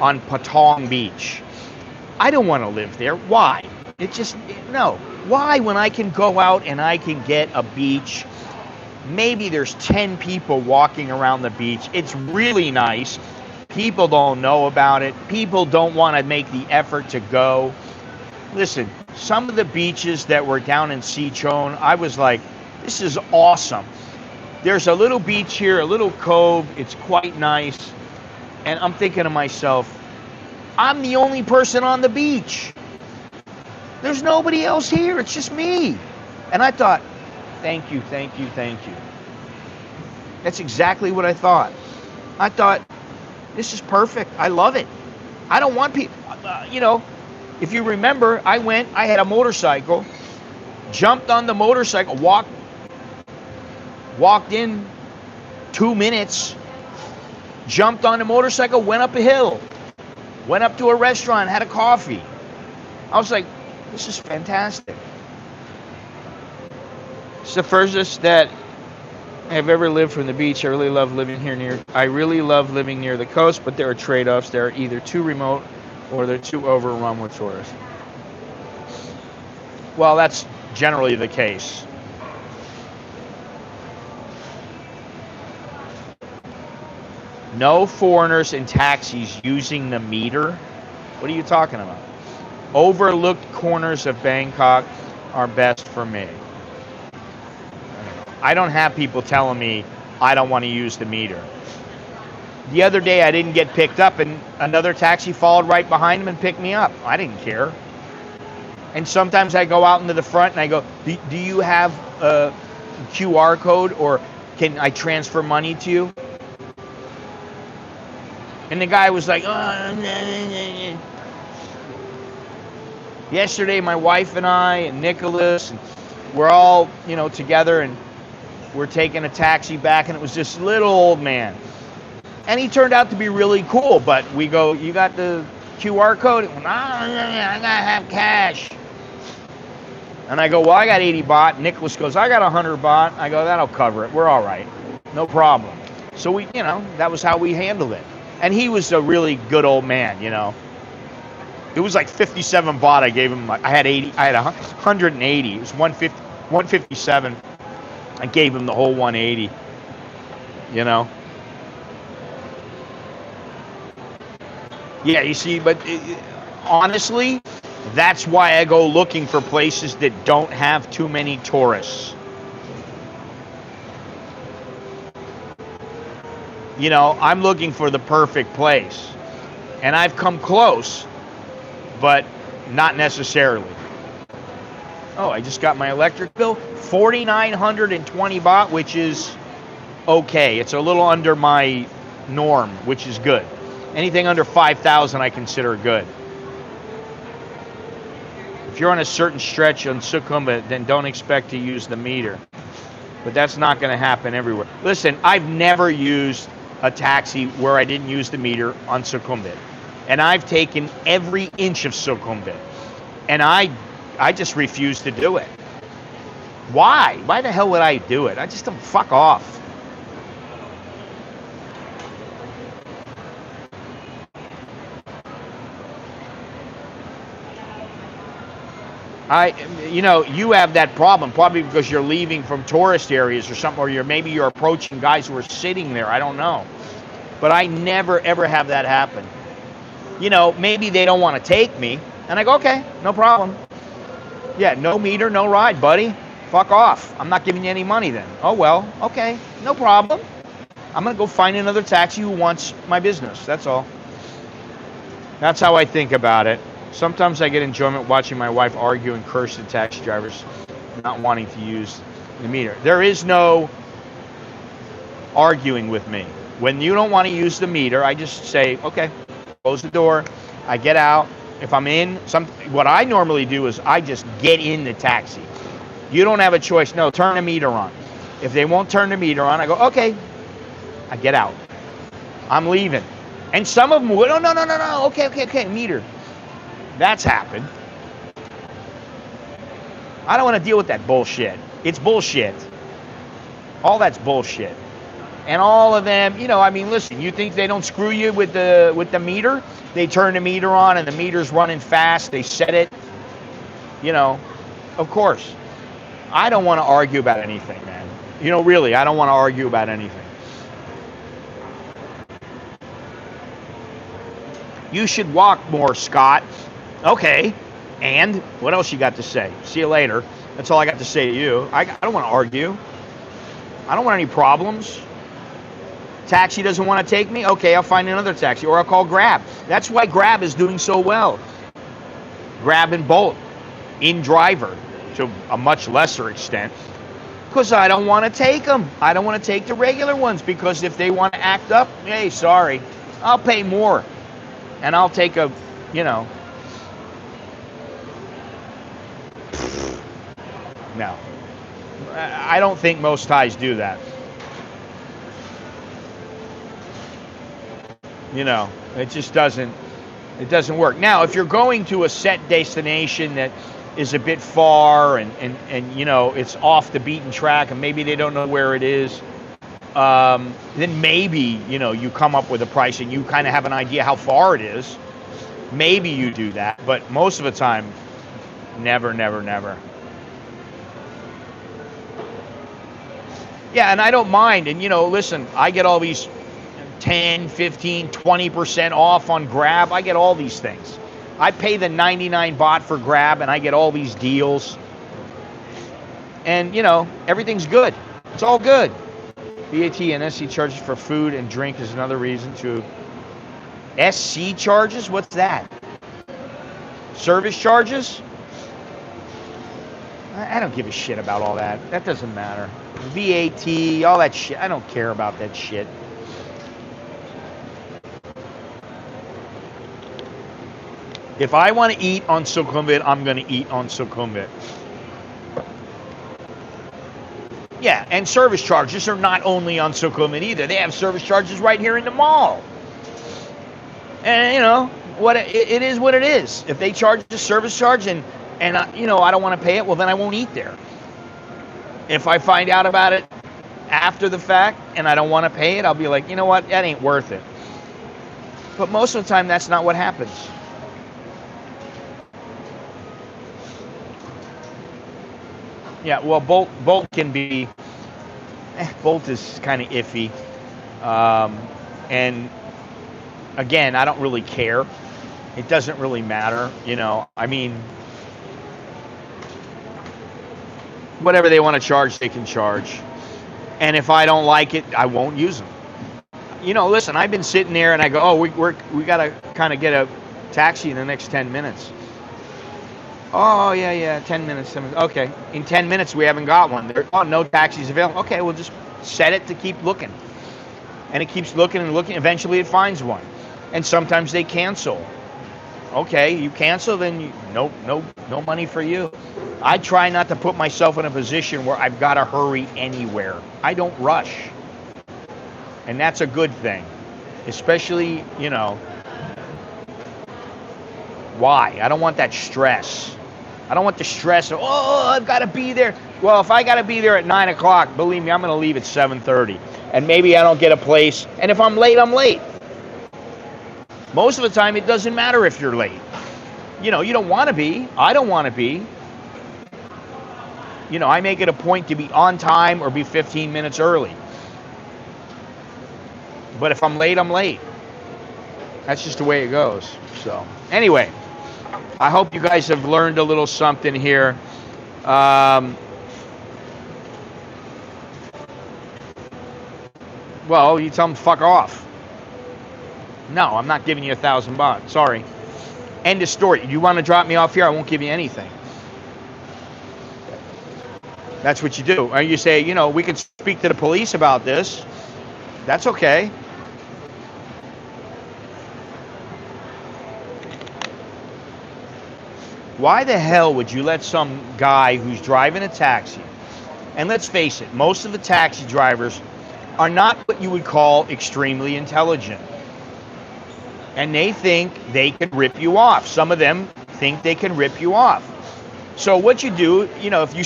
on Patong Beach. I don't want to live there. Why? No. Why, when I can go out and I can get a beach, maybe there's 10 people walking around the beach. It's really nice. People don't know about it. People don't want to make the effort to go. Listen, some of the beaches that were down in Sichuan, I was like, this is awesome. There's a little beach here, a little cove. It's quite nice. And I'm thinking to myself, I'm the only person on the beach. There's nobody else here. It's just me. And I thought, thank you, thank you, thank you. That's exactly what I thought. I thought, this is perfect. I love it. I don't want people, if you remember, I had a motorcycle, jumped on the motorcycle, walked in 2 minutes, jumped on the motorcycle, went up a hill, went up to a restaurant, had a coffee. I was like, this is fantastic. It's the furthest that I've ever lived from the beach. I really love living near the coast, but there are trade-offs. They're either too remote or they're too overrun with tourists. Well, that's generally the case. No foreigners in taxis using the meter? What are you talking about? Overlooked corners of Bangkok are best for me. I don't have people telling me I don't want to use the meter. The other day I didn't get picked up and another taxi followed right behind him and picked me up. I didn't care. And sometimes I go out into the front and I go, do you have a QR code or can I transfer money to you? And the guy was like, oh. Yesterday, my wife and I and Nicholas, and we're all, together, and we're taking a taxi back, and it was this little old man. And he turned out to be really cool, but we go, you got the QR code? I gotta have cash. And I go, well, I got 80 baht. Nicholas goes, I got 100 baht. I go, that'll cover it. We're all right. No problem. So we, that was how we handled it. And he was a really good old man, It was like 57 baht I gave him. I had 180. It was 157. I gave him the whole 180. Yeah, you see, but honestly, that's why I go looking for places that don't have too many tourists. I'm looking for the perfect place. And I've come close, but not necessarily. Oh, I just got my electric bill, 4,920 baht, which is okay. It's a little under my norm, which is good. Anything under 5,000 I consider good. If you're on a certain stretch on Sukhumvit, then don't expect to use the meter. But that's not going to happen everywhere. Listen, I've never used a taxi where I didn't use the meter on Sukhumvit. And I've taken every inch of Sukhumvit. And I just refuse to do it. Why? Why the hell would I do it? I just don't, fuck off. You have that problem probably because you're leaving from tourist areas or something, or maybe you're approaching guys who are sitting there. I don't know. But I never, ever have that happen. Maybe they don't want to take me. And I go, okay, no problem. Yeah, no meter, no ride, buddy. Fuck off. I'm not giving you any money then. Oh, well, okay, no problem. I'm going to go find another taxi who wants my business. That's all. That's how I think about it. Sometimes I get enjoyment watching my wife argue and curse the taxi drivers not wanting to use the meter. There is no arguing with me. When you don't want to use the meter, I just say, okay, close the door. I get out. If I'm in, what I normally do is I just get in the taxi. You don't have a choice. No, turn the meter on. If they won't turn the meter on, I go, okay. I get out. I'm leaving. And some of them would, oh, no. Okay, meter. That's happened. I don't want to deal with that bullshit. It's bullshit. All that's bullshit. And all of them, I mean, listen, you think they don't screw you with the meter? They turn the meter on and the meter's running fast. They set it, of course. I don't want to argue about anything, man. Really, I don't want to argue about anything. You should walk more, Scott. Okay. And what else you got to say? See you later. That's all I got to say to you. I don't want to argue. I don't want any problems. Taxi doesn't want to take me? Okay, I'll find another taxi, or I'll call Grab. That's why Grab is doing so well. Grab and Bolt, in driver, to a much lesser extent, because I don't want to take them. I don't want to take the regular ones, because if they want to act up, hey, sorry, I'll pay more, and I'll take a, no. I don't think most Thais do that. It just doesn't work. Now, if you're going to a set destination that is a bit far and it's off the beaten track and maybe they don't know where it is, then maybe, you come up with a price and you kind of have an idea how far it is. Maybe you do that, but most of the time, never. Yeah, and I don't mind. And, listen, I get all these 10, 15, 20% off on Grab. I get all these things. I pay the 99 baht for Grab, and I get all these deals. And, everything's good. It's all good. VAT and SC charges for food and drink is another reason to... SC charges? What's that? Service charges? I don't give a shit about all that. That doesn't matter. VAT, all that shit. I don't care about that shit. If I want to eat on Sukhumvit, I'm going to eat on Sukhumvit. Yeah, and service charges are not only on Sukhumvit either. They have service charges right here in the mall. And, what it is what it is. If they charge a service charge and I don't want to pay it, well, then I won't eat there. If I find out about it after the fact and I don't want to pay it, I'll be like, you know what, that ain't worth it. But most of the time, that's not what happens. Yeah, well, Bolt can be... Bolt is kind of iffy. And, again, I don't really care. It doesn't really matter, I mean... Whatever they want to charge, they can charge. And if I don't like it, I won't use them. Listen, I've been sitting there and I go, oh, we got to kind of get a taxi in the next 10 minutes. Oh, yeah, 10 minutes. Okay, in 10 minutes we haven't got one. No taxis available. Okay, we'll just set it to keep looking. And it keeps looking and looking. Eventually it finds one. And sometimes they cancel. Okay, you cancel, then no money for you. I try not to put myself in a position where I've got to hurry anywhere. I don't rush. And that's a good thing. Especially, why? I don't want that stress. I don't want the stress of, I've got to be there. Well, if I got to be there at 9 o'clock, believe me, I'm going to leave at 7:30. And maybe I don't get a place. And if I'm late, I'm late. Most of the time, it doesn't matter if you're late. You don't want to be. I don't want to be. I make it a point to be on time or be 15 minutes early. But if I'm late, I'm late. That's just the way it goes. So, anyway, I hope you guys have learned a little something here. Well, you tell them fuck off. No, I'm not giving you 1,000 baht. Sorry. End of story. You want to drop me off here? I won't give you anything. That's what you do. Or you say, we could speak to the police about this. That's okay. Why the hell would you let some guy who's driving a taxi, and let's face it, most of the taxi drivers are not what you would call extremely intelligent. And they think they can rip you off. Some of them think they can rip you off. So what you do, you know, if you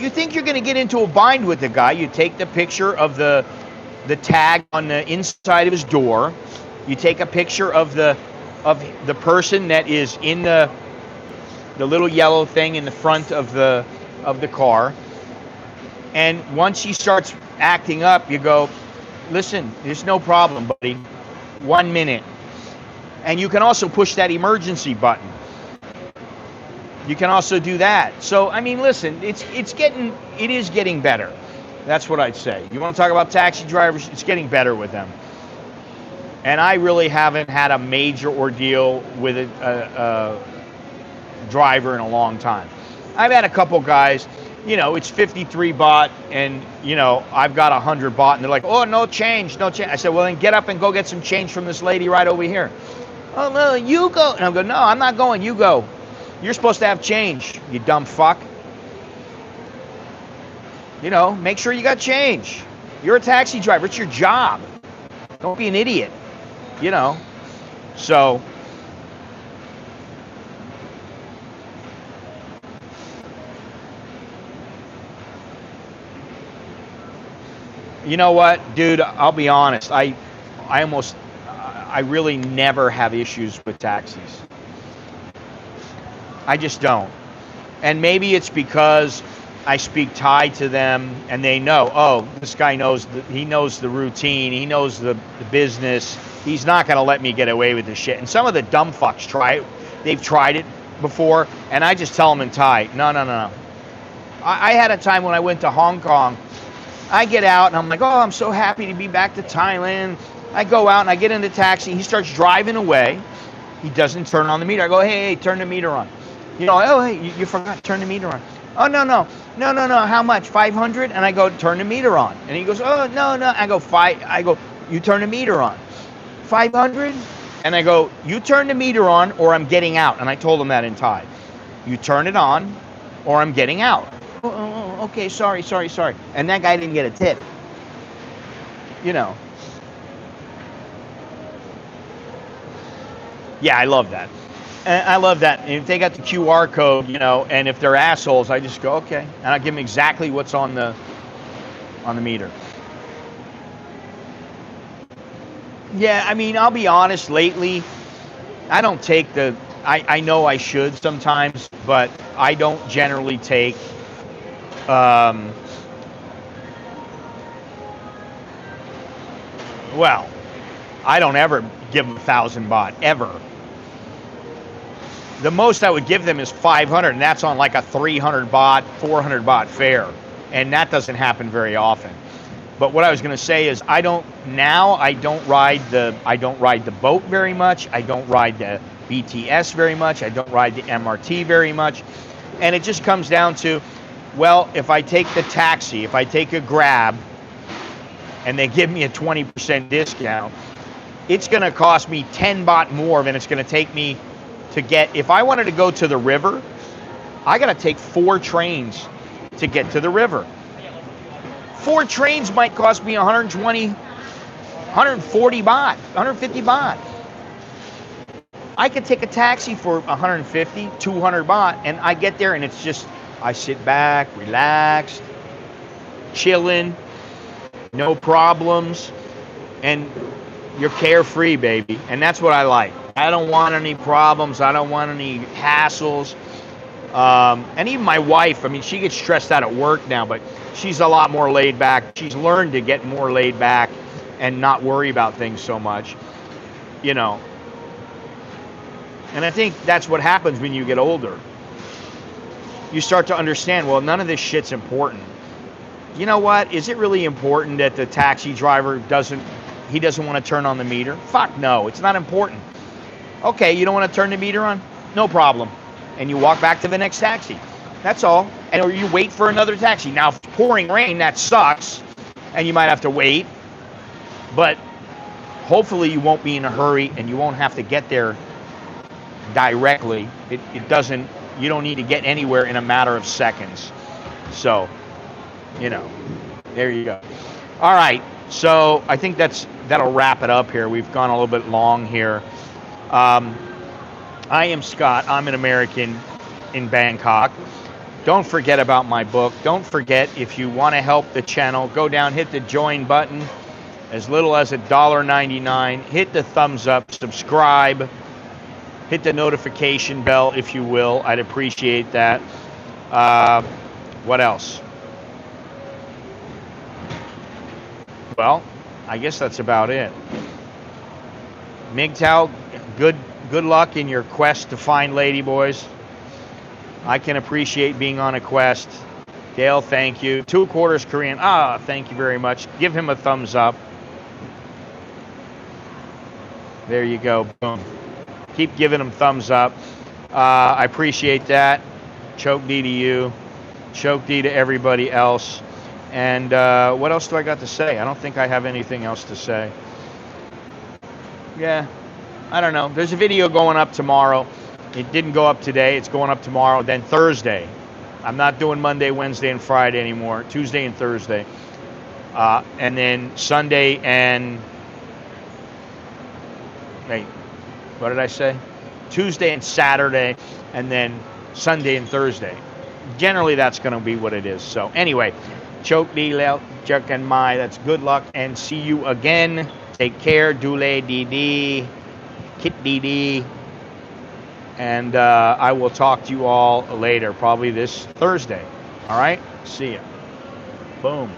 think you're going to get into a bind with the guy, you take the picture of the tag on the inside of his door. You take a picture of the person that is in the little yellow thing in the front of the car. And once he starts acting up, you go, listen, there's no problem, buddy. 1 minute. And you can also push that emergency button. You can also do that. So, I mean, listen, it is getting better. That's what I'd say. You want to talk about taxi drivers? It's getting better with them. And I really haven't had a major ordeal with a driver in a long time. I've had a couple guys, you know, it's 53 baht and, you know, I've got 100 baht and they're like, oh, no change, no change. I said, well, then get up and go get some change from this lady right over here. Oh, no, you go. And I'm going, no, I'm not going, you go. You're supposed to have change, you dumb fuck. You know, make sure you got change. You're a taxi driver, it's your job. Don't be an idiot, you know. So, you know what, dude, I'll be honest, I really never have issues with taxis. I just don't. And maybe it's because I speak Thai to them and they know, oh, this guy knows, he knows the routine, he knows the business, he's not going to let me get away with this shit. And some of the dumb fucks try it, they've tried it before, and I just tell them in Thai, no. I had a time when I went to Hong Kong, I get out and I'm like, oh, I'm so happy to be back to Thailand. I go out and I get in the taxi, he starts driving away, he doesn't turn on the meter. I go, hey, turn the meter on. You know, oh, hey, you forgot to turn the meter on. Oh, no, how much, 500? And I go, turn the meter on. And he goes, oh, no, I go, you turn the meter on. 500? And I go, you turn the meter on or I'm getting out. And I told him that in Thai. You turn it on or I'm getting out. Oh, okay, sorry. And that guy didn't get a tip. You know. Yeah, I love that. And I love that. And if they got the QR code, you know, and if they're assholes, I just go, okay. And I give them exactly what's on the meter. Yeah, I mean, I'll be honest, lately, I don't take I know I should sometimes, but I don't generally take, well, I don't ever give them 1,000 baht, ever. The most I would give them is 500, and that's on like a 300 baht, 400 baht fare, and that doesn't happen very often. But what I was going to say is, I don't ride the boat very much. I don't ride the BTS very much. I don't ride the MRT very much, and it just comes down to, well, if I take the taxi, if I take a Grab, and they give me a 20% discount, it's going to cost me 10 baht more than it's going to take me to get, if I wanted to go to the river, I got to take 4 trains to get to the river. 4 trains might cost me 120, 140 baht, 150 baht. I could take a taxi for 150, 200 baht, and I get there and it's just, I sit back, relaxed, chilling, no problems, and you're carefree, baby. And that's what I like. I don't want any problems. I don't want any hassles. And even my wife, I mean, she gets stressed out at work now, but she's a lot more laid back. She's learned to get more laid back and not worry about things so much, you know. And I think that's what happens when you get older. You start to understand, well, none of this shit's important. You know what? Is it really important that the taxi driver doesn't want to turn on the meter? Fuck no, it's not important. Okay, you don't want to turn the meter on? No problem. And you walk back to the next taxi. That's all. And or you wait for another taxi. Now, if it's pouring rain, that sucks, and you might have to wait. But hopefully you won't be in a hurry and you won't have to get there directly. It doesn't, You don't need to get anywhere in a matter of seconds. So, you know, there you go. All right, so I think that'll wrap it up here. We've gone a little bit long here. I am Scott. I'm an American in Bangkok. Don't forget about my book. Don't forget, if you want to help the channel, go down, hit the join button, as little as $1.99. Hit the thumbs up, subscribe, hit the notification bell, if you will. I'd appreciate that. What else? Well, I guess that's about it. MGTOW, good luck in your quest to find ladyboys. I can appreciate being on a quest. Dale, thank you. 2 quarters Korean. Thank you very much. Give him a thumbs up. There you go. Boom. Keep giving him thumbs up. I appreciate that. Choke D to you. Choke D to everybody else. And what else do I got to say? I don't think I have anything else to say. Yeah, I don't know. There's a video going up tomorrow. It didn't go up today. It's going up tomorrow. Then Thursday. I'm not doing Monday, Wednesday, and Friday anymore. Tuesday and Thursday. And then Sunday and... Wait, what did I say? Tuesday and Saturday, and then Sunday and Thursday. Generally, that's going to be what it is. So anyway, Choke Di Lel Chiang Mai. That's good luck, and see you again. Take care. Dule Didi. Kit Didi. And I will talk to you all later, probably this Thursday. All right? See ya. Boom.